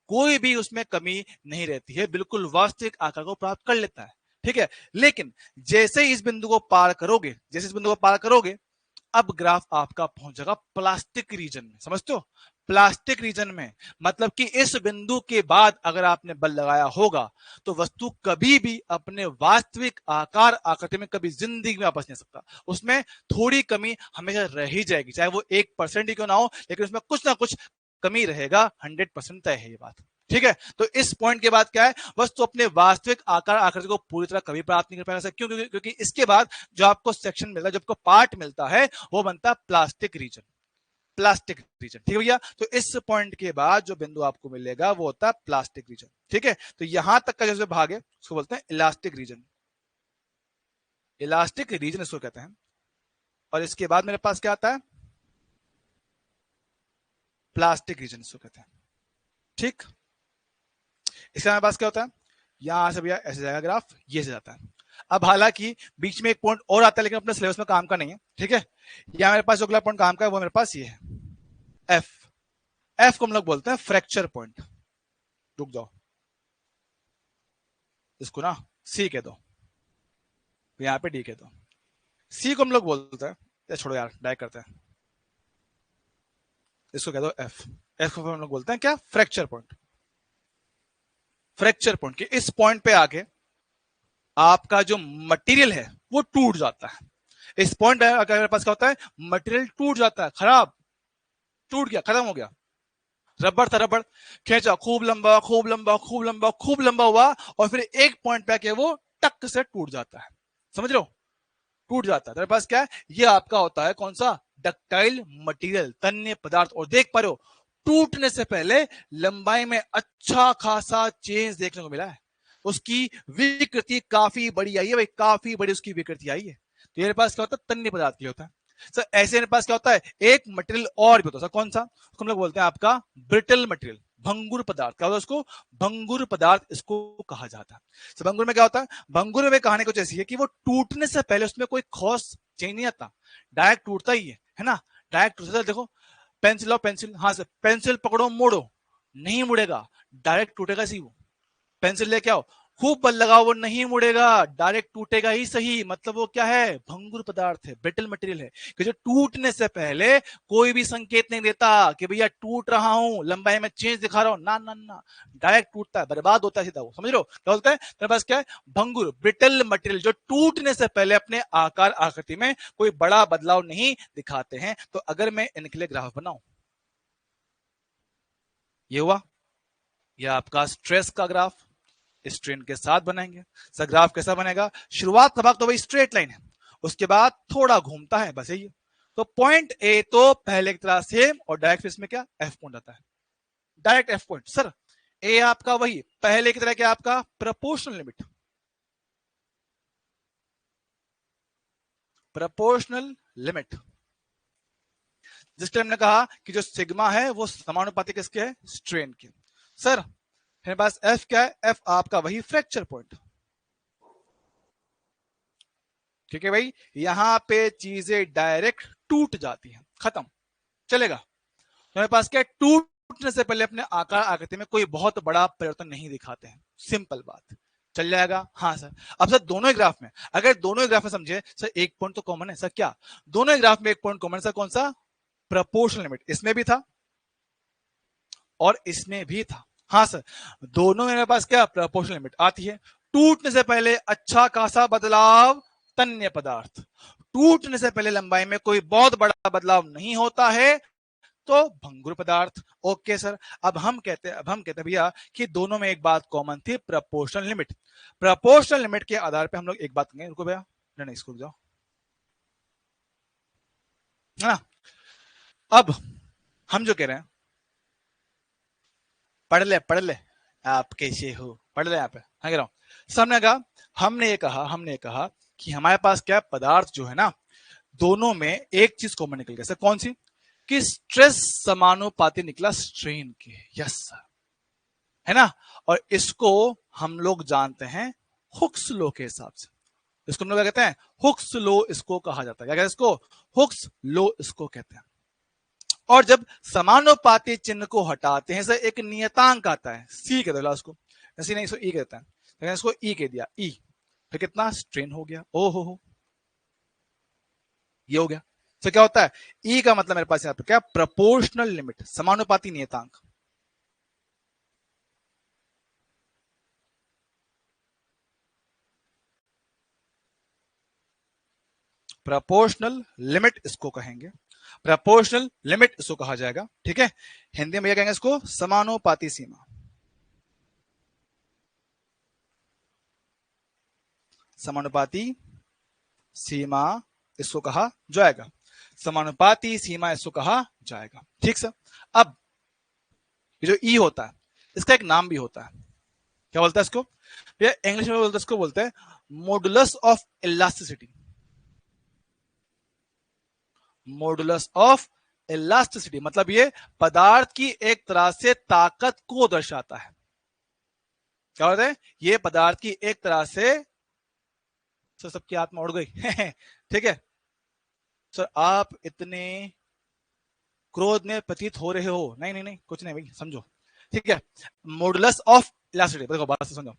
कोई भी उसमें कमी नहीं रहती है, बिल्कुल वास्तविक आकार को प्राप्त कर लेता है, ठीक है। लेकिन जैसे इस बिंदु को पार करोगे, जैसे इस बिंदु को पार करोगे, अब ग्राफ आपका पहुंच जाएगा प्लास्टिक रीजन में, समझते हो, प्लास्टिक रीजन में, मतलब कि इस बिंदु के बाद अगर आपने बल लगाया होगा तो वस्तु कभी भी अपने वास्तविक आकार आकृति में कभी जिंदगी में वापस नहीं आ सकता, उसमें थोड़ी कमी हमेशा रह ही जाएगी, चाहे वो 1% ही क्यों ना हो, लेकिन उसमें कुछ ना कुछ कमी रहेगा, 100% तय है ये बात, ठीक है। तो इस पॉइंट के बाद क्या है, वस्तु अपने वास्तविक आकार आकृति को पूरी तरह कभी प्राप्त नहीं कर पाएगा, क्यों, क्योंकि इसके बाद जो आपको सेक्शन मिलता है, जो आपको पार्ट मिलता है वो बनता है प्लास्टिक रीजन, प्लास्टिक रीजन, ठीक है भैया। तो इस पॉइंट के बाद जो बिंदु आपको मिलेगा वो होता है प्लास्टिक रीजन, ठीक है। तो यहां तक का जो भाग है उसको बोलते हैं इलास्टिक रीजन, इलास्टिक रीजन इसको कहते हैं। और इसके बाद मेरे पास क्या आता है, प्लास्टिक रीजन इसको कहते हैं, ठीक। इसके हमारे पास क्या होता है, यहां से भैया ऐसे जाएगा ग्राफ, ये से जाता है। अब हालांकि बीच में एक पॉइंट और आता है लेकिन अपने सिलेबस में काम का नहीं है, ठीक है। यहां मेरे पास जो अगला पॉइंट काम का है वो मेरे पास ये है एफ, एफ को हम लोग बोलते हैं फ्रैक्चर पॉइंट, रुक जाओ इसको ना सी कह दो, यहां पे डी कह दो, सी को हम लोग बोलते हैं, या छोड़ो यार डायरेक्ट करते हैं, इसको कह दो एफ, एफ को हम लोग बोलते हैं क्या, फ्रैक्चर पॉइंट, फ्रैक्चर पॉइंट के इस पॉइंट पे आके आपका जो मटेरियल है वो टूट जाता है, इस पॉइंट पे मेरे पास क्या होता है, मटेरियल टूट जाता है, खराब, टूट गया, खत्म हो गया, रबड़ था, रबड़ खींचा, खूब लंबा खूब लंबा खूब लंबा खूब लंबा हुआ और फिर एक पॉइंट पे आके वो टक से टूट जाता है, समझ लो, टूट जाता है। मेरे पास क्या है, ये आपका होता है कौन सा, डक्टाइल मटेरियल, तन्य पदार्थ। और देख पा रहे हो टूटने से पहले लंबाई में अच्छा खासा चेंज देखने को मिला है, उसकी विकृति काफी बड़ी आई है भाई, काफी बड़ी उसकी विकृति आई है। तो मेरे पास क्या होता है, तन्य पदार्थ के लिए होता है। सर ऐसे मेरे पास क्या होता है, एक मटेरियल और भी होता है, कौन सा, उसको हम लोग बोलते हैं आपका ब्रिटल मटेरियल, भंगुर पदार्थ। क्या होता है उसको? भंगुर पदार्थ इसको कहा जाता है। तो भंगुर में क्या होता है? भंगुर में कहानी कुछ ऐसी है कि वो टूटने से पहले उसमें कोई ठोस चेंज नहीं आता, डायरेक्ट टूटता ही है ना? डायरेक्ट टूटता है। देखो पेंसिल और पेंसिल, हाँ सर, पेंसिल पकड़ो मोड़ो, नहीं मुड़ेगा, डायरेक्ट टूटेगा सी वो। पेंसिल लेके आओ, खूब बल लगाओ, वो नहीं मुड़ेगा, डायरेक्ट टूटेगा ही सही। मतलब वो क्या है? भंगुर पदार्थ है, ब्रिटल मटेरियल है, कि जो टूटने से पहले कोई भी संकेत नहीं देता कि भैया टूट रहा हूं, लंबाई में चेंज दिखा रहा हूं, ना ना ना, डायरेक्ट टूटता है, बर्बाद होता है सीधा वो। समझ लो क्या बोलता है? तेरे पास क्या है? भंगुर ब्रिटल मटेरियल, जो टूटने से पहले अपने आकार आकृति में कोई बड़ा बदलाव नहीं दिखाते हैं। तो अगर मैं इनके लिए ग्राफ बनाऊं, ये हुआ, यह आपका स्ट्रेस का ग्राफ, स्ट्रेन के साथ बनाएंगे। सर ग्राफ कैसा बनेगा? शुरुआत का भाग तो भाई स्ट्रेट लाइन है, उसके बाद थोड़ा घूमता है, बस यही है। तो पॉइंट ए तो पहले की तरह सेम, और डायरेक्ट फेस में क्या? एफ पॉइंट आता है, डायरेक्ट एफ पॉइंट। सर ए आपका वही पहले की तरह क्या? आपका प्रोपोर्शनल लिमिट, प्रोपोर्शनल लिमिट, जिस टाइम ने कहा कि जो सिग्मा है वो समानुपाती किसके है? स्ट्रेन के। सर मेरे पास एफ क्या है? एफ आपका वही फ्रैक्चर पॉइंट। ठीक है भाई, यहां पे चीजें डायरेक्ट टूट जाती हैं, खत्म, चलेगा। तो मेरे पास क्या? टूटने से पहले अपने आकार आकृति में कोई बहुत बड़ा परिवर्तन नहीं दिखाते हैं, सिंपल बात, चल जाएगा। हाँ सर। अब सर दोनों ही ग्राफ में, अगर दोनों ही ग्राफ में समझे सर, एक पॉइंट तो कॉमन है। सर क्या? दोनों ही ग्राफ में एक पॉइंट कॉमन है। सर कौन सा? प्रोपोर्शनल लिमिट, इसमें भी था और इसमें भी था। हाँ सर, दोनों में मेरे पास क्या? प्रोपोर्शनल लिमिट आती है। टूटने से पहले अच्छा खासा बदलाव, तन्य पदार्थ। टूटने से पहले लंबाई में कोई बहुत बड़ा बदलाव नहीं होता है, तो भंगुर पदार्थ। ओके सर, अब हम कहते हैं भैया कि दोनों में एक बात कॉमन थी, प्रोपोर्शनल लिमिट। प्रोपोर्शनल लिमिट के आधार पे हम लोग एक बात कहेंगे, रुको भैया, नहीं इसको जाओ, है ना? अब हम जो कह रहे हैं, पढ़ ले, आप कैसे हो, पढ़ ले आप, हाँ कह रहा हूं। सामने कहा, हमने कहा कि हमारे पास क्या पदार्थ जो है ना, दोनों में एक चीज कॉमन निकल गया। सर कौन सी? कि स्ट्रेस समानुपाती निकला स्ट्रेन के। यस सर, है ना? और इसको हम लोग जानते हैं हुक्स लो के हिसाब से। इसको हम लोग क्या कहते हैं? हुक्स लो इसको कहा जाता है। क्या कहते हैं इसको? हुक्स लो इसको कहते हैं। और जब समानुपाती चिन्ह को हटाते हैं सर, एक नियतांक आता है, सी कहते हैं उसको, ऐसे नहीं, इसको ई कहते हैं, इसको ई कह दिया, ई, फिर कितना? स्ट्रेन हो गया। ओ हो, ये हो गया। तो क्या होता है? ई का मतलब मेरे पास यहां पर क्या? प्रोपोर्शनल लिमिट, समानुपाती नियतांक। प्रोपोर्शनल लिमिट इसको कहेंगे, प्रोपोर्शनल लिमिट इसको कहा जाएगा। ठीक है, हिंदी में क्या कहेंगे इसको? समानुपाती सीमा, समानुपाती सीमा इसको कहा जाएगा, समानुपाती सीमा इसको कहा जाएगा। ठीक सर। अब ये जो ई होता है, इसका एक नाम भी होता है, क्या बोलता है इसको? भैया इंग्लिश में बोलते हैं, इसको बोलते हैं modulus of elasticity, modulus of elasticity. मतलब ये पदार्थ की एक तरह से ताकत को दर्शाता है। क्या होता है? ये पदार्थ की एक तरह से, सर सबकी आत्मा उड़ गई ठीक है सर, आप इतने क्रोध में प्रतीत हो रहे हो। नहीं नहीं नहीं, कुछ नहीं भाई, समझो। ठीक है, मॉडुलस ऑफ इलास्टिसिटी, देखो बात से समझो।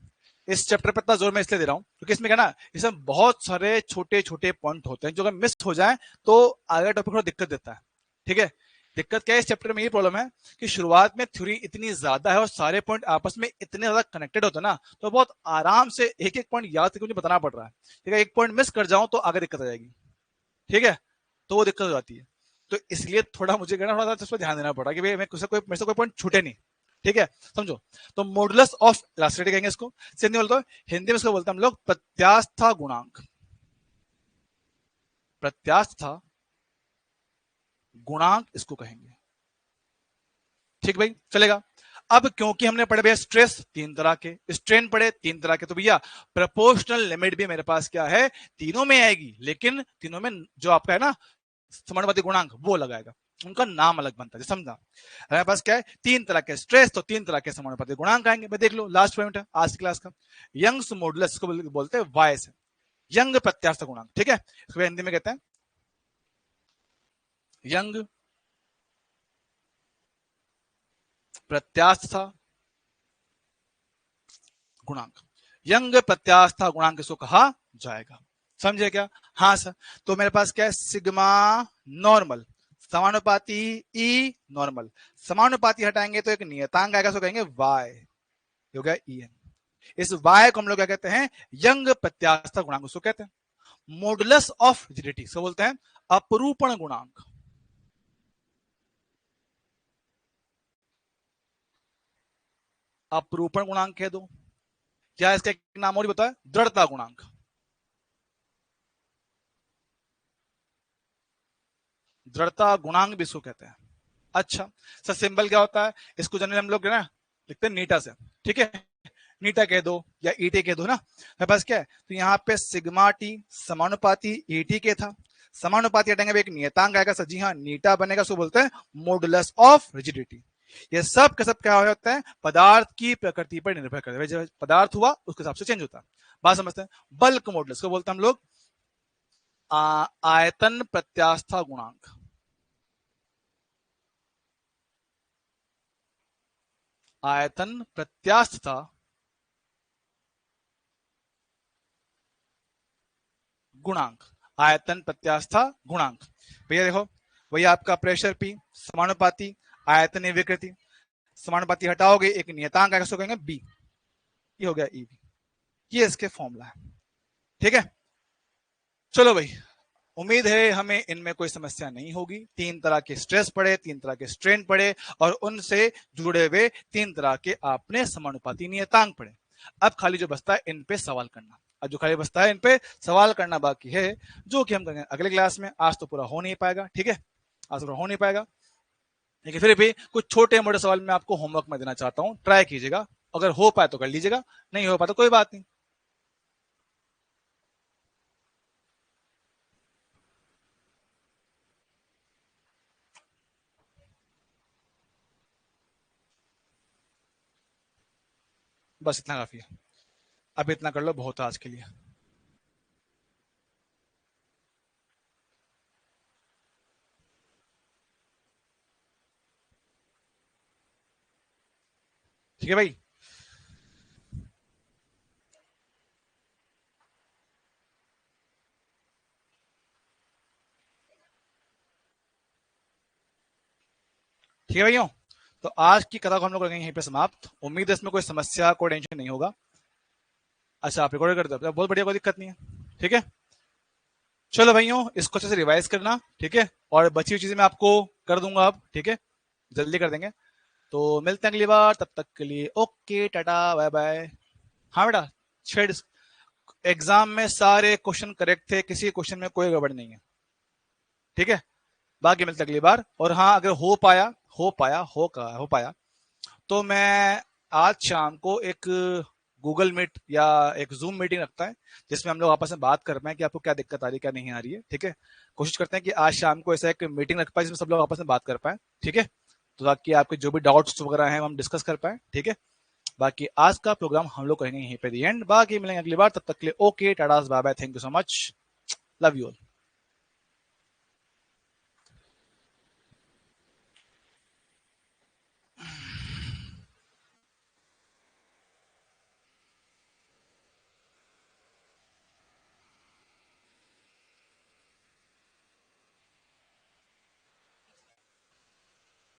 इस चैप्टर पर इतना जोर मैं इसलिए दे रहा हूं क्योंकि इसमें क्या ना, इसमें बहुत सारे छोटे छोटे पॉइंट होते हैं जो अगर मिस हो जाए तो आगे टॉपिक थोड़ा दिक्कत देता है। ठीक है, दिक्कत क्या है इस चैप्टर में? ये प्रॉब्लम है कि शुरुआत में थ्योरी इतनी ज्यादा है और सारे पॉइंट आपस में इतने ज्यादा कनेक्टेड होते हैं ना, तो बहुत आराम से एक एक पॉइंट याद करके मुझे बताना पड़ रहा है। ठीक है, एक पॉइंट मिस कर जाऊं तो आगे दिक्कत आ जाएगी। ठीक है, तो वो दिक्कत हो जाती है। तो इसलिए थोड़ा मुझे कहना, थोड़ा सा ध्यान देना पड़ा कि भाई मैं मेरे से कोई पॉइंट छूटे नहीं। ठीक है, समझो। तो मॉडुलस ऑफ इलास्टिसिटी कहेंगे इसको, सिंधी बोलते हो, हिंदी में इसको बोलते हैं हम लोग प्रत्यास्था गुणांक, प्रत्यास्था गुणांक इसको कहेंगे। ठीक भाई, चलेगा। अब क्योंकि हमने पढ़े भैया स्ट्रेस तीन तरह के, स्ट्रेन पढ़े तीन तरह के, तो भैया प्रोपोर्शनल लिमिट भी मेरे पास क्या है? तीनों में आएगी, लेकिन तीनों में जो आपका है ना समानुपाती गुणांक वो लगाएगा। उनका नाम अलग बनता है, समझा। हमारे पास क्या है, तीन तरह के स्ट्रेस, तो तीन तरह के समानुपाती गुणांक आएंगे। मैं देख लो लास्ट पॉइंट है आज की क्लास का, यंग्स मॉडुलस को बोलते हैं वाई से, यंग प्रत्यास्थ गुणांक, ठीक है। इसको हिंदी में कहते हैं यंग प्रत्यास्थ गुणांक, यंग प्रत्यास्थ गुणांक इसको कहा जाएगा, समझे क्या। हाँ सर, तो मेरे पास क्या है, सिग्मा नॉर्मल समानुपाती ई नॉर्मल, समानुपाती हटाएंगे तो एक नियतांक आएगा, उसको कहेंगे वाई, हो गया ई एन। इस वाई को हम लोग क्या कहते हैं, यंग प्रत्यास्थ गुणांक उसको कहते हैं। मॉडुलस ऑफ रिजिडिटी इसको बोलते हैं अपरूपण गुणांक, अपरूपण गुणांक कह दो, क्या इसका एक नाम और बताया, दृढ़ता गुणांक, दृढ़ता गुणांक भी इसको कहते हैं। अच्छा सर, सिंबल क्या होता है, इसको जनरली हम लोग ना लिखते हैं नीटा से, ठीक है, नीटा कह दो या ईटी कह दो ना। मेरे पास क्या है, तो यहाँ पे सिग्मा टी समानुपाती ईटी के था, समानुपाती हटेंगे एक नियतांक आएगा सर, जी हाँ नीटा बनेगा, उसको बोलते हैं मॉडुलस ऑफ रिजिडिटी। ये सब का सब क्या होता है, पदार्थ की प्रकृति पर निर्भर करता है, जब पदार्थ हुआ उसके हिसाब से चेंज होता है, बात समझते हैं। बल्क मॉडुलस को बोलते हैं हम लोग आयतन प्रत्यास्था गुणांक, आयतन प्रत्यास्थता गुणांक, आयतन प्रत्यास्था गुणांक। भैया देखो, वही आपका प्रेशर पी समानुपाती आयतन विकृति, समानुपाती हटाओगे एक नियतांक आएगा, कहेंगे बी, ये हो गया ई बी, ये इसके फॉर्मूला है, ठीक है। चलो भाई, उम्मीद है हमें इनमें कोई समस्या नहीं होगी। तीन तरह के स्ट्रेस पढ़े, तीन तरह के स्ट्रेन पढ़े, और उनसे जुड़े हुए तीन तरह के आपने समानुपाती नियतांक पढ़े। अब खाली जो बचता है इन पे सवाल करना, अब जो खाली बचता है इन पे सवाल करना बाकी है, जो कि हम करेंगे अगले क्लास में। आज तो पूरा हो नहीं पाएगा, ठीक है, आज पूरा हो नहीं पाएगा, लेकिन फिर भी कुछ छोटे मोटे सवाल मैं आपको होमवर्क में देना चाहता हूँ, ट्राई कीजिएगा, अगर हो पाए तो कर लीजिएगा, नहीं हो पाए तो कोई बात नहीं। बस इतना काफी है, अब इतना कर लो, बहुत है आज के लिए। ठीक है भाई, ठीक है भाइयों, तो आज की कथा को हम लोग करेंगे यहीं पे समाप्त। उम्मीद है इसमें कोई समस्या, कोई टेंशन नहीं होगा। अच्छा आप रिकॉर्ड कर दो, बहुत बढ़िया, कोई दिक्कत नहीं है, ठीक है। चलो भाइयों, इसको अच्छे से रिवाइज करना, ठीक है, और बची हुई चीजें मैं आपको कर दूंगा अब, ठीक है, जल्दी कर देंगे। तो मिलते हैं अगली बार, तब तक के लिए ओके, टाटा बाय बाय। हाँ बेटा, छेड़, एग्जाम में सारे क्वेश्चन करेक्ट थे, किसी क्वेश्चन में कोई गड़बड़ नहीं है, ठीक है। बाकी मिलते अगली बार, और हाँ अगर हो पाया तो मैं आज शाम को एक गूगल मीट या एक जूम मीटिंग रखता है, जिसमें हम लोग आपस में बात कर पाए कि आपको क्या दिक्कत आ रही है, क्या नहीं आ रही है, ठीक है। कोशिश करते हैं कि आज शाम को ऐसा एक मीटिंग रख पाए जिसमें सब लोग आपस में बात कर पाए, ठीक है, तो ताकि आपके जो भी डाउट्स वगैरह हैं हम डिस्कस कर पाए, ठीक है। बाकी आज का प्रोग्राम हम लोग करेंगे यहीं पे दी एंड, बाकी मिलेंगे अगली बार, तब तक के लिए okay, tata bye bye, thank you so much, love you all.